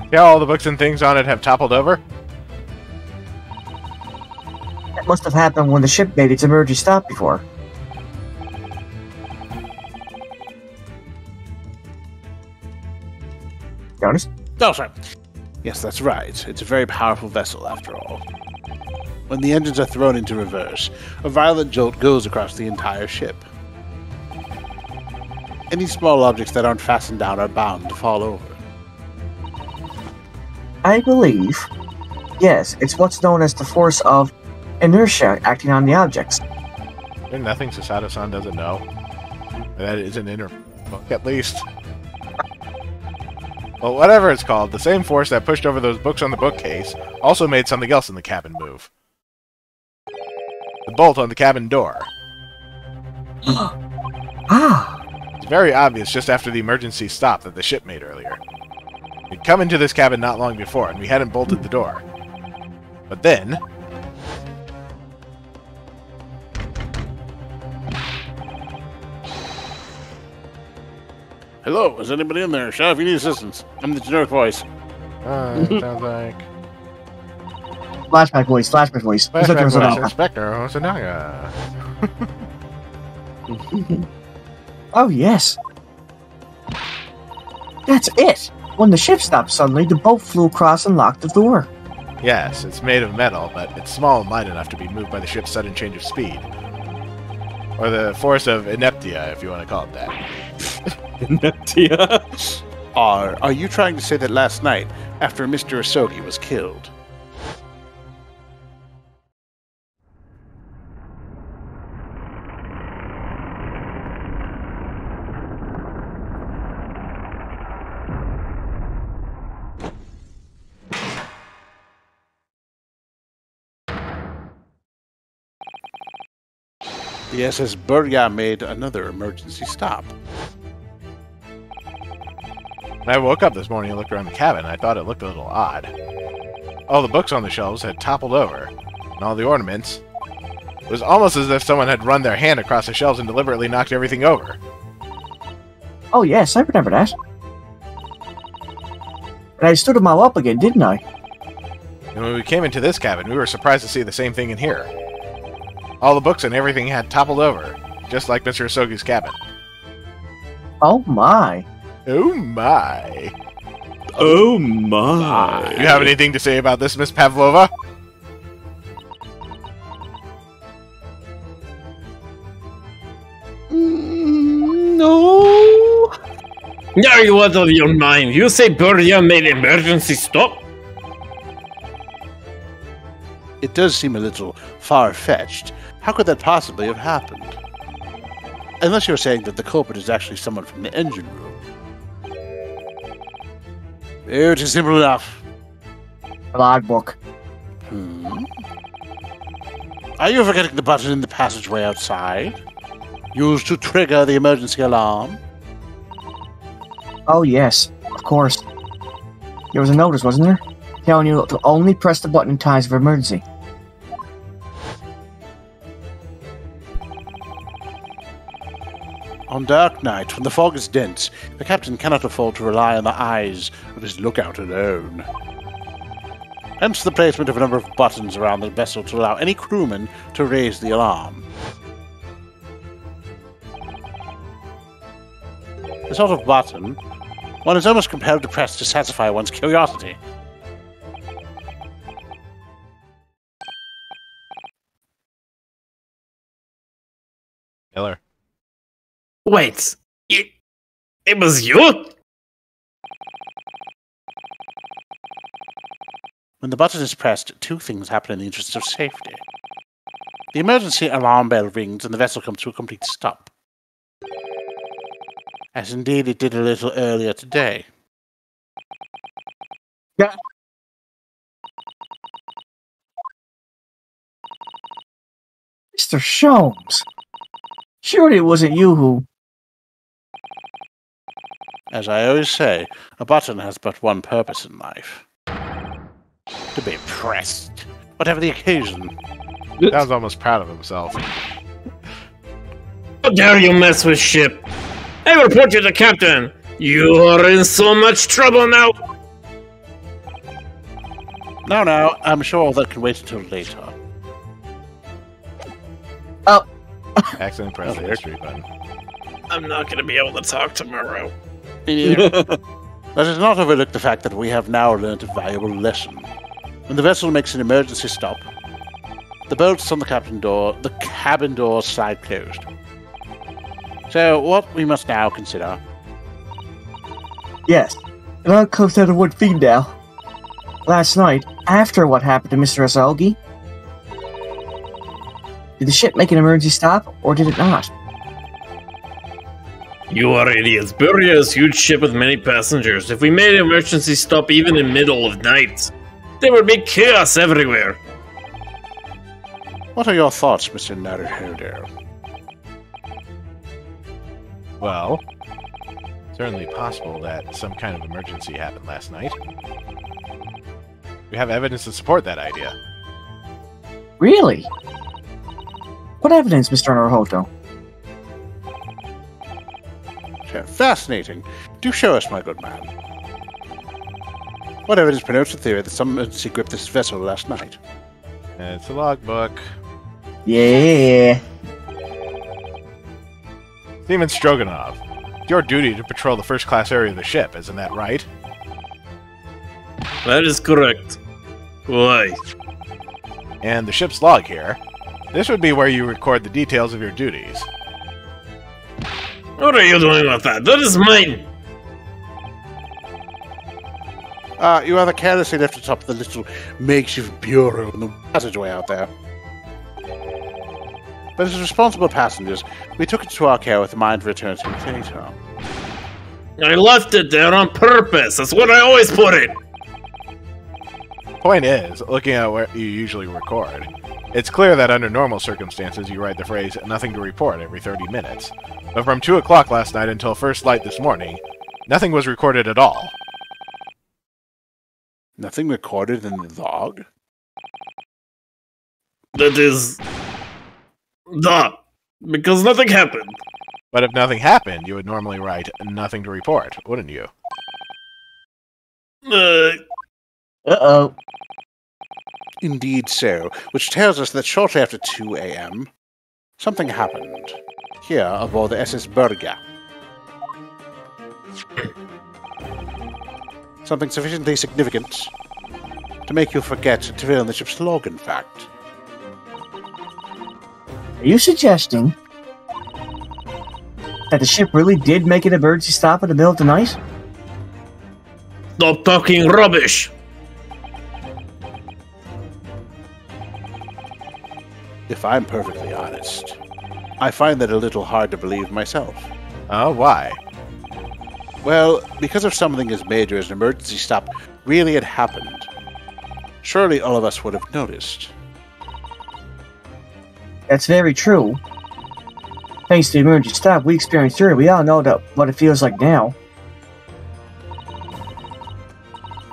See how all the books and things on it have toppled over? That must have happened when the ship made its emergency stop before. Jonas? Oh, sorry. Yes, that's right. It's a very powerful vessel, after all. When the engines are thrown into reverse, a violent jolt goes across the entire ship. Any small objects that aren't fastened down are bound to fall over. I believe, yes, it's what's known as the force of inertia acting on the objects. There's nothing Susato-san doesn't know. That isn't in her book, at least. Well, whatever it's called, the same force that pushed over those books on the bookcase also made something else in the cabin move. The bolt on the cabin door. Ah, It's very obvious just after the emergency stop that the ship made earlier. We'd come into this cabin not long before, and we hadn't bolted the door. But then... Hello, is anybody in there? Shout if you need assistance. I'm the generic voice. sounds like... flashback voice, flashback voice. Flashback voice, Flashback voice. Inspector Osanaga. Oh, yes. That's it. When the ship stopped suddenly, the boat flew across and locked the door. Yes, it's made of metal, but it's small and light enough to be moved by the ship's sudden change of speed. Or the force of ineptia, if you want to call it that. Ineptia. Are you trying to say that last night, after Mr. Asogi was killed, the SS Burya made another emergency stop? When I woke up this morning and looked around the cabin, I thought it looked a little odd. All the books on the shelves had toppled over, and all the ornaments. It was almost as if someone had run their hand across the shelves and deliberately knocked everything over. Oh yes, I remember that. And I stood them all up again, didn't I? And when we came into this cabin, we were surprised to see the same thing in here. All the books and everything had toppled over, just like Mr. Asogi's cabin. Oh my. Oh my. Oh my. You have anything to say about this, Miss Pavlova? No. Are you out of your mind? You say Burya made emergency stop? It does seem a little far-fetched. How could that possibly have happened? Unless you're saying that the culprit is actually someone from the engine room. It is simple enough. Logbook. Are you forgetting the button in the passageway outside? Used to trigger the emergency alarm? Oh yes, of course. There was a notice, wasn't there? Telling you to only press the button in times of emergency. On dark night, when the fog is dense, the captain cannot afford to rely on the eyes of his lookout alone. Hence the placement of a number of buttons around the vessel to allow any crewman to raise the alarm. The sort of button one is almost compelled to press to satisfy one's curiosity. Miller. Wait, it was you? When the button is pressed, two things happen in the interest of safety. The emergency alarm bell rings and the vessel comes to a complete stop. As indeed it did a little earlier today. Yeah. Mr. Sholmes. Surely it wasn't you who... As I always say, a button has but one purpose in life. To be pressed, whatever the occasion. Sounds almost proud of himself. How dare you mess with ship? I report you to Captain! You are in so much trouble now! Now, I'm sure all that can wait until later. Oh. Accidentally press the history button. I'm not gonna be able to talk tomorrow. Let us not overlook the fact that we have now learnt a valuable lesson. When the vessel makes an emergency stop, the bolts on the cabin door slide closed. So, what we must now consider... Yes, it all comes out of one thing now. Last night, after what happened to Mr. Asogi, did the ship make an emergency stop, or did it not? You are idiots. Burya is a huge ship with many passengers. If we made an emergency stop even in the middle of night, there would be chaos everywhere. What are your thoughts, Mr. Naruhodo? Well, certainly possible that some kind of emergency happened last night. We have evidence to support that idea. Really? What evidence, Mr. Naruhodo? Fascinating. Do show us, my good man. What evidence promotes the theory that some emergency gripped this vessel last night? It's a logbook. Yeah. Seaman Stroganoff, it's your duty to patrol the first-class area of the ship, isn't that right? That is correct. Why? And the ship's log here. This would be where you record the details of your duties. What are you doing with that? That is mine! You rather carelessly left it up the little makeshift bureau in the passageway out there. But as responsible passengers, we took it to our care with the mind of return to it later. I left it there on purpose. That's what I always put it. Point is, looking at where you usually record, it's clear that under normal circumstances you write the phrase, nothing to report, every 30 minutes. But from 2 o'clock last night until first light this morning, nothing was recorded at all. Nothing recorded in the log? That is... Duh. Because nothing happened. But if nothing happened, you would normally write, nothing to report, wouldn't you? Uh-oh. Indeed so, which tells us that shortly after 2 a.m., something happened here aboard the SS Berga. Something sufficiently significant to make you forget to fill in the ship's log, in fact. Are you suggesting that the ship really did make an emergency stop in the middle of the night? Stop talking rubbish! If I'm perfectly honest, I find that a little hard to believe myself. Oh, why? Well, because if something as major as an emergency stop really had happened, surely all of us would have noticed. That's very true. Thanks to the emergency stop we experienced earlier, we all know what it feels like now.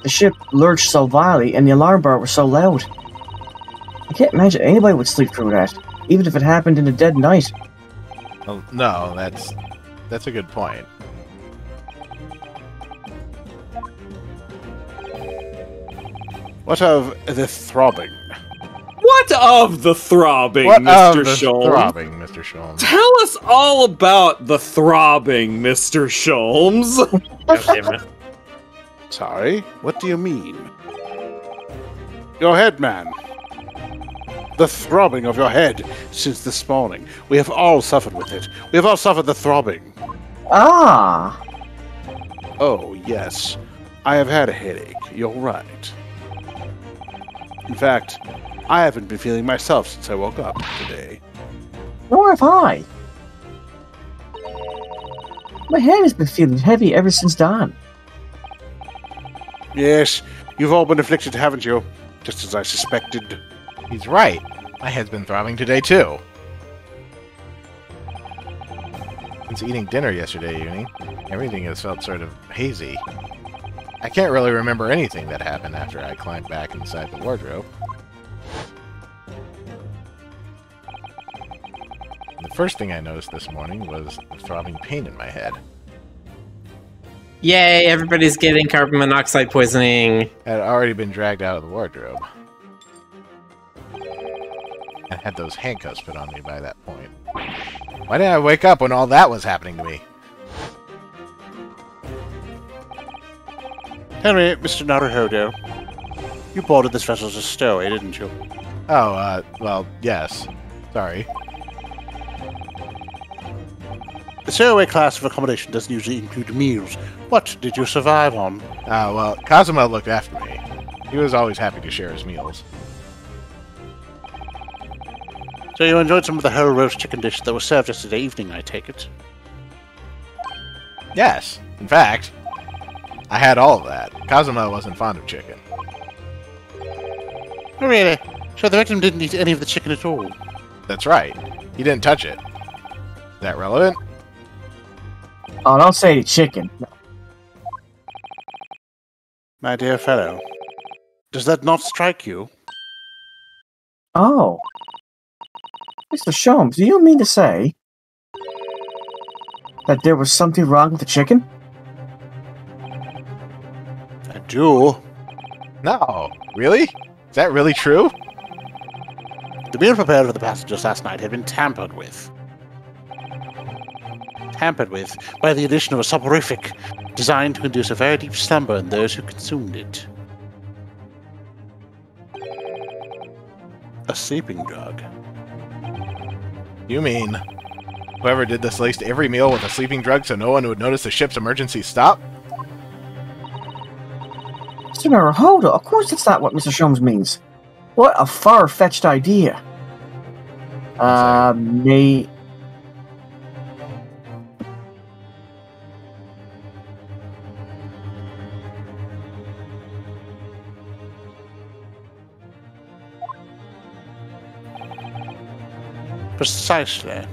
The ship lurched so violently and the alarm bar was so loud. I can't imagine anybody would sleep through that, even if it happened in the dead night. Well, no, that's a good point. What of the throbbing? What of the throbbing, What Mr. of the Sholmes? throbbing, Mr. Sholmes? Tell us all about the throbbing, Mr. Sholmes. Sorry, what do you mean? Your head, man. The throbbing of your head since this morning. We have all suffered with it. We have all suffered the throbbing. Ah! Oh, yes. I have had a headache. You're right. In fact, I haven't been feeling myself since I woke up today. Nor have I. My head has been feeling heavy ever since dawn. Yes, you've all been afflicted, haven't you? Just as I suspected. He's right. My head's been throbbing today, too. Since eating dinner yesterday evening, everything has felt sort of hazy. I can't really remember anything that happened after I climbed back inside the wardrobe. The first thing I noticed this morning was a throbbing pain in my head. Yay, everybody's getting carbon monoxide poisoning. I had already been dragged out of the wardrobe. I had those handcuffs put on me by that point. Why didn't I wake up when all that was happening to me? Henry, Mr. Naruhodo, you boarded this vessel as a stowaway, didn't you? Oh, well, yes. Sorry. The stowaway class of accommodation doesn't usually include meals. What did you survive on? Well, Kazuma looked after me. He was always happy to share his meals. So you enjoyed some of the whole roast chicken dish that was served yesterday evening, I take it? Yes. In fact, I had all of that. Kazuma wasn't fond of chicken. Oh, really? So the victim didn't eat any of the chicken at all? That's right. He didn't touch it. Is that relevant? Oh, don't say chicken. My dear fellow, does that not strike you? Oh. Mr. Sholmes, do you mean to say that there was something wrong with the chicken? I do. No. Really? Is that really true? The meal prepared for the passengers last night had been tampered with. Tampered with by the addition of a soporific designed to induce a very deep slumber in those who consumed it. A sleeping drug. You mean whoever did this laced every meal with a sleeping drug so no one would notice the ship's emergency stop? Mr. Naruhodo, of course that's not what Mr. Sholmes means. What a far-fetched idea. May... Precisely.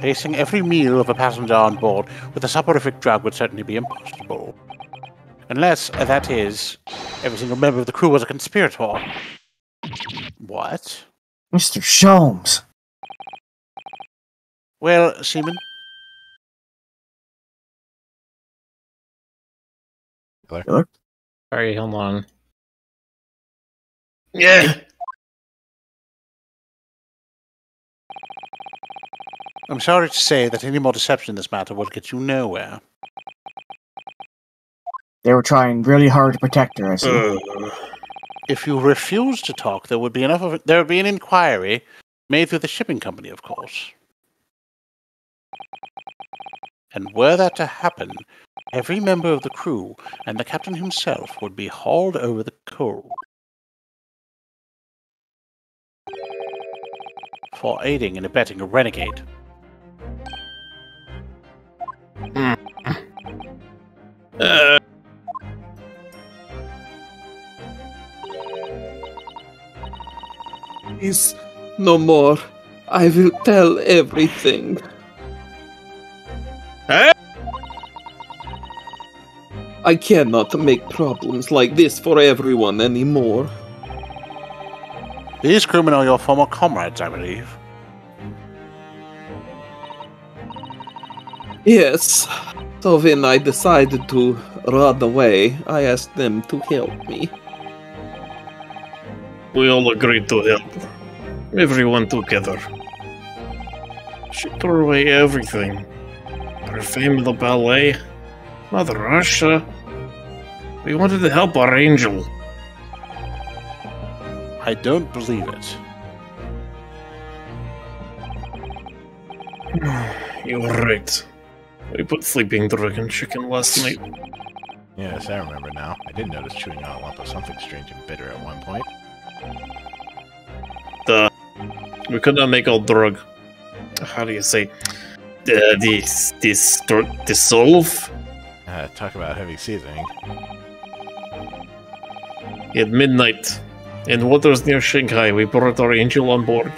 Placing every meal of a passenger on board with a soporific drug would certainly be impossible. Unless, that is, every single member of the crew was a conspirator. What? Mr. Sholmes. Well, Seaman? Hello? Sorry, hold on. Yeah. I'm sorry to say that any more deception in this matter will get you nowhere. They were trying really hard to protect her, I see. If you refuse to talk, there would be an inquiry made through the shipping company, of course. And were that to happen, every member of the crew and the captain himself would be hauled over the coal. For aiding and abetting a renegade. Please, no more. I will tell everything. Huh? I cannot make problems like this for everyone anymore. These crewmen are your former comrades, I believe. Yes. So when I decided to run away, I asked them to help me. We all agreed to help. Everyone together. She threw away everything. Her fame in the ballet, Mother Russia. We wanted to help our angel. I don't believe it. You're right. We put sleeping drug in chicken last night. Yes, I remember now. I did notice chewing on a lump of something strange and bitter at one point. We could not make all drug. How do you say? Dissolve? Talk about heavy seasoning. At midnight, in waters near Shanghai, we brought our angel on board.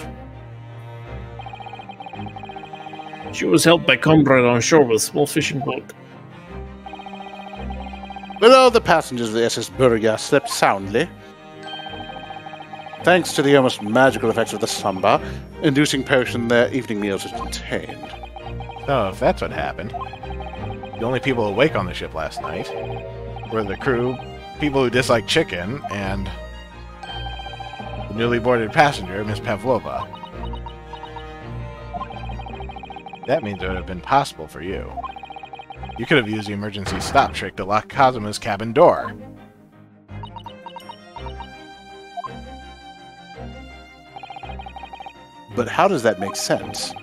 She was helped by comrade on shore with a small fishing boat. But all the passengers of the SS Burger slept soundly, thanks to the almost magical effects of the samba, inducing potion their evening meals had contained. So, if that's what happened, the only people awake on the ship last night were the crew, people who dislike chicken, and the newly boarded passenger, Miss Pavlova. That means it would have been possible for you. You could have used the emergency stop trick to lock Kazuma's cabin door. But how does that make sense?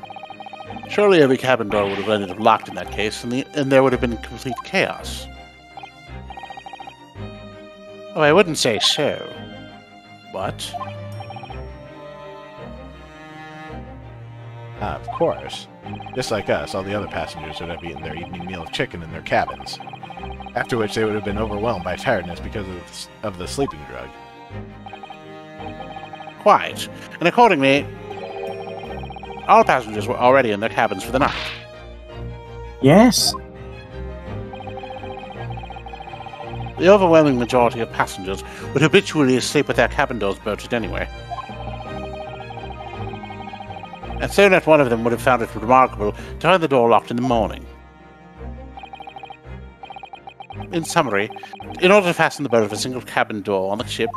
Surely every cabin door would have ended up locked in that case, and there would have been complete chaos. Oh, I wouldn't say so. What? Of course. Just like us, all the other passengers would have eaten their evening meal of chicken in their cabins. After which they would have been overwhelmed by tiredness because of the sleeping drug. Quite. And accordingly, all passengers were already in their cabins for the night. Yes. The overwhelming majority of passengers would habitually sleep with their cabin doors bolted anyway. And so not one of them would have found it remarkable to find the door locked in the morning. In summary, in order to fasten the bolt of a single cabin door on the ship,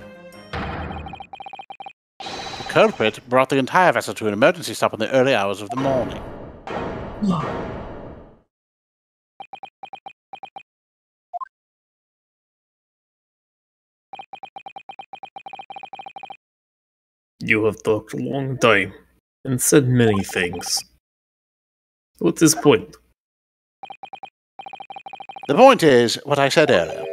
the culprit brought the entire vessel to an emergency stop in the early hours of the morning. You have talked a long time and said many things. What's his point? The point is what I said earlier.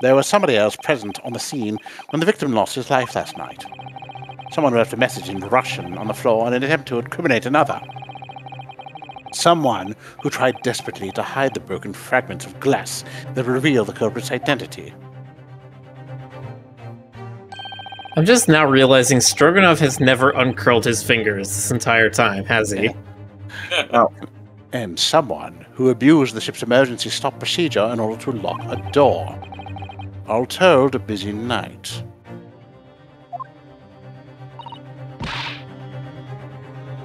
There was somebody else present on the scene when the victim lost his life last night. Someone left a message in Russian on the floor in an attempt to incriminate another. Someone who tried desperately to hide the broken fragments of glass that reveal the culprit's identity. I'm just now realizing Stroganoff has never uncurled his fingers this entire time, has he? And someone who abused the ship's emergency stop procedure in order to lock a door. All told, a busy night.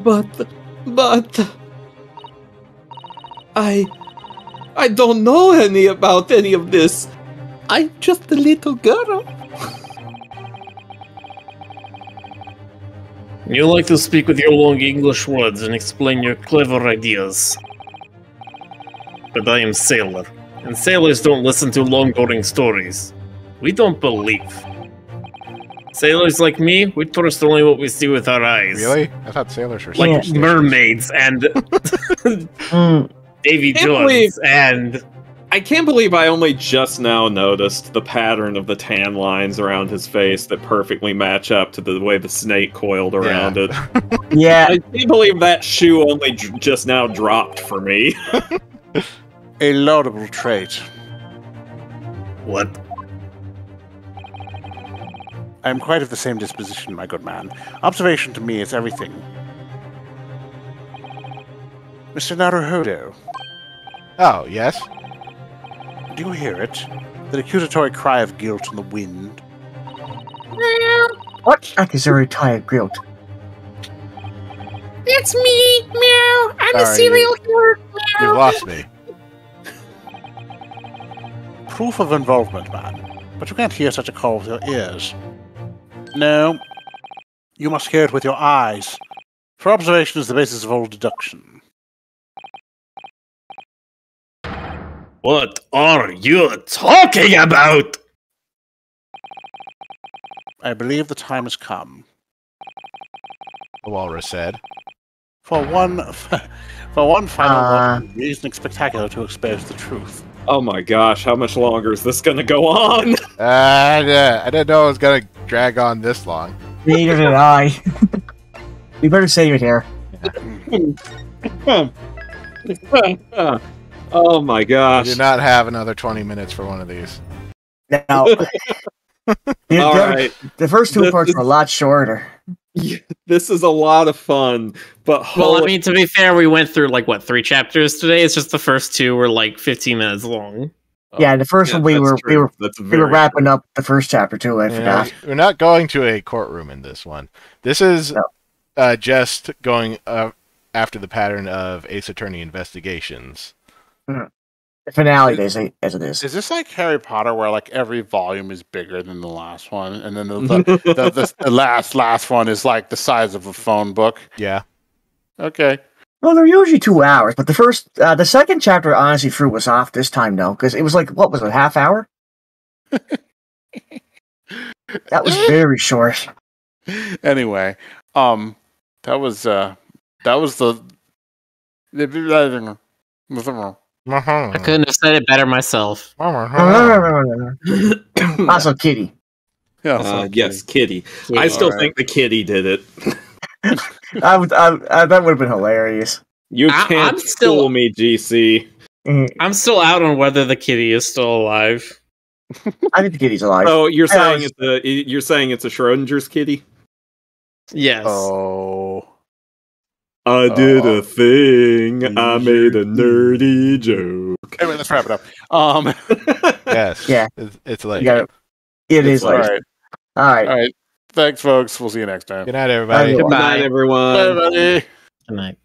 But I don't know about any of this. I'm just a little girl. You like to speak with your long English words and explain your clever ideas. But I am sailor, and sailors don't listen to long boring stories. We don't believe. Sailors like me, we trust only what we see with our eyes. Really? I thought sailors were Like superstitious. mermaids and Davy Jones and... I can't believe I only just now noticed the pattern of the tan lines around his face that perfectly match up to the way the snake coiled around it. Yeah. I can't believe that shoe only just now dropped for me. A laudable trait. What? I am quite of the same disposition, my good man. Observation to me is everything. Mr. Naruhodo, Oh, yes? do you hear it? The accusatory cry of guilt in the wind. What? I can already tired guilt. It's me, meow. I'm a Sorry, serial killer. You lost me. Proof of involvement, man. But you can't hear such a call with your ears. No. You must hear it with your eyes. For observation is the basis of all deduction. What are you talking about? I believe the time has come. The walrus said. For one final reasoning spectacular to expose the truth. Oh my gosh, how much longer is this gonna go on? I didn't know it was going to drag on this long. Neither did I. We better save it here. Oh my I gosh. do not have another 20 minutes for one of these. Now, Alright. the first two parts were a lot shorter. This is a lot of fun, but Well, I mean, to be fair, we went through, 3 chapters today? It's just the first 2 were, 15 minutes long. Yeah, the first one we were That's we were wrapping up the first chapter too. I forgot. We're not going to a courtroom in this one. This is just going after the pattern of Ace Attorney investigations. The finale, as it is. Is this like Harry Potter, where every volume is bigger than the last one, and then the last one is like the size of a phone book? Yeah. Okay. Well, they're usually 2 hours, but the second chapter honestly threw us off this time though, because it was what was it, half hour? That was very short. Anyway, that was the. I couldn't have said it better myself. Also, Kitty. Yes, Kitty. I still think the kitty did it. That would have been hilarious. You can't I'm still- fool me, GC. I'm still out on whether the kitty is still alive. I think the kitty's alive. So you're saying it's a Schrodinger's kitty? Yes. Oh. I did a thing. I made a nerdy joke. Anyway, let's wrap it up. Yes. Yeah. It's late. It is All late. right. All right. All right. Thanks, folks. We'll see you next time. Good night, everybody. Bye. Good night, everyone. Bye, everybody. Good night.